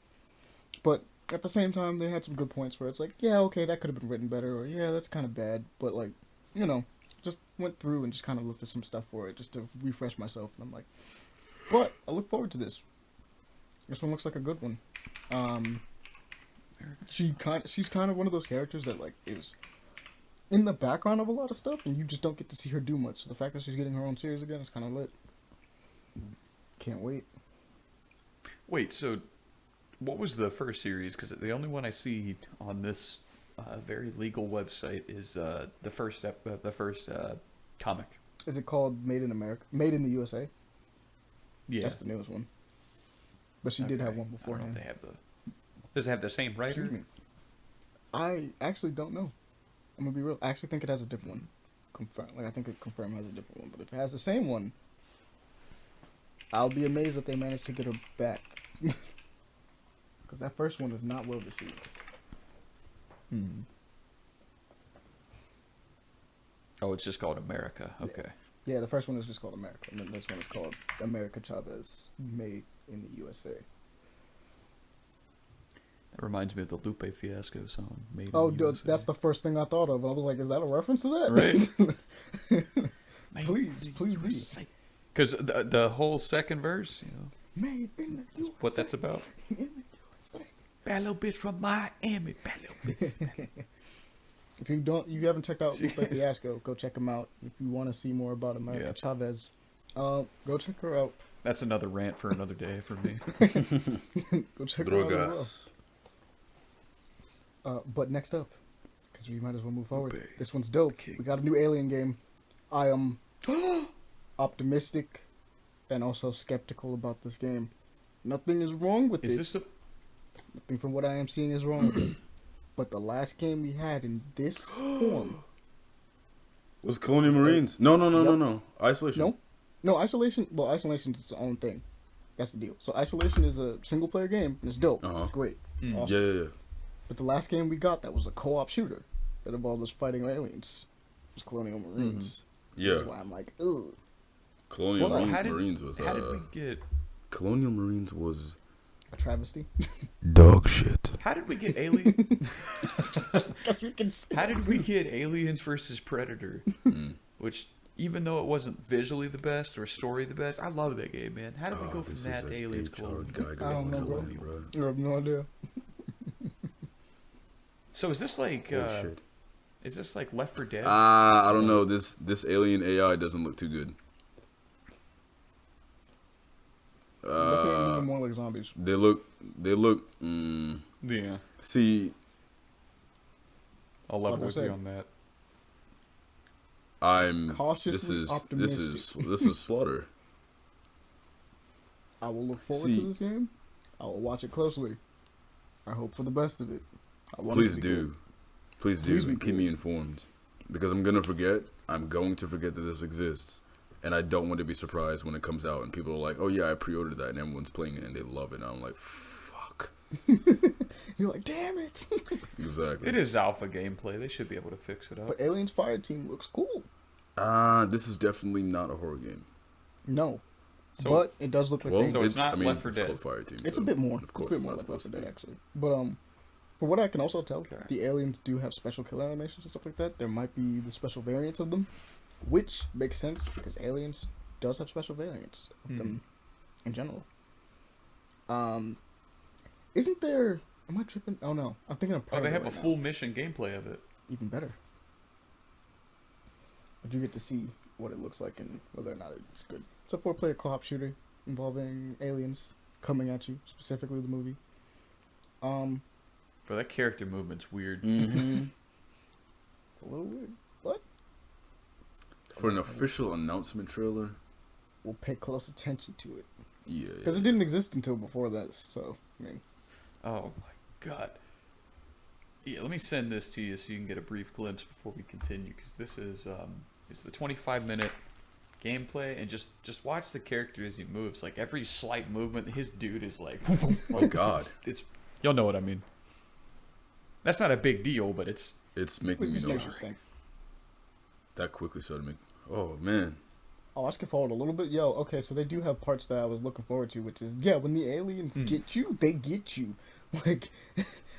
But at the same time, they had some good points where it's like, yeah, okay, that could have been written better, or yeah, that's kind of bad. But like, just went through and just kind of looked at some stuff for it just to refresh myself, and I'm like, but I look forward to this. This one looks like a good one. She's kind of one of those characters that like is in the background of a lot of stuff, and you just don't get to see her do much. So the fact that she's getting her own series again is kind of lit. Can't wait. Wait, so what was the first series? Because the only one I see on this very legal website is the first comic. Is it called Made in America? Made in the USA? Yeah. That's the newest one. But she did have one I don't know beforehand. if they have does it have the same writer? Excuse me. I actually don't know. I'm gonna be real. I actually think it has a different one. I think it confirmed has a different one. But if it has the same one, I'll be amazed if they manage to get her back. Because that first one is not well received. Oh, it's just called America. Okay. Yeah, the first one is just called America, and then this one is called America Chavez, Made in the USA. That reminds me of the Lupe Fiasco song. Made Oh, in the dude, USA. that's the first thing I thought of. I was like, is that a reference to that? Right. Please read. Because the whole second verse, Made in the USA. what that's about. In the USA. Bad little bitch from Miami. Bad little bitch. If you haven't checked out Lupe Fiasco, go check him out. If you want to see more about America Chavez, go check her out. That's another rant for another day for me. Go check her out Drogas. as well. But next up, because we might as well move forward. Lupe. This one's dope. We got a new Alien game. I am optimistic and also skeptical about this game. Nothing is wrong with it. Is this a... Nothing from what I am seeing is wrong with it. But the last game we had in this form... Was Colonial Marines? No. Isolation. No, Isolation... Well, Isolation is its own thing. That's the deal. So Isolation is a single-player game, and it's dope. It's great. It's awesome. Yeah. But the last game we got that was a co-op shooter that involved us fighting aliens. It was Colonial Marines. Yeah. That's why I'm like, ugh. Colonial Well, Marines was... How did we get... Colonial Marines was... A travesty. dog shit. How did we get alien? Guess we can say How did we get Aliens versus Predator? Which, even though it wasn't visually the best or story the best, I love that game, man. How did we go from that to Aliens Colonial? I don't know, bro. I have no idea. So is this like... shit. Is this like Left 4 Dead? I don't know. This alien AI doesn't look too good. Looking at even more like zombies. They look. Yeah. See, I'll level Like I with said. you on that. I'm Cautiously optimistic. This is slaughter. I will look forward to this game. I will watch it closely. I hope for the best of it. I want it Please to be do. good. Please Please do. be Keep good. me informed. Because I'm going to forget. I'm going to forget that this exists. And I don't want to be surprised when it comes out and people are like, oh yeah, I pre-ordered that and everyone's playing it and they love it. And I'm like, fuck. suck. You're like, damn it. Exactly. It is alpha gameplay. They should be able to fix it up. But Aliens Fireteam looks cool. This is definitely not a horror game. No. So- But it does look like So it's not Left 4 it's Dead. called Fireteam. it's so a bit more. Of course, it's a bit more not like Left supposed 4 to Dead, be. actually. But for what I can also tell, Okay. the aliens do have special kill animations and stuff like that. There might be the special variants of them, which makes sense because Aliens does have special variants of them in general. Isn't there? Am I tripping? Oh no, I'm thinking of. Oh, they Predator have a right now. full mission gameplay of it. Even better. But you get to see what it looks like and whether or not it's good. It's a 4-player co-op shooter involving aliens coming at you, specifically the movie. Bro, that character movement's weird. Mm-hmm. It's a little weird, but For an official announcement trailer, we'll pay close attention to it yeah. because it didn't exist until before this. So I mean, Oh my god. Yeah, let me send this to you so you can get a brief glimpse before we continue, because this is it's the 25-minute gameplay, and just watch the character as he moves. Like every slight movement, his dude is like, Oh God, it's you'll know what I mean. That's not a big deal, but it's it's making it me just makes you nauseous. think. That quickly started making. Oh man. Oh, I skip forward a little bit. Yo, okay, so they do have parts that I was looking forward to, which is when the aliens get you, they get you. Like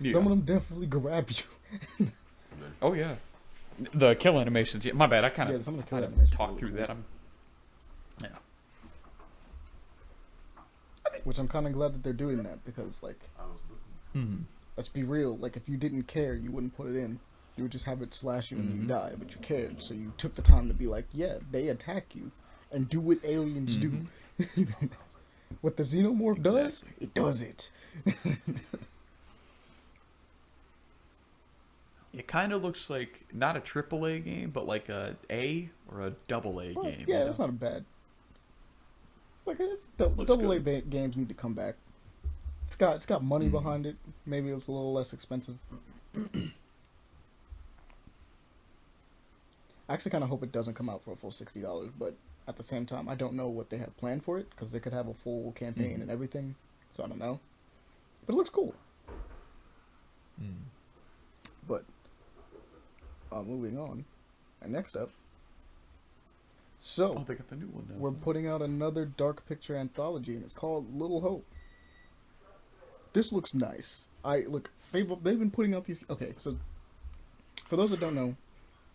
yeah. some of them definitely grab you. Oh yeah, the kill animations. Yeah, my bad. I kind Yeah, of some of the kill animations talked are through really that. Yeah. Which I'm kind of glad that they're doing that because, like, let's be real. Like, if you didn't care, you wouldn't put it in. You would just have it slash you and you die, but you cared, so you took the time to be like, yeah, they attack you, and do what aliens do. What the xenomorph does, it does it. It kind of looks like not a AAA game, but like a or a AA Well, game. yeah, you that's know? not a bad. Like, it's Looks double A good. games need to come back. It's got money behind it. Maybe it's a little less expensive. I actually kind of hope it doesn't come out for a full $60, but at the same time, I don't know what they have planned for it because they could have a full campaign and everything. So I don't know, but it looks cool. But moving on, and next up, so Oh, they got the new one now. we're putting out another dark picture anthology, and it's called Little Hope. This looks nice. They've been putting out these. Okay, so for those that don't know,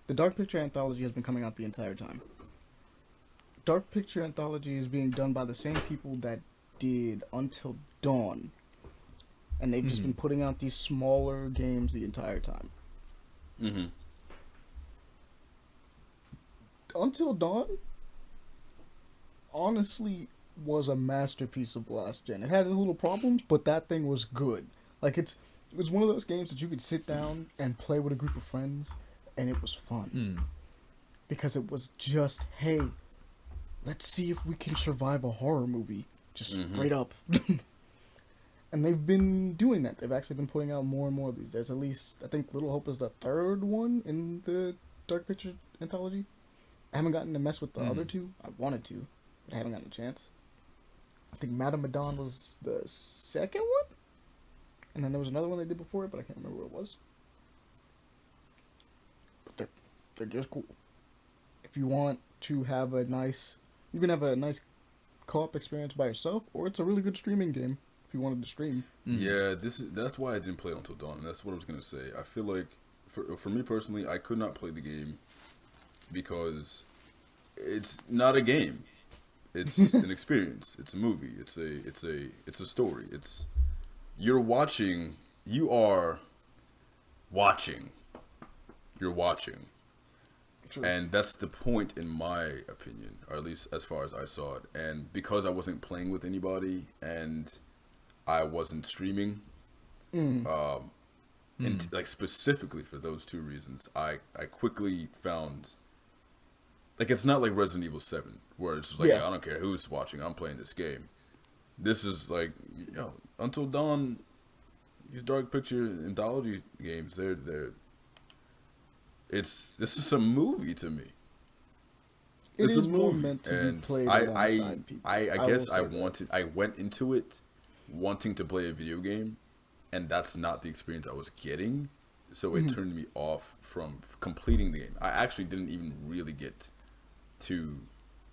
the dark picture anthology has been coming out the entire time. Dark picture anthology is being done by the same people that did Until Dawn, and they've just been putting out these smaller games the entire time. Mm-hmm. Until Dawn, honestly, was a masterpiece of last gen. It had its little problems, but that thing was good. Like it was one of those games that you could sit down and play with a group of friends, and it was fun because it was just, hey, let's see if we can survive a horror movie, just straight up. And they've been doing that. They've actually been putting out more and more of these. There's at least, I think, Little Hope is the third one in the Dark Picture anthology. I haven't gotten to mess with the other two. I wanted to, but I haven't gotten a chance. I think Madame Madon was the second one, and then there was another one they did before it, but I can't remember what it was. But they're just cool. If you want to have a nice, you can have a nice co-op experience by yourself, or it's a really good streaming game if you wanted to stream. Yeah, that's why I didn't play Until Dawn. And that's what I was gonna say. I feel like for me personally, I could not play the game because it's not a game. It's an experience. It's a movie. It's a story. You're watching. True. And that's the point, in my opinion, or at least as far as I saw it. And because I wasn't playing with anybody and I wasn't streaming, and like specifically for those two reasons, I quickly found, like, it's not like Resident Evil 7 where it's just like, Yeah. I don't care who's watching, I'm playing this game. This is like, Until Dawn, these dark picture anthology games, this is a movie to me. It It's is a more movie, meant to be and played alongside people. I will guess say that. I went into it wanting to play a video game, and that's not the experience I was getting. So it turned me off from completing the game. I actually didn't even really get to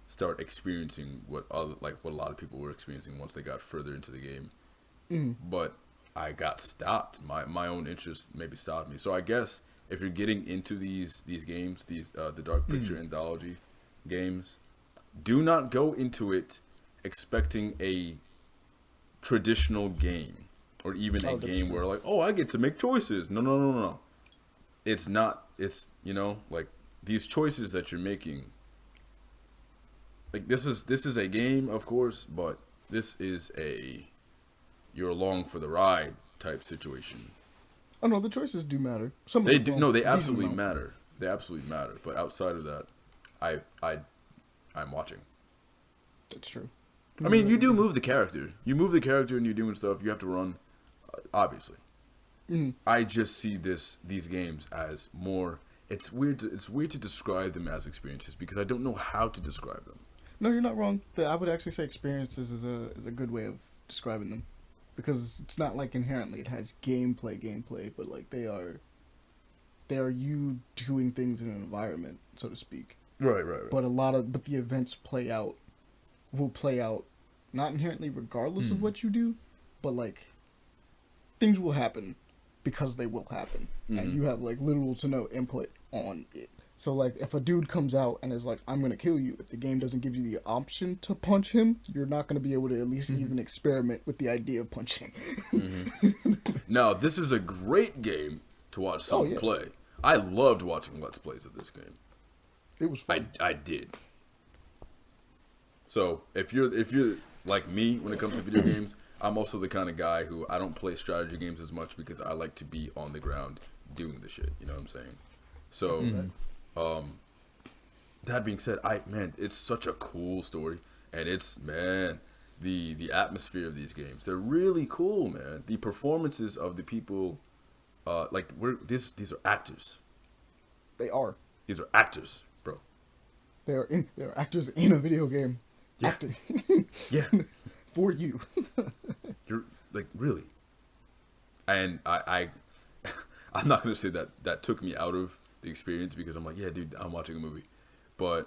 start experiencing what a lot of people were experiencing once they got further into the game. But I got stopped. My own interest maybe stopped me. So I guess if you're getting into these games, the Dark Picture Anthology games, do not go into it expecting a traditional game. Or even a game where like, oh, I get to make choices. No. It's not. It's, like these choices that you're making. Like this is a game, of course, but this is you're along for the ride type situation. Oh no, the choices do matter. They do. No, they absolutely matter. They absolutely matter. But outside of that, I'm watching. That's true. I mean, you do move the character. You move the character and you're doing stuff. You have to run. Obviously, I just see these games as more. It's weird to describe them as experiences because I don't know how to describe them. No, you're not wrong. I would actually say experiences is a good way of describing them, because it's not like inherently it has gameplay, but like they are you doing things in an environment, so to speak. Right. But the events will play out, not inherently regardless of what you do, but like. Things will happen because they will happen, and you have like little to no input on it. So like, if a dude comes out and is like, "I'm gonna kill you," if the game doesn't give you the option to punch him, you're not gonna be able to at least even experiment with the idea of punching. Now, this is a great game to watch someone play. I loved watching Let's Plays of this game. It was fun. I did. So if you're like me when it comes to video games. I'm also the kind of guy who I don't play strategy games as much because I like to be on the ground doing the shit. You know what I'm saying? So, that being said, it's such a cool story, and the atmosphere of these games, they're really cool, man. The performances of the people, these are actors. They are. These are actors, bro. They are actors in a video game. Yeah. Acting. Yeah. For you. You're like, really? And I'm not gonna say that took me out of the experience because I'm like, yeah, dude, I'm watching a movie. But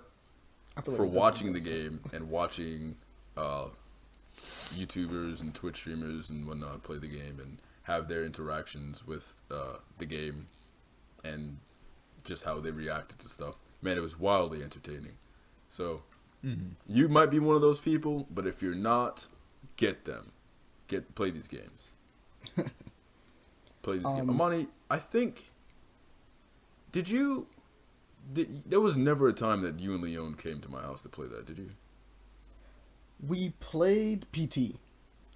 for watching the game and watching YouTubers and Twitch streamers and whatnot play the game and have their interactions with the game and just how they reacted to stuff, man, it was wildly entertaining. So you might be one of those people, but if you're not, play these games. Play these games. Amani, I think, there was never a time that you and Leon came to my house to play that, did you? We played PT. It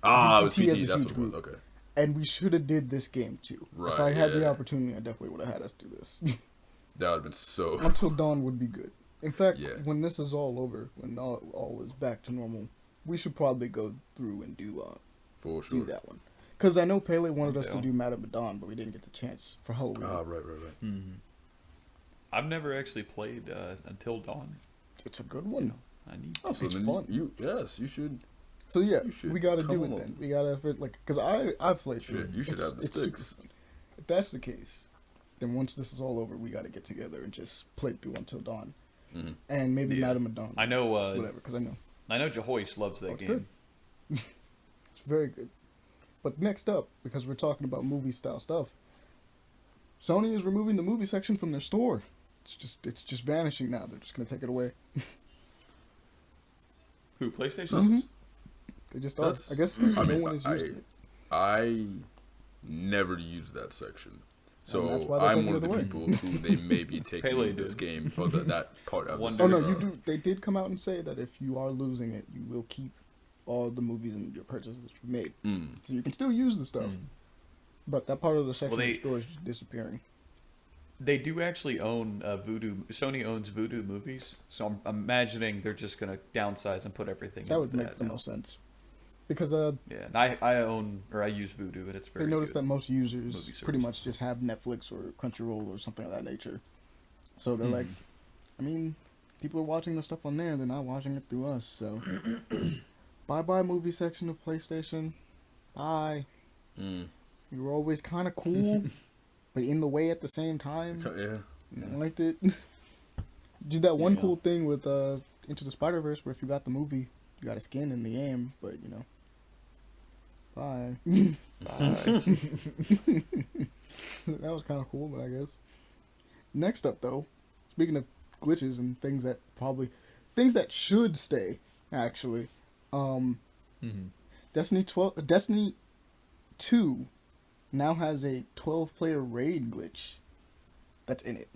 was PT, that's what it was, okay. And we should have did this game too. Right, if I had the opportunity, I definitely would have had us do this. That would have been so Until Dawn would be good. In fact, when this is all over, when all is back to normal, we should probably go through and do that one. Because I know Pele wanted us to do Madame Dawn, but we didn't get the chance for Halloween. Right. Mm-hmm. I've never actually played Until Dawn. It's a good one. I need to. It's fun. You should. So yeah, we gotta do it then. We gotta because I've played through it. You should have the sticks. If that's the case, then once this is all over, we gotta get together and just play through Until Dawn. And maybe Madame Dawn. I know. Whatever, because I know. I know Jahoyce loves that game. It's very good. But next up, because we're talking about movie style stuff, Sony is removing the movie section from their store. It's just vanishing now. They're just gonna take it away. Who, PlayStation? Mm-hmm. They just are. I guess no one is using it. I never use that section. So I'm one of the people who they may be taking this game or that part of it. Oh no, you do. They did come out and say that if you are losing it, you will keep all the movies and your purchases that you made. So you can still use the stuff. But that part of the section of the store is just disappearing. They do actually own Voodoo. Sony owns Voodoo Movies, so I'm imagining they're just going to downsize and put everything. That would make the most sense. Because and I use Voodoo, and it's very. They noticed that most users pretty much just have Netflix or Crunchyroll or something of that nature. So they're like, I mean, people are watching the stuff on there. They're not watching it through us. So, bye movie section of PlayStation. Bye. Mm. You were always kind of cool, but in the way at the same time. Yeah. I liked it. Did that one Yeah. cool thing with Into the Spider-Verse where if you got the movie, you got a skin in the game, but you know. Bye. That was kind of cool, but I guess. Next up, though, speaking of glitches and things that should stay, actually, Mm-hmm. Destiny 2 now has a 12-player raid glitch that's in it.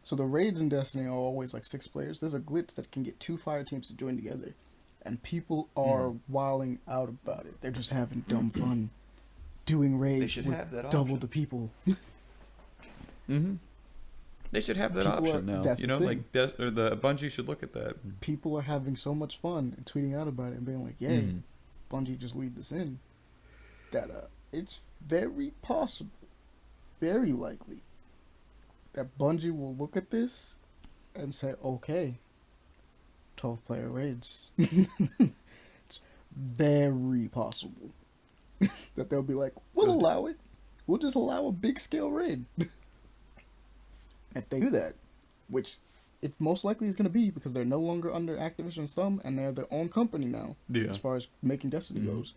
So the raids in Destiny are always like 6 players. There's a glitch that can get 2 fire teams to join together, and people are wilding out about it. They're just having dumb fun doing raids with have that double option. the people. Mm-hmm. They should have that People option are- now. that's You the know, thing. like or the Bungie should look at that. People are having so much fun and tweeting out about it and being like, "Yay, Mhm. Bungie just leave this in." That it's very possible, very likely, that Bungie will look at this and say, "Okay, 12-player raids." It's very possible that they'll be like, "We'll Good. allow it. We'll just allow a big scale raid." If they do that, which it most likely is going to be because they're no longer under Activision's thumb and they're their own company now, Yeah. as far as making Destiny Mhm. goes,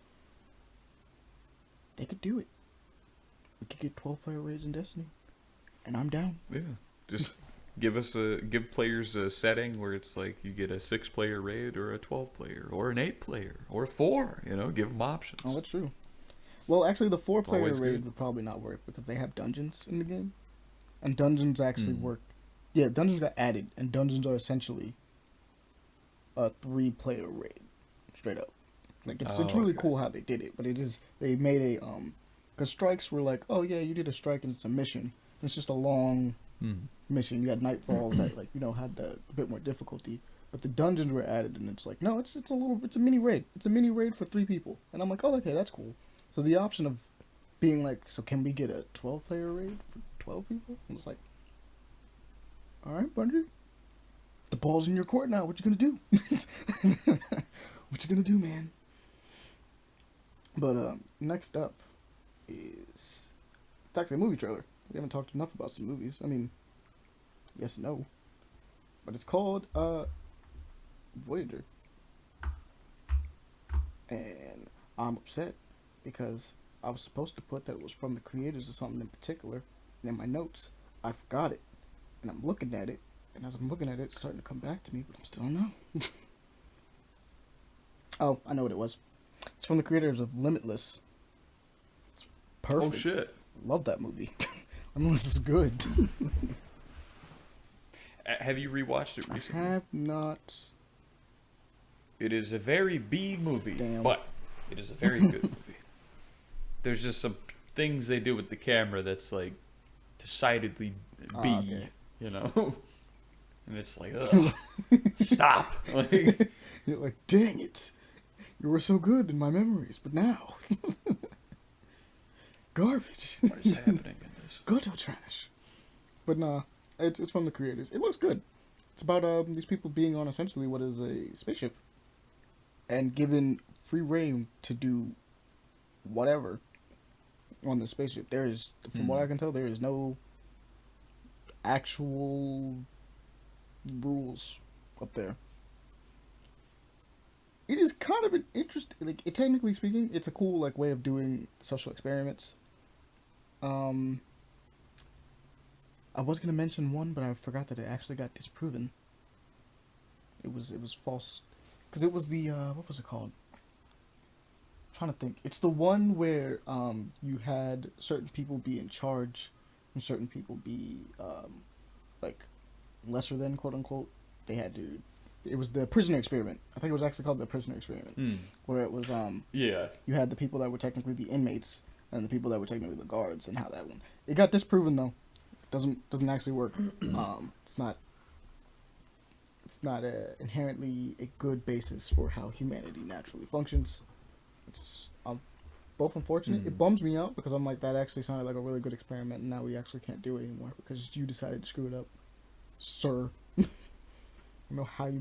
they could do it. We could get 12-player raids in Destiny, and I'm down. Yeah. Just give players a setting where it's like you get a 6-player raid or a 12-player or an 8-player or 4. You know, give them options. Oh, that's true. Well, actually, the 4-player always raid good. would probably not work because they have dungeons in the game, and dungeons actually Mm. work. Yeah, dungeons got added, and dungeons are essentially a 3-player raid, straight up. Like it's really okay. cool how they did it, but they made a because strikes were like, oh yeah, you did a strike and it's a mission. It's just a long Mm. mission. You had nightfalls that like had a bit more difficulty, but the dungeons were added, and it's like no, it's a mini raid. It's a mini raid for 3 people, and I'm like, oh okay, that's cool. So the option of being like, so can we get a 12-player raid for 12 people? I was like, all right, Bungie, the ball's in your court now. What you gonna do? What you gonna do, man? But next up is it's actually a movie trailer. We haven't talked enough about some movies. I mean, yes and no. But it's called Voyager. And I'm upset because I was supposed to put that it was from the creators of something in particular. And in my notes, I forgot it. And I'm looking at it. And as I'm looking at it, it's starting to come back to me, but I'm still don't know. Oh, I know what it was. It's from the creators of Limitless. It's perfect. Oh shit! Love that movie. Limitless is good. Have you rewatched it I recently? have not. It is a very B movie, Damn. but it is a very good movie. There's just some things they do with the camera that's like decidedly B, Okay. you know? And it's like, ugh, stop. Like, You're like, dang it. You were so good in my memories, but now. Garbage. what is happening in this? Gutter trash. But nah, it's from the creators. It looks good. It's about these people being on essentially what is a spaceship and given free reign to do whatever on the spaceship. There is, from what I can tell, there is no actual rules up there. It is kind of an interesting, like, technically speaking, it's a cool like way of doing social experiments. I was gonna mention one, but I forgot that it actually got disproven. It was false, because it was the what was it called? I'm trying to think. It's the one where you had certain people be in charge, and certain people be like lesser than, quote unquote. They had to. It was the prisoner experiment. I think it was actually called the prisoner experiment, where it was Yeah. you had the people that were technically the inmates and the people that were technically the guards, and how that one. It got disproven though. Doesn't actually work. It's not inherently a good basis for how humanity naturally functions. It's both unfortunate. It bums me out because I'm like, that actually sounded like a really good experiment, and now we actually can't do it anymore because you decided to screw it up, sir. I know how you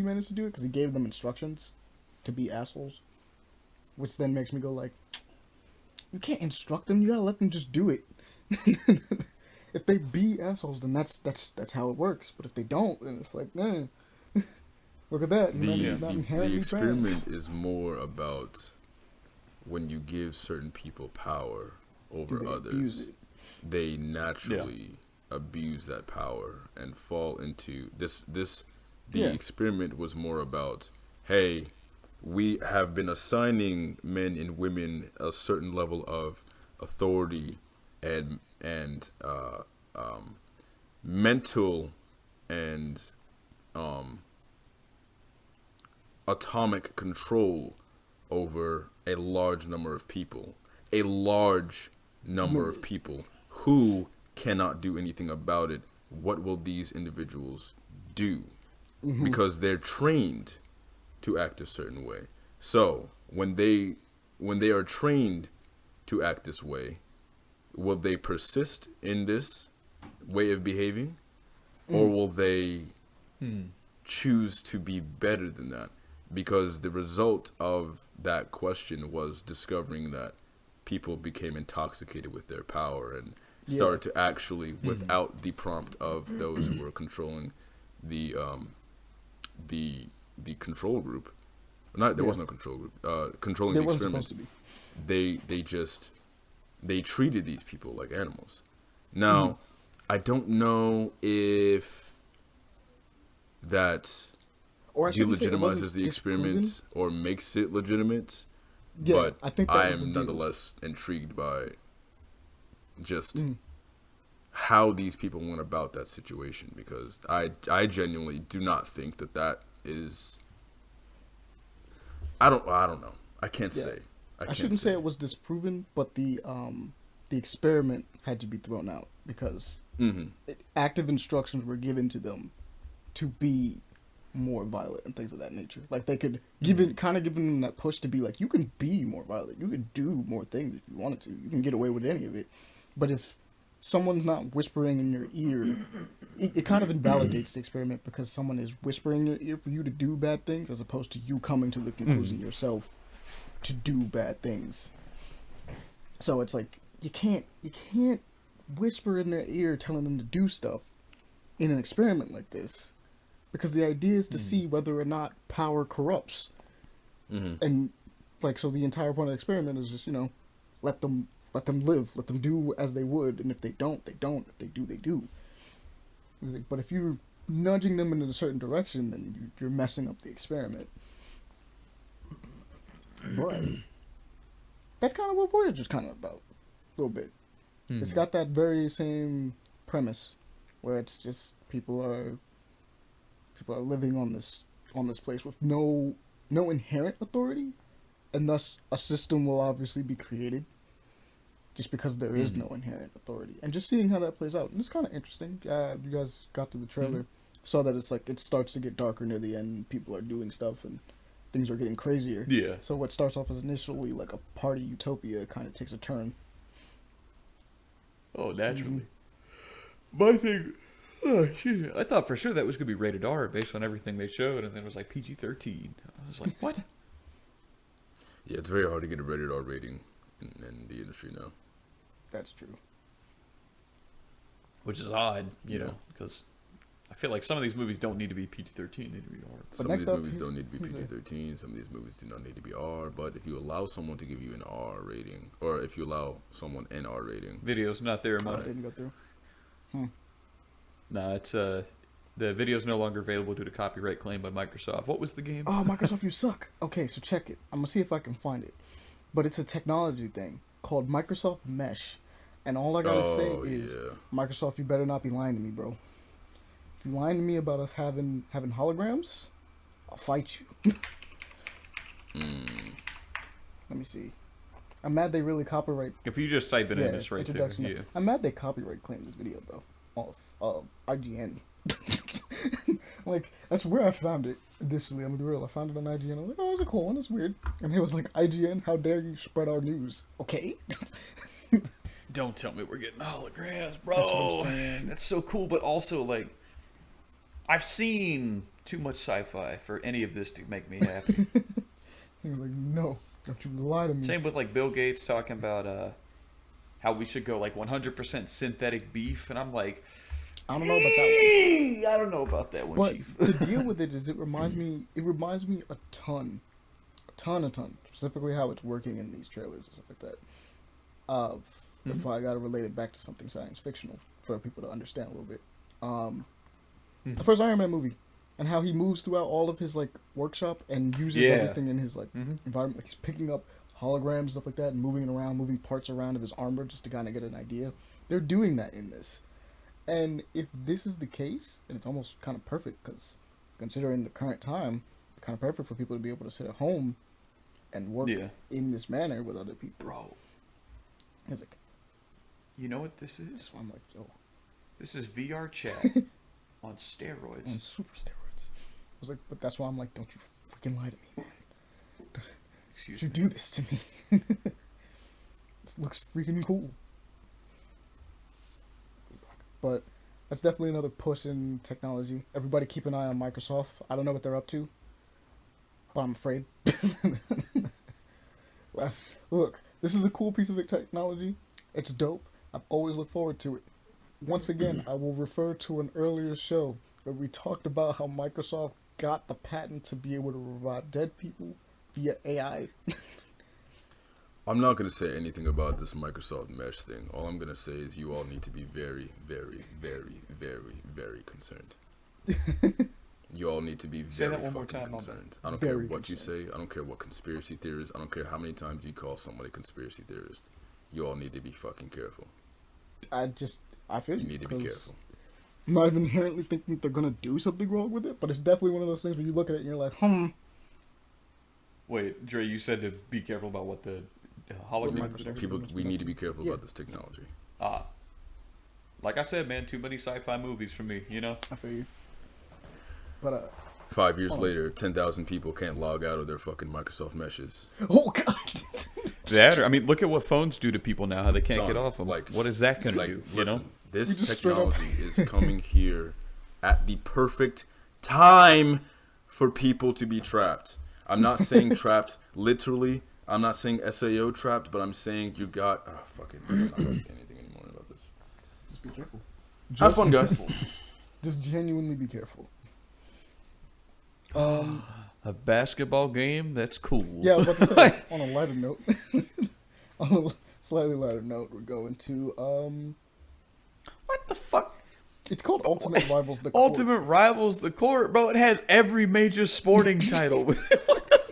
managed to do it because he gave them instructions to be assholes, which then makes me go like, you can't instruct them. You gotta let them just do it. If they be assholes, then that's how it works. But if they don't, then it's like, man, look at that. The experiment is more about when you give certain people power over others, they naturally abuse that power and fall into this. The experiment was more about, hey, we have been assigning men and women a certain level of authority and mental and atomic control over a large number of people. A large number of people who cannot do anything about it. What will these individuals do? Mm-hmm. Because they're trained to act a certain way. So when they are trained to act this way, will they persist in this way of behaving, or will they choose to be better than that? Because the result of that question was discovering that people became intoxicated with their power and started to actually, without the prompt of those who were controlling the control group. There was no control group. Controlling the experiment. They treated these people like animals. Now, I don't know if that delegitimizes the experiment or makes it legitimate, but I am nonetheless intrigued by just how these people went about that situation, because I genuinely do not think that is. I don't know. I can't say. I shouldn't say it was disproven, but the experiment had to be thrown out because active instructions were given to them to be more violent and things of that nature. Like they could giving them that push to be like, you can be more violent, you can do more things if you wanted to, you can get away with any of it. But if someone's not whispering in your ear, it kind of invalidates the experiment, because someone is whispering in your ear for you to do bad things as opposed to you coming to the conclusion yourself to do bad things. So it's like you can't whisper in their ear telling them to do stuff in an experiment like this, because the idea is to see whether or not power corrupts. And like, so the entire point of the experiment is just, let them live, let them do as they would, and if they don't, they don't. If they do, they do. But if you're nudging them in a certain direction, then you're messing up the experiment. But that's kind of what Voyager's kind of about, a little bit. It's got that very same premise, where it's just people are living on this place with no inherent authority, and thus a system will obviously be created, just because there is no inherent authority. And just seeing how that plays out, and it's kind of interesting. You guys got through the trailer, saw that it's like it starts to get darker near the end. People are doing stuff, and things are getting crazier. Yeah. So what starts off as initially like a party utopia kind of takes a turn. Oh, naturally. My thing, I thought for sure that was going to be rated R based on everything they showed, and then it was like PG-13. I was like, what? Yeah, it's very hard to get a rated R rating in the industry now. That's true. Which is odd, because I feel like some of these movies don't need to be PG-13, they need to be R. Some of these movies don't need to be PG-13, some of these movies do not need to be R, but if you allow someone to give you an R rating, or if you allow someone an R rating... Video's not there, it didn't go through. No, it's, the video's no longer available due to copyright claim by Microsoft. What was the game? Oh, Microsoft, you suck. Okay, so check it. I'm going to see if I can find it. But it's a technology thing called Microsoft Mesh. And all I got to say is, Microsoft, you better not be lying to me, bro. If you're lying to me about us having holograms, I'll fight you. Let me see. I'm mad they really copyright... If you just type it in, it's right there. Yeah. I'm mad they copyright claimed this video, though. Of IGN. Like, that's where I found it. Additionally, I'm gonna be real. I found it on IGN. I'm like, oh, that's a cool one. That's weird. And it was like, IGN, how dare you spread our news? Okay. Don't tell me we're getting holograms, bro. That's what I'm saying. That's so cool, but also, like, I've seen too much sci-fi for any of this to make me happy. He was like, no. Don't you lie to me. Same with like Bill Gates talking about how we should go like 100% synthetic beef, and I'm like, I don't know about that one. I don't know about that one, But Chief. the deal with it is it reminds me a ton, specifically how it's working in these trailers and stuff like that. If I gotta relate it back to something science fictional for people to understand a little bit. The first Iron Man movie, and how he moves throughout all of his like workshop and uses everything in his like environment. Like, he's picking up holograms, stuff like that, and moving it around, moving parts around of his armor just to kind of get an idea. They're doing that in this. And if this is the case, and it's almost kind of perfect, because considering the current time, kind of perfect for people to be able to sit at home and work in this manner with other people. Bro. It's like, you know what this is? I'm like, yo. This is VR chat on steroids. On super steroids. I was like, but that's why I'm like, don't you freaking lie to me, man. Excuse you me. do this to me. This looks freaking cool. But that's definitely another push in technology. Everybody keep an eye on Microsoft. I don't know what they're up to, but I'm afraid. Look, this is a cool piece of technology. It's dope. I've always looked forward to it. Once again, I will refer to an earlier show where we talked about how Microsoft got the patent to be able to revive dead people via AI. I'm not going to say anything about this Microsoft Mesh thing. All I'm going to say is you all need to be very, very, very, very, very concerned. You all need to be very fucking concerned. I don't care what you say. I don't care what conspiracy theorists. I don't care how many times you call somebody a conspiracy theorist. You all need to be fucking careful. I feel you need to be careful. I'm not even inherently thinking they're going to do something wrong with it, but it's definitely one of those things where you look at it and you're like, Wait, Dre, you said to be careful about what the holograms. We need to be careful about this technology. Like I said, man, too many sci-fi movies for me, you know? I feel you. But 5 years later, 10,000 people can't log out of their fucking Microsoft meshes. Oh God! I mean, look at what phones do to people now. How they can't get off them. Like, what is that going to do? Listen, you know, this technology is coming here at the perfect time for people to be trapped. I'm not saying trapped literally. I'm not saying SAO trapped, but I'm saying you got. Oh, fuck it. I'm not going to say anything anymore about this. Just be careful. Have fun, guys. Just genuinely be careful. a basketball game? That's cool. Yeah, I was about to say, on a lighter note. On a slightly lighter note, we're going to, What the fuck? It's called Ultimate Rivals the Court. Ultimate Rivals the Court? Bro, it has every major sporting title. What the?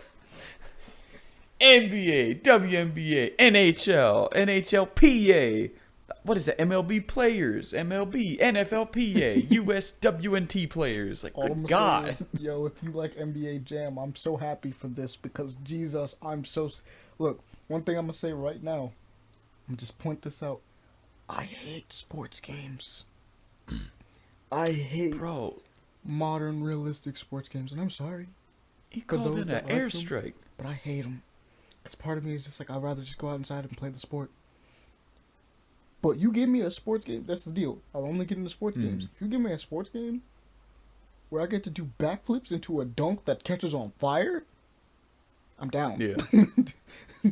NBA, WNBA, NHL, NHLPA. What is that? MLB players, MLB, NFLPA, USWNT players. Like, good God. Is, yo, if you like NBA Jam, I'm so happy for this because, Jesus, I'm so... Look, one thing I'm going to say right now, I'm just point this out. I hate sports games. I hate modern, realistic sports games, and I'm sorry. He called it an airstrike. But I hate them. Because part of me is just like, I'd rather just go out inside and play the sport. But you give me a sports game, that's the deal. I'll only get into sports games. If you give me a sports game where I get to do backflips into a dunk that catches on fire, I'm down. Yeah.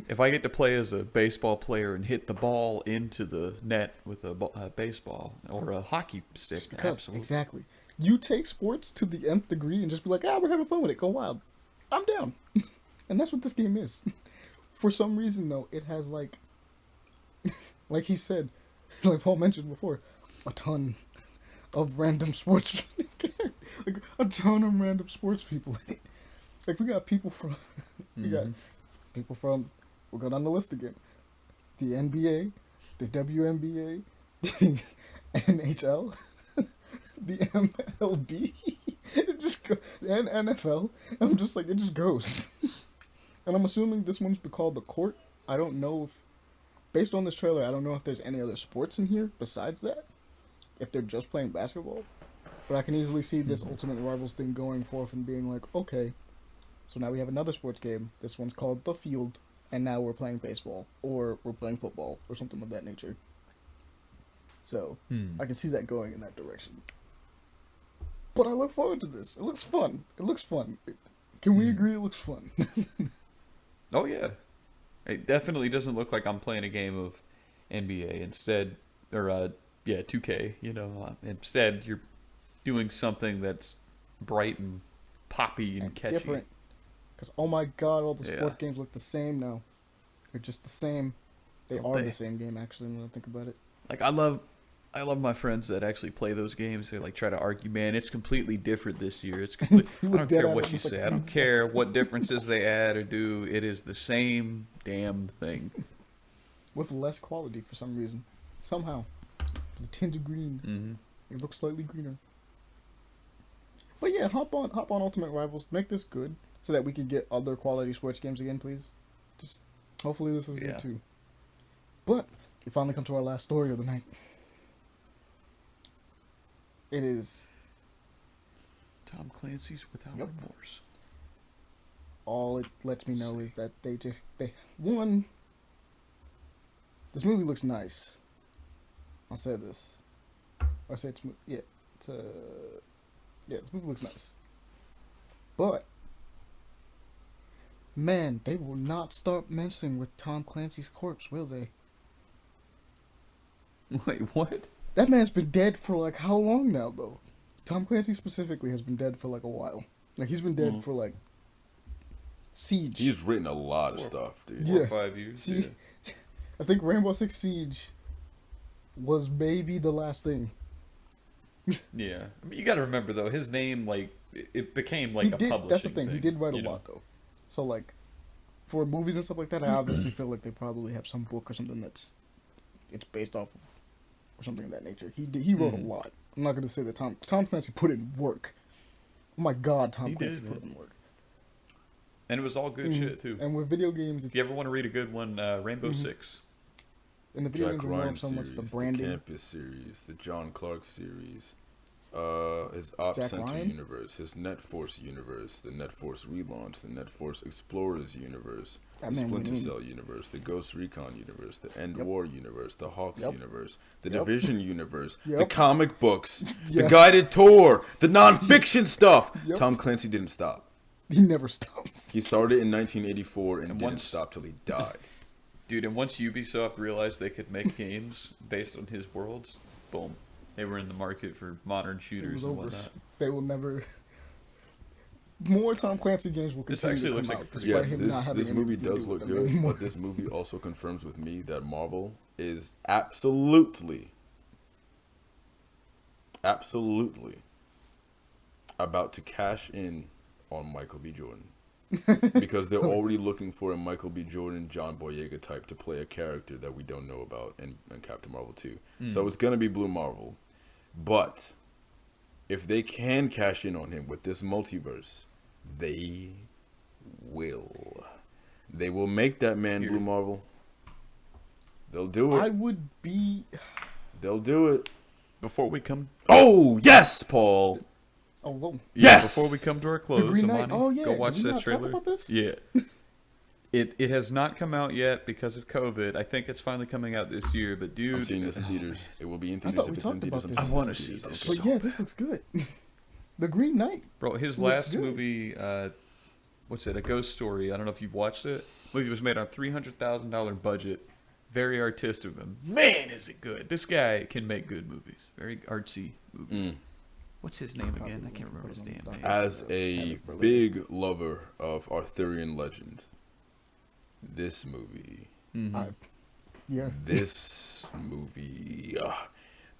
If I get to play as a baseball player and hit the ball into the net with a baseball or a hockey stick, absolutely. Exactly. You take sports to the nth degree and just be like, we're having fun with it. Go wild. I'm down. And that's what this game is. For some reason, though, it has like he said, like Paul mentioned before, a ton of random sports, like a ton of random sports people in it. Like we got people from, we'll go down the list again. The NBA, the WNBA, the NHL, the MLB, it just goes, and NFL. I'm just like, it just goes. And I'm assuming this one's called The Court. I don't know if, based on this trailer, I don't know if there's any other sports in here besides that. If they're just playing basketball. But I can easily see this Ultimate Rivals thing going forth and being like, okay, so now we have another sports game. This one's called The Field. And now we're playing baseball. Or we're playing football. Or something of that nature. So, I can see that going in that direction. But I look forward to this. It looks fun. Can we agree it looks fun? Oh, yeah. It definitely doesn't look like I'm playing a game of NBA instead, or 2K. Instead you're doing something that's bright and poppy and catchy. Different. Because, oh my god, all the Yeah. sports games look the same now. They're just the same. They Don't are they? the same game, actually, when I think about it. Like I love my friends that actually play those games. They like try to argue, man, it's completely different this year. It's complete. I look don't dead care at what it, you it's like say. I don't same care size. what differences they add or do. It is the same damn thing. With less quality for some reason. Somehow. The tinge of green. Mm-hmm. It looks slightly greener. But yeah, hop on Ultimate Rivals. Make this good so that we can get other quality sports games again, please. Just hopefully this is Yeah. good too. But we finally come to our last story of the night. It is Tom Clancy's Without Yep. Remorse. all it lets me know is that one, this movie looks nice. I'll say this. I say it's this movie looks nice. But man, they will not stop messing with Tom Clancy's corpse, will they? Wait, what? That man's been dead for like how long now, though? Tom Clancy specifically has been dead for like a while. Like he's been dead for like Siege. He's written a lot of stuff, dude. 4 or Yeah. 5 years. See, Yeah. I think Rainbow Six Siege was maybe the last thing. Yeah. I mean, you got to remember though, his name it became like He a did. publishing That's the thing. He did write a you know? lot though. So like, for movies and stuff like that, I obviously feel like they probably have some book or something it's based off of, or something of that nature. He wrote a lot. I'm not gonna say that Tom Clancy put in work. Oh my God, Tom He Clancy did, put man. in work. And it was all good shit too. And with video games, it's If you ever want to read a good one, Rainbow Six. in the video Jack games, we know Ryan so series, much the the branding. Campus series, the John Clark series, his Op Jack Center Ryan? universe, his Net Force universe, the Net Force relaunch, the Net Force Explorers universe, That the man went Splinter in. Cell universe, the Ghost Recon universe, the End Yep. War universe, the Hawks Yep. universe, the Yep. Division universe, the Yep. comic books, the Yes. guided tour, the nonfiction stuff. Yep. Tom Clancy didn't stop. He never stops. He started in 1984 and, And didn't once- stop till he died. Dude, and once Ubisoft realized they could make games based on his worlds, boom. They were in the market for modern It shooters was and over. whatnot. They will never. More Tom Clancy games will This continue actually to looks come like a out, pretty- despite Yes, him not having this movie anything to does do look with them good, anymore. but this movie also confirms with me that Marvel is absolutely about to cash in on Michael B. Jordan. Because they're already looking for a Michael B. Jordan, John Boyega type to play a character that we don't know about in Captain Marvel 2. So it's going to be Blue Marvel. But if they can cash in on him with this multiverse, they will. They will make that man Blue Marvel. They'll do I it. would be. They'll do it. Before we come, Oh, yes, Paul. Oh, whoa. Yes! Before we come to our The close, Green Knight. Amani, Oh, yeah. go watch Did we that not trailer. talk about this? Yeah. It has not come out yet because of COVID. I think it's finally coming out this year, but dude, I'm seeing this in theaters. It will be in I theaters thought if we it's in talked theaters. about I'm this. seeing I wanna in see theaters. this. But yeah, this looks good. The Green Knight. bro, his Looks last good. movie, what's it? A Ghost Story. I don't know if you've watched it. Movie was made on $300,000 budget. Very artistic, but man, is it good! This guy can make good movies. Very artsy movies. What's his name again? I can't remember his damn name. As a big lover of Arthurian legend, this movie, Yeah.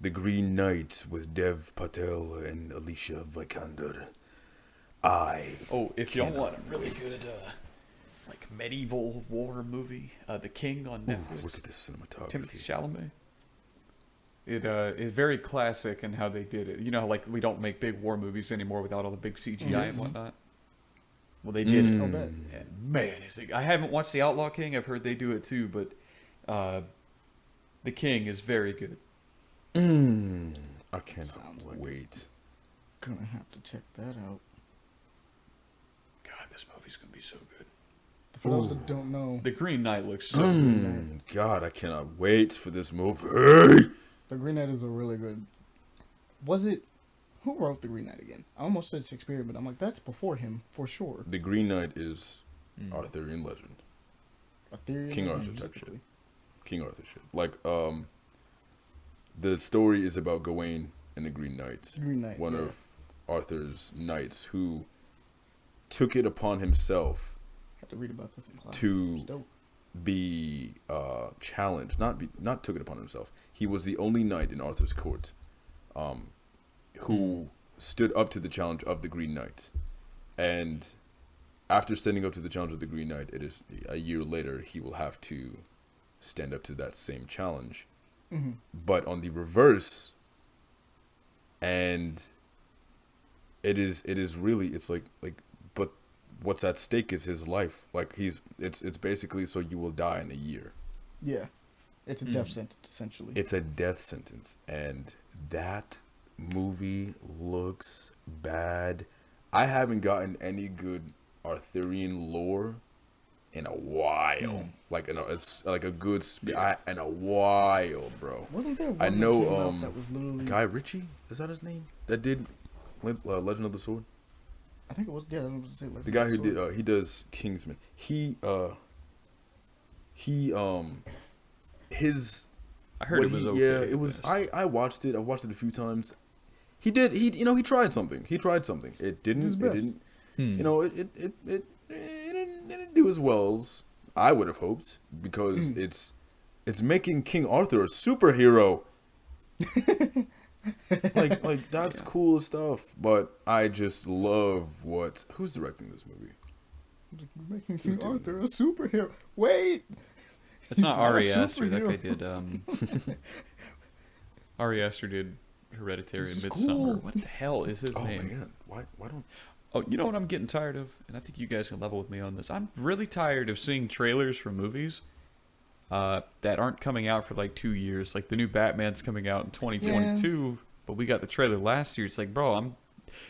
The Green Knight with Dev Patel and Alicia Vikander. If y'all want a really good, like medieval war movie, The King on Netflix. Look at this Timothy cinematography. Chalamet. It is very classic in how they did it. You know, like we don't make big war movies anymore without all the big CGI Yes. and whatnot. Well, they did it. I'll bet. And man, I haven't watched The Outlaw King. I've heard they do it too, but The King is very good. I cannot Sounds like wait. Gonna have to check that out. God, this movie's gonna be so good. For those that don't know, The Green Knight looks so good. God, I cannot wait for this movie. The Green Knight is a really good. Was it? Who wrote The Green Knight again? I almost said Shakespeare, but I'm like, that's before him for sure. The Green Knight is Arthurian legend. Arthurian King legend, Arthur type shit. specifically. King Arthur shit. Like, the story is about Gawain and the Green Knight. Green Knight, One yeah. of Arthur's knights who took it upon himself Had to read about this in class. to It's dope. be challenged. Not took it upon himself. He was the only knight in Arthur's court, who stood up to the challenge of the Green Knight, and after standing up to the challenge of the Green Knight, it is a year later he will have to stand up to that same challenge, but on the reverse, and it is really, it's like but what's at stake is his life. Like it's basically, so you will die in a year. Yeah. It's a death sentence, essentially. It's a death sentence, and that movie looks bad. I haven't gotten any good Arthurian lore in a while. It's like a good in a while, bro. Wasn't there one I that know came out that was literally... Guy Ritchie, is that his name? That did Legend of the Sword. I think it was, yeah, I was going to say The guy who did he does Kingsman. His I heard it was okay. yeah, it was. I watched it. I watched it a few times. He tried something. It didn't. His It best. didn't. It didn't do as well as I would have hoped, because it's making King Arthur a superhero. like that's cool stuff. But I just love who's directing this movie. Making Who's King doing Arthur a this? superhero. Wait! It's not He's Ari not a Aster. That guy superhero. did. Ari Aster did Hereditary and This is Midsummer. cool. What the hell is his Oh name? man, why don't? Oh, you know what I'm getting tired of? And I think you guys can level with me on this. I'm really tired of seeing trailers for movies that aren't coming out for like 2 years. Like the new Batman's coming out in 2022, but we got the trailer last year. It's like, bro,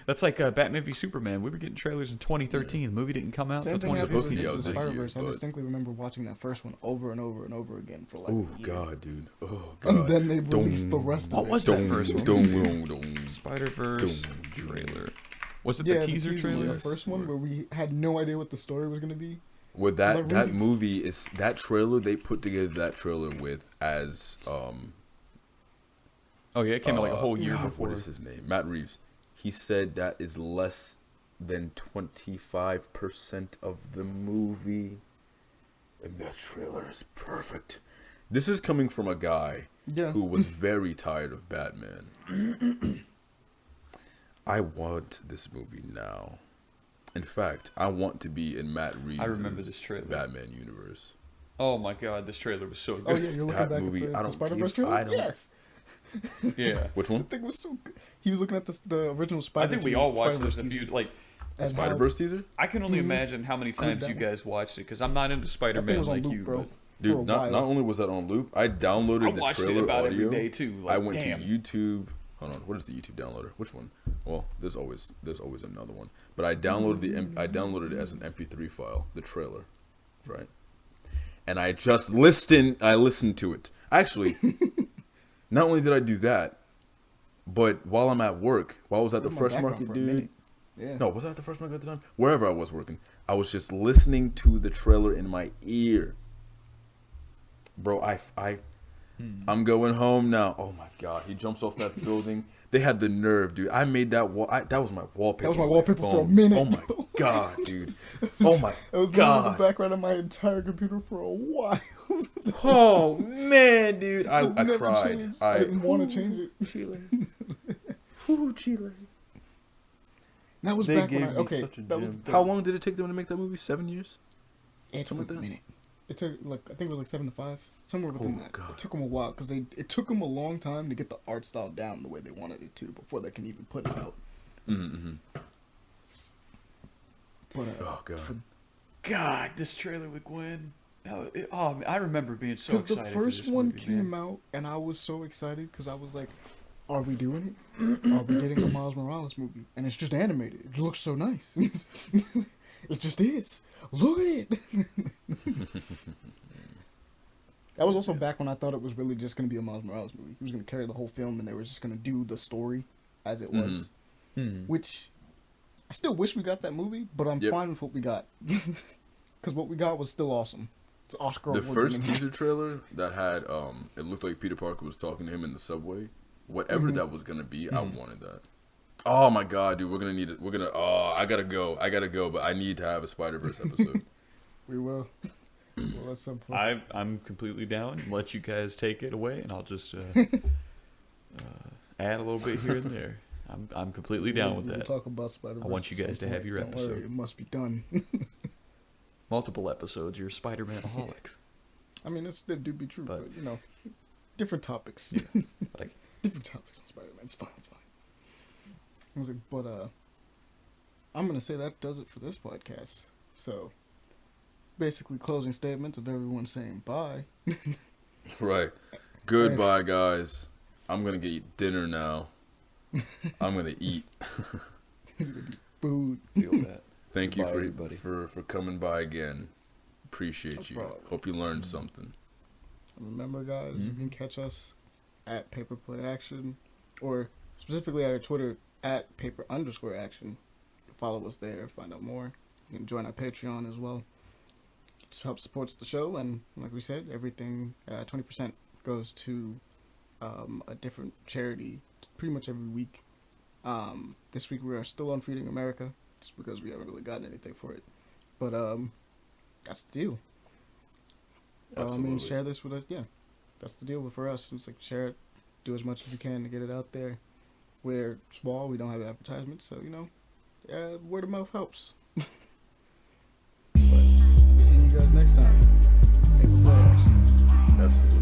that's like Batman v Superman. We were getting trailers in 2013. The movie didn't come out Same until thing happened with supposed to be Into out the this year, Spider-Verse. I but- distinctly remember watching that first one over and over and over again for like Oh a year. god, dude. Oh god. And then they released the rest of What it. was that first one? Dum. Spider-Verse trailer. Was it Yeah, the teaser trailer? The Yes. first one where we had no idea what the story was going to be. With Was I that really- movie is that trailer, they put together that trailer with as Oh yeah, it came out like a whole year God, before. What is his name? Matt Reeves. He said that is less than 25% of the movie, and that trailer is perfect. This is coming from a guy Yeah. who was very tired of Batman. I want this movie now. In fact, I want to be in Matt Reeves' remember this trailer. Batman universe. Oh my god, this trailer was so good. Oh yeah, you're looking That back movie, at I the don't Spider-Verse give- trailer? I don't- Yes. Yeah. Which The one? thing was so good. He was looking at the original I Spider-Man. think we all watched this a few. Like, The Spider-Verse teaser? I can only Mhm. imagine how many I heard times you that guys watched it, because I'm not into That thing Spider-Man was on like loop, you. bro. But For a Dude, not while. only was that on loop, I downloaded I the watched trailer it about audio. every day too. Like, I went damn. to YouTube. Hold on, what is the YouTube downloader? Which one? Well, there's always another one. But I downloaded I downloaded it as an MP3 file, the trailer, right? And I just listened to it. Actually, not only did I do that, but while I'm at work, while I was at the Put my Fresh background Market, for a dude. minute. Yeah. No, was I at the Fresh Market at the time? Wherever I was working, I was just listening to the trailer in my ear. Bro, I'm going home now. Oh my god, he jumps off that building. They had the nerve, dude. I made that that was my wallpaper. That was my on wallpaper for a phone. minute. Oh my god, dude. Oh my That was literally god. the background of my entire computer for a while. Oh man, dude. I It never cried. changed. I didn't want to change it. Chile. Ooh, Chile. That was They back when gave I... me Okay, such a that was... gem. How long did it take them to make that movie? 7 years? It Something took like a that? minute. It took, like, I think it was like 7 to 5. Somewhere within Oh, that. God. It took them a while, because it took them a long time to get the art style down the way they wanted it to before they can even put it out. Mm-hmm. But, Oh god. God, this trailer with Gwen. I remember being so because excited. the for first this one movie, came man. out, and I was so excited, because I was like, are we doing it? Are we getting a Miles Morales movie? And it's just animated. It looks so nice. It just is. Look at it. That was also back when I thought it was really just going to be a Miles Morales movie. He was going to carry the whole film, and they were just going to do the story as it was. Which, I still wish we got that movie, but I'm Yep. fine with what we got. Because what we got was still awesome. It's Oscar The award first winning. teaser trailer that had it looked like Peter Parker was talking to him in the subway. Whatever that was gonna be, I wanted that. Oh my god, dude, we're gonna need it. We're gonna. Oh, I gotta go. But I need to have a Spider-Verse episode. We will. Well, at some point. I'm completely down. Let you guys take it away, and I'll just add a little bit here and there. I'm completely down with We'll that. talk about Spider-Verse I want you at guys some to have point. your Don't worry, episode. it must be done. Multiple episodes. You're Spider-Man-aholics. I mean, that do be true, but, you know, different topics. Yeah, but Different topics on Spider-Man. It's fine. I was like, but I'm gonna say that does it for this podcast. So, basically, closing statements of everyone saying bye. Right. Goodbye, guys. I'm gonna get dinner now. I'm gonna eat. He's gonna do food. feel that. Thank Goodbye, you everybody. for coming by again. Appreciate you. problem. Hope you learned something. Remember, guys, you can catch us at Paperplay Action, or specifically at our Twitter at @paper_action. Follow us there, find out more. You can join our Patreon as well. It helps supports the show, and like we said, everything 20% goes to a different charity pretty much every week. This week we are still on Feeding America, just because we haven't really gotten anything for it. But that's the deal. I Absolutely. mean, share this with us. Yeah, that's the deal for us. It's like share it, do as much as you can to get it out there. We're small, we don't have advertisements, so you know, word of mouth helps. But see you guys next time. Paperplay Action. Absolutely.